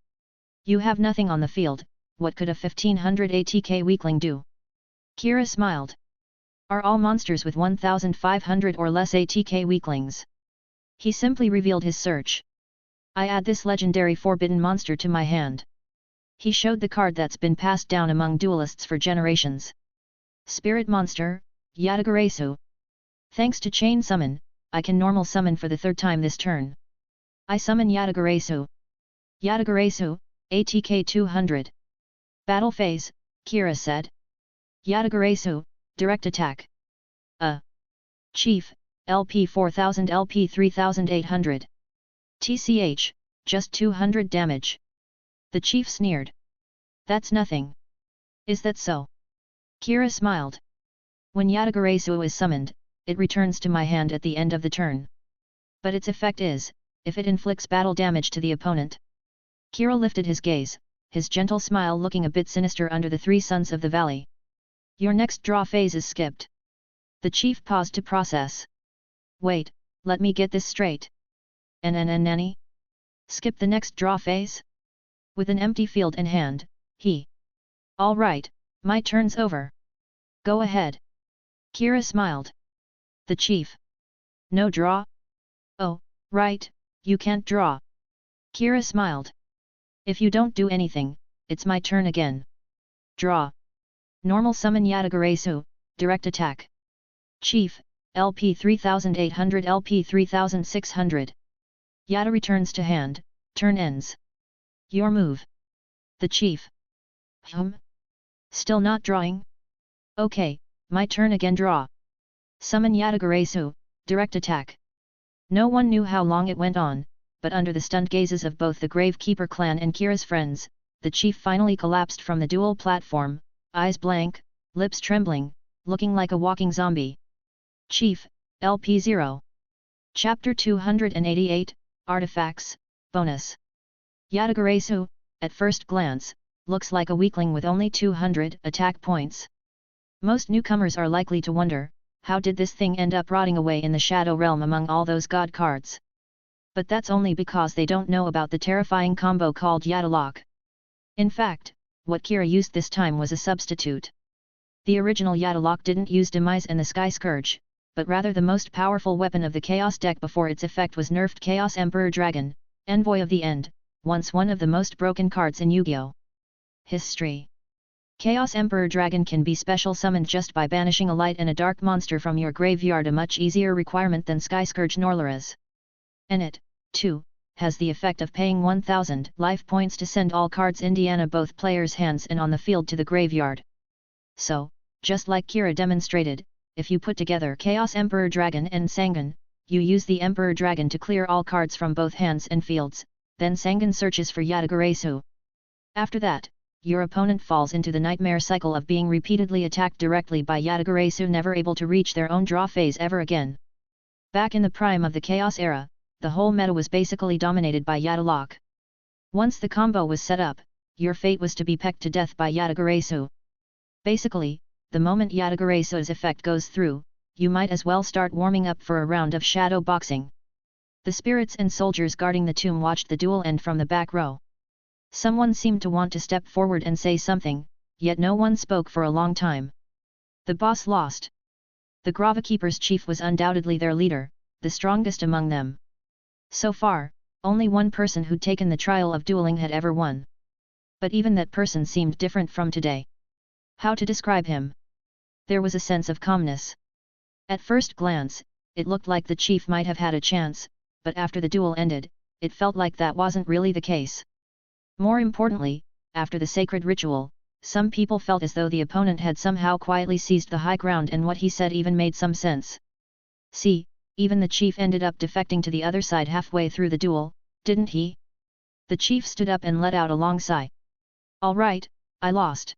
You have nothing on the field, what could a 1500 ATK weakling do? Kira smiled. Are all monsters with 1500 or less ATK weaklings? He simply revealed his search. I add this legendary forbidden monster to my hand. He showed the card that's been passed down among duelists for generations. Spirit Monster, Yata-Garasu. Thanks to Chain Summon, I can normal summon for the third time this turn. I summon Yata-Garasu. Yata-Garasu, ATK 200. Battle phase, Kira said. Yata-Garasu, direct attack. Chief, LP 4000 LP 3800. TCH, just 200 damage. The chief sneered. That's nothing. Is that so? Kira smiled. When Yata-Garasu is summoned, it returns to my hand at the end of the turn. But its effect is, if it inflicts battle damage to the opponent. Kira lifted his gaze, his gentle smile looking a bit sinister under the three suns of the valley. Your next draw phase is skipped. The chief paused to process. Wait, let me get this straight. Nanny? Skip the next draw phase? With an empty field in hand, he. All right, my turn's over. Go ahead. Kira smiled. The chief. No draw? Oh, right, you can't draw. Kira smiled. If you don't do anything, it's my turn again. Draw. Normal summon Yata-Garasu, direct attack. Chief, LP 3800 LP 3600. Yata returns to hand, turn ends. Your move. The chief. Still not drawing? Okay, my turn again, draw. Summon Yata-Garasu, direct attack. No one knew how long it went on, but under the stunned gazes of both the Gravekeeper clan and Kira's friends, the chief finally collapsed from the duel platform, eyes blank, lips trembling, looking like a walking zombie. Chief, LP 0. Chapter 288, Artifacts, Bonus. Yata-Garasu, at first glance, looks like a weakling with only 200 attack points. Most newcomers are likely to wonder, how did this thing end up rotting away in the Shadow Realm among all those god cards? But that's only because they don't know about the terrifying combo called Yata-Lock. In fact, what Kira used this time was a substitute. The original Yata-Lock didn't use Demise and the Sky Scourge, but rather the most powerful weapon of the Chaos deck before its effect was nerfed. Chaos Emperor Dragon, Envoy of the End, once one of the most broken cards in Yu-Gi-Oh! History. Chaos Emperor Dragon can be special summoned just by banishing a light and a dark monster from your graveyard, a much easier requirement than Sky Scourge Norlaras. And it, too, has the effect of paying 1000 life points to send all cards Indiana both players' hands and on the field to the graveyard. So, just like Kira demonstrated, if you put together Chaos Emperor Dragon and Sangan, you use the Emperor Dragon to clear all cards from both hands and fields, then Sangan searches for Yata-Garasu. After that, your opponent falls into the nightmare cycle of being repeatedly attacked directly by Yata-Garasu, never able to reach their own draw phase ever again. Back in the prime of the Chaos era, the whole meta was basically dominated by Yata-Lock. Once the combo was set up, your fate was to be pecked to death by Yata-Garasu. Basically, the moment Yata-Garasu's effect goes through, you might as well start warming up for a round of shadow boxing. The spirits and soldiers guarding the tomb watched the duel end from the back row. Someone seemed to want to step forward and say something, yet no one spoke for a long time. The boss lost. The Gravekeeper's chief was undoubtedly their leader, the strongest among them. So far, only one person who'd taken the trial of dueling had ever won. But even that person seemed different from today. How to describe him? There was a sense of calmness. At first glance, it looked like the chief might have had a chance, but after the duel ended, it felt like that wasn't really the case. More importantly, after the sacred ritual, some people felt as though the opponent had somehow quietly seized the high ground, and what he said even made some sense. See, even the chief ended up defecting to the other side halfway through the duel, didn't he? The chief stood up and let out a long sigh. All right, I lost.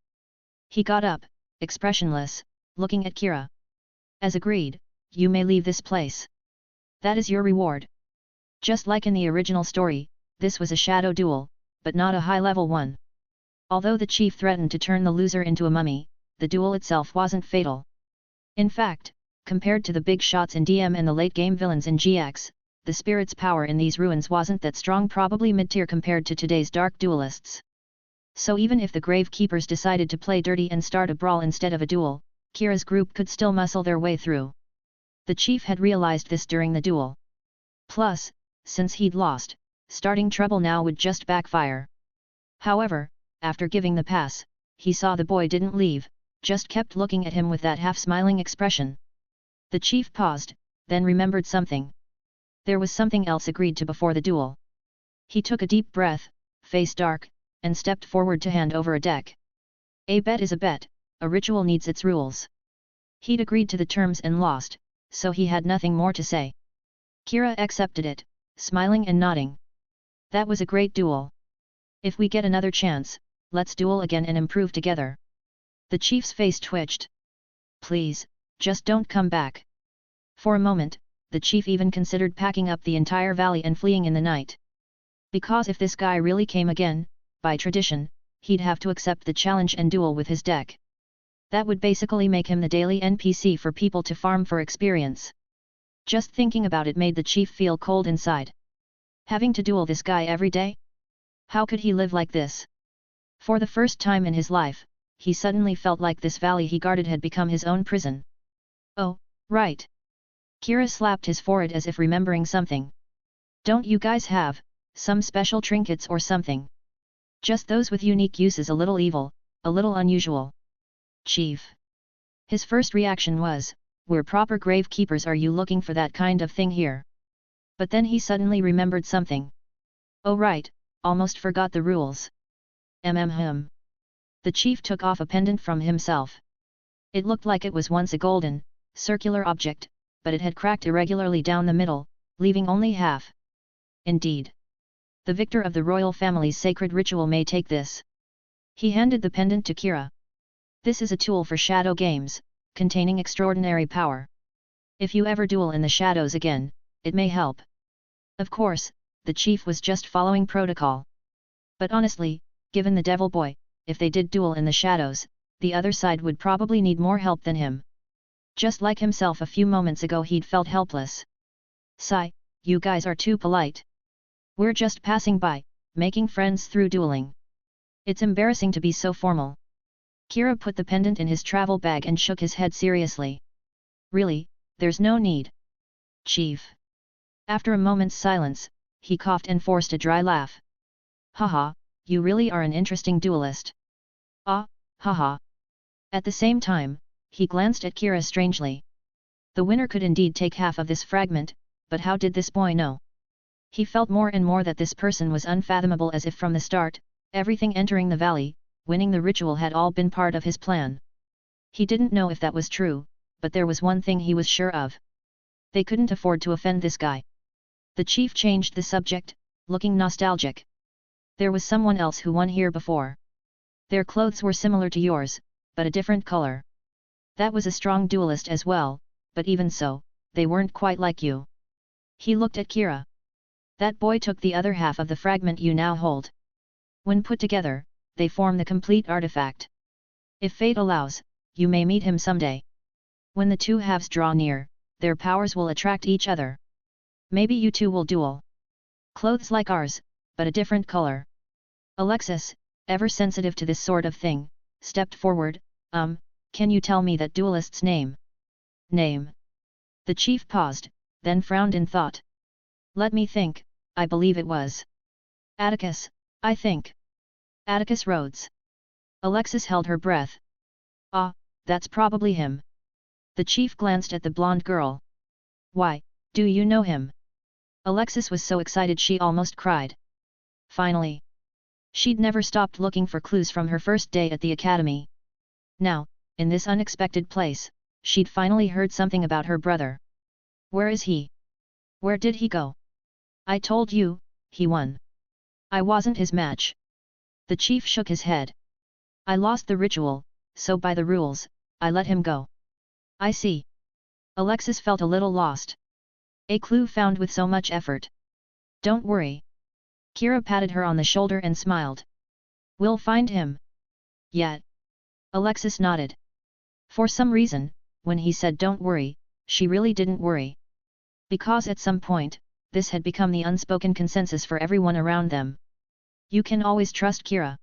He got up, expressionless, looking at Kira. As agreed, you may leave this place. That is your reward. Just like in the original story, this was a shadow duel, but not a high-level one. Although the chief threatened to turn the loser into a mummy, the duel itself wasn't fatal. In fact, compared to the big shots in DM and the late-game villains in GX, the spirit's power in these ruins wasn't that strong, probably mid-tier compared to today's dark duelists. So even if the Gravekeepers decided to play dirty and start a brawl instead of a duel, Kira's group could still muscle their way through. The chief had realized this during the duel. Plus, since he'd lost, starting trouble now would just backfire. However, after giving the pass, he saw the boy didn't leave, just kept looking at him with that half-smiling expression. The chief paused, then remembered something. There was something else agreed to before the duel. He took a deep breath, face dark, and stepped forward to hand over a deck. A bet is a bet, a ritual needs its rules. He'd agreed to the terms and lost, so he had nothing more to say. Kira accepted it, smiling and nodding. That was a great duel. If we get another chance, let's duel again and improve together. The chief's face twitched. Please, just don't come back. For a moment, the chief even considered packing up the entire valley and fleeing in the night. Because if this guy really came again, by tradition, he'd have to accept the challenge and duel with his deck. That would basically make him the daily NPC for people to farm for experience. Just thinking about it made the chief feel cold inside. Having to duel this guy every day? How could he live like this? For the first time in his life, he suddenly felt like this valley he guarded had become his own prison. Oh, right. Kira slapped his forehead as if remembering something. Don't you guys have some special trinkets or something? Just those with unique uses, a little evil, a little unusual. Chief. His first reaction was, we're proper Gravekeepers, are you looking for that kind of thing here? But then he suddenly remembered something. Oh right, almost forgot the rules. Him. The chief took off a pendant from himself. It looked like it was once a golden, circular object, but it had cracked irregularly down the middle, leaving only half. Indeed. The victor of the royal family's sacred ritual may take this. He handed the pendant to Kira. This is a tool for shadow games, containing extraordinary power. If you ever duel in the shadows again, it may help. Of course, the chief was just following protocol. But honestly, given the devil boy, if they did duel in the shadows, the other side would probably need more help than him. Just like himself a few moments ago, he'd felt helpless. Sigh, you guys are too polite. We're just passing by, making friends through dueling. It's embarrassing to be so formal. Kira put the pendant in his travel bag and shook his head seriously. Really, there's no need. Chief. After a moment's silence, he coughed and forced a dry laugh. Haha, you really are an interesting duelist. Ah, haha. At the same time, he glanced at Kira strangely. The winner could indeed take half of this fragment, but how did this boy know? He felt more and more that this person was unfathomable, as if from the start, everything entering the valley, winning the ritual had all been part of his plan. He didn't know if that was true, but there was one thing he was sure of. They couldn't afford to offend this guy. The chief changed the subject, looking nostalgic. There was someone else who won here before. Their clothes were similar to yours, but a different color. That was a strong duelist as well, but even so, they weren't quite like you. He looked at Kira. That boy took the other half of the fragment you now hold. When put together, they form the complete artifact. If fate allows, you may meet him someday. When the two halves draw near, their powers will attract each other. Maybe you two will duel. Clothes like ours, but a different color. Alexis, ever sensitive to this sort of thing, stepped forward. Can you tell me that duelist's name? Name. The chief paused, then frowned in thought. Let me think, I believe it was Atticus, I think. Atticus Rhodes. Alexis held her breath. Ah, that's probably him. The chief glanced at the blonde girl. Why, do you know him? Alexis was so excited she almost cried. Finally. She'd never stopped looking for clues from her first day at the academy. Now, in this unexpected place, she'd finally heard something about her brother. Where is he? Where did he go? I told you, he won. I wasn't his match. The chief shook his head. I lost the ritual, so by the rules, I let him go. I see. Alexis felt a little lost. A clue found with so much effort. Don't worry. Kira patted her on the shoulder and smiled. We'll find him. Yet. Alexis nodded. For some reason, when he said don't worry, she really didn't worry. Because at some point, this had become the unspoken consensus for everyone around them. You can always trust Kira.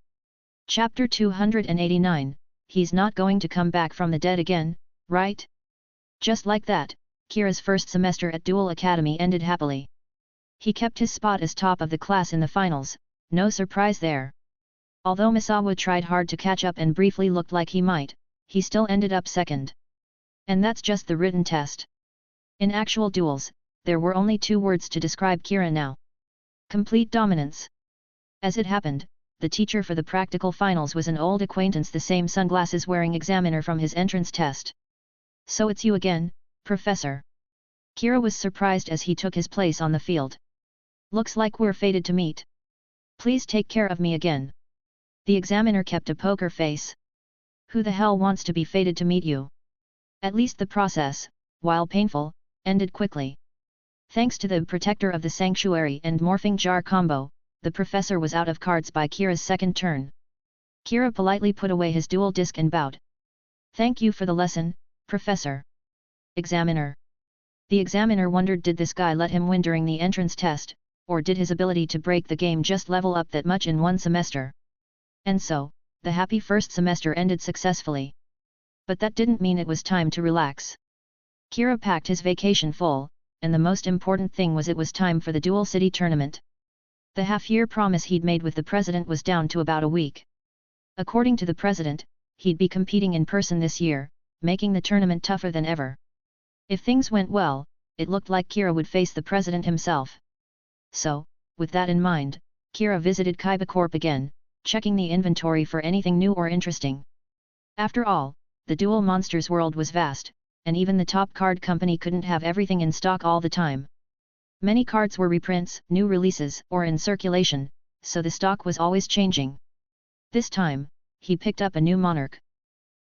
Chapter 289, he's not going to come back from the dead again, right? Just like that, Kira's first semester at Duel Academy ended happily. He kept his spot as top of the class in the finals, no surprise there. Although Misawa tried hard to catch up and briefly looked like he might, he still ended up second. And that's just the written test. In actual duels, there were only 2 words to describe Kira now. Complete dominance. As it happened, the teacher for the practical finals was an old acquaintance, the same sunglasses-wearing examiner from his entrance test. So it's you again, Professor. Kira was surprised as he took his place on the field. Looks like we're fated to meet. Please take care of me again. The examiner kept a poker face. Who the hell wants to be fated to meet you? At least the process, while painful, ended quickly. Thanks to the protector of the sanctuary and morphing jar combo, the professor was out of cards by Kira's second turn. Kira politely put away his dual disc and bowed. Thank you for the lesson, Professor. Examiner. The examiner wondered, did this guy let him win during the entrance test, or did his ability to break the game just level up that much in one semester? And so, the happy first semester ended successfully. But that didn't mean it was time to relax. Kira packed his vacation full, and the most important thing was it was time for the Duel City tournament. The half-year promise he'd made with the president was down to about a week. According to the president, he'd be competing in person this year, making the tournament tougher than ever. If things went well, it looked like Kira would face the president himself. So, with that in mind, Kira visited Kaiba Corp again, checking the inventory for anything new or interesting. After all, the Duel Monsters world was vast, and even the top card company couldn't have everything in stock all the time. Many cards were reprints, new releases, or in circulation, so the stock was always changing. This time, he picked up a new monarch.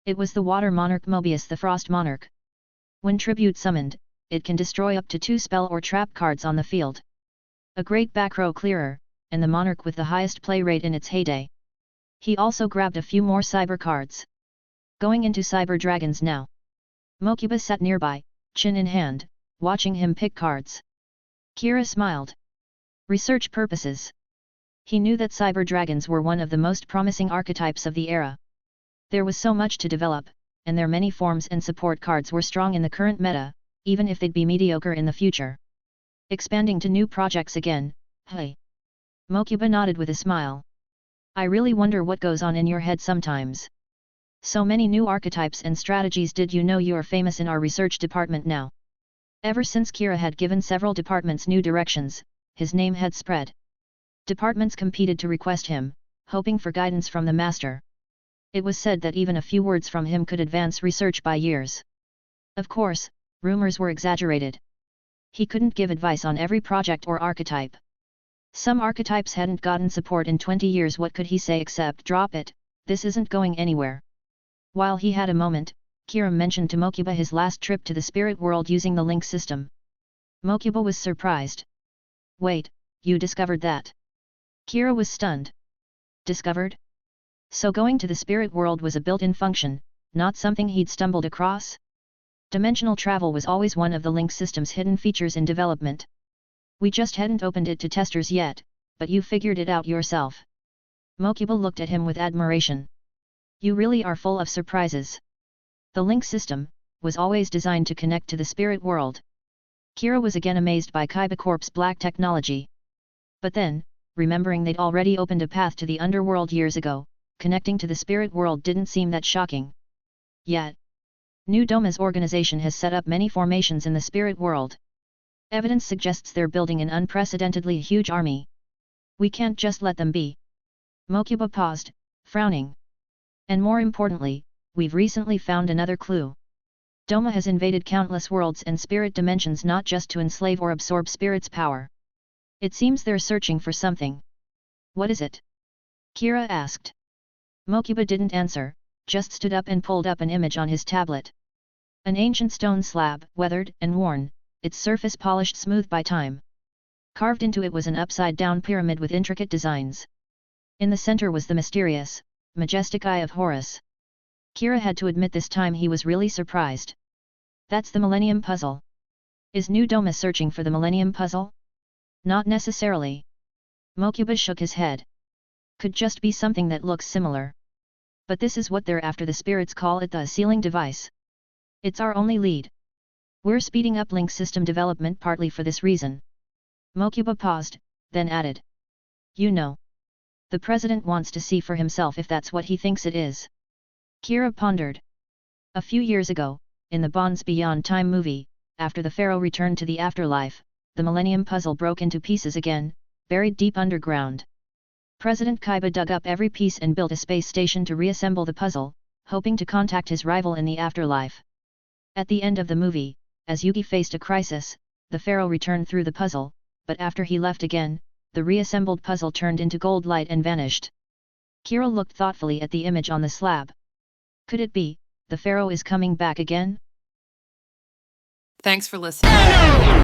It was the Water Monarch Mobius the Frost Monarch. When tribute summoned, it can destroy up to 2 spell or trap cards on the field. A great back row clearer, and the monarch with the highest play rate in its heyday. He also grabbed a few more cyber cards. Going into Cyber Dragons now. Mokuba sat nearby, chin in hand, watching him pick cards. Kira smiled. Research purposes. He knew that Cyber Dragons were one of the most promising archetypes of the era. There was so much to develop, and their many forms and support cards were strong in the current meta, even if they'd be mediocre in the future. Expanding to new projects again, hey. Mokuba nodded with a smile. I really wonder what goes on in your head sometimes. So many new archetypes and strategies. Did you know you are famous in our research department now? Ever since Kira had given several departments new directions, his name had spread. Departments competed to request him, hoping for guidance from the master. It was said that even a few words from him could advance research by years. Of course, rumors were exaggerated. He couldn't give advice on every project or archetype. Some archetypes hadn't gotten support in 20 years. What could he say except drop it, this isn't going anywhere. While he had a moment, Kira mentioned to Mokuba his last trip to the spirit world using the link system. Mokuba was surprised. Wait, you discovered that? Kira was stunned. Discovered? So going to the spirit world was a built-in function, not something he'd stumbled across? Dimensional travel was always one of the link system's hidden features in development. We just hadn't opened it to testers yet, but you figured it out yourself. Mokuba looked at him with admiration. You really are full of surprises. The link system was always designed to connect to the spirit world. Kira was again amazed by Kaiba Corp's black technology. But then, remembering they'd already opened a path to the underworld years ago, connecting to the spirit world didn't seem that shocking. Yet, New Doma's organization has set up many formations in the spirit world. Evidence suggests they're building an unprecedentedly huge army. We can't just let them be. Mokuba paused, frowning. And more importantly, we've recently found another clue. Doma has invaded countless worlds and spirit dimensions not just to enslave or absorb spirit's power. It seems they're searching for something. What is it? Kira asked. Mokuba didn't answer, just stood up and pulled up an image on his tablet. An ancient stone slab, weathered and worn, its surface polished smooth by time. Carved into it was an upside-down pyramid with intricate designs. In the center was the mysterious, majestic Eye of Horus. Kira had to admit this time he was really surprised. That's the Millennium Puzzle. Is New Doma searching for the Millennium Puzzle? Not necessarily. Mokuba shook his head. Could just be something that looks similar. But this is what they're after. The spirits call it the sealing device. It's our only lead. We're speeding up link system development partly for this reason. Mokuba paused, then added. You know. The president wants to see for himself if that's what he thinks it is. Kira pondered. A few years ago, in the Bonds Beyond Time movie, after the Pharaoh returned to the afterlife, the Millennium Puzzle broke into pieces again, buried deep underground. President Kaiba dug up every piece and built a space station to reassemble the puzzle, hoping to contact his rival in the afterlife. At the end of the movie, as Yugi faced a crisis, the Pharaoh returned through the puzzle, but after he left again, the reassembled puzzle turned into gold light and vanished. Kira looked thoughtfully at the image on the slab. Could it be, the Pharaoh is coming back again?
Thanks for listening.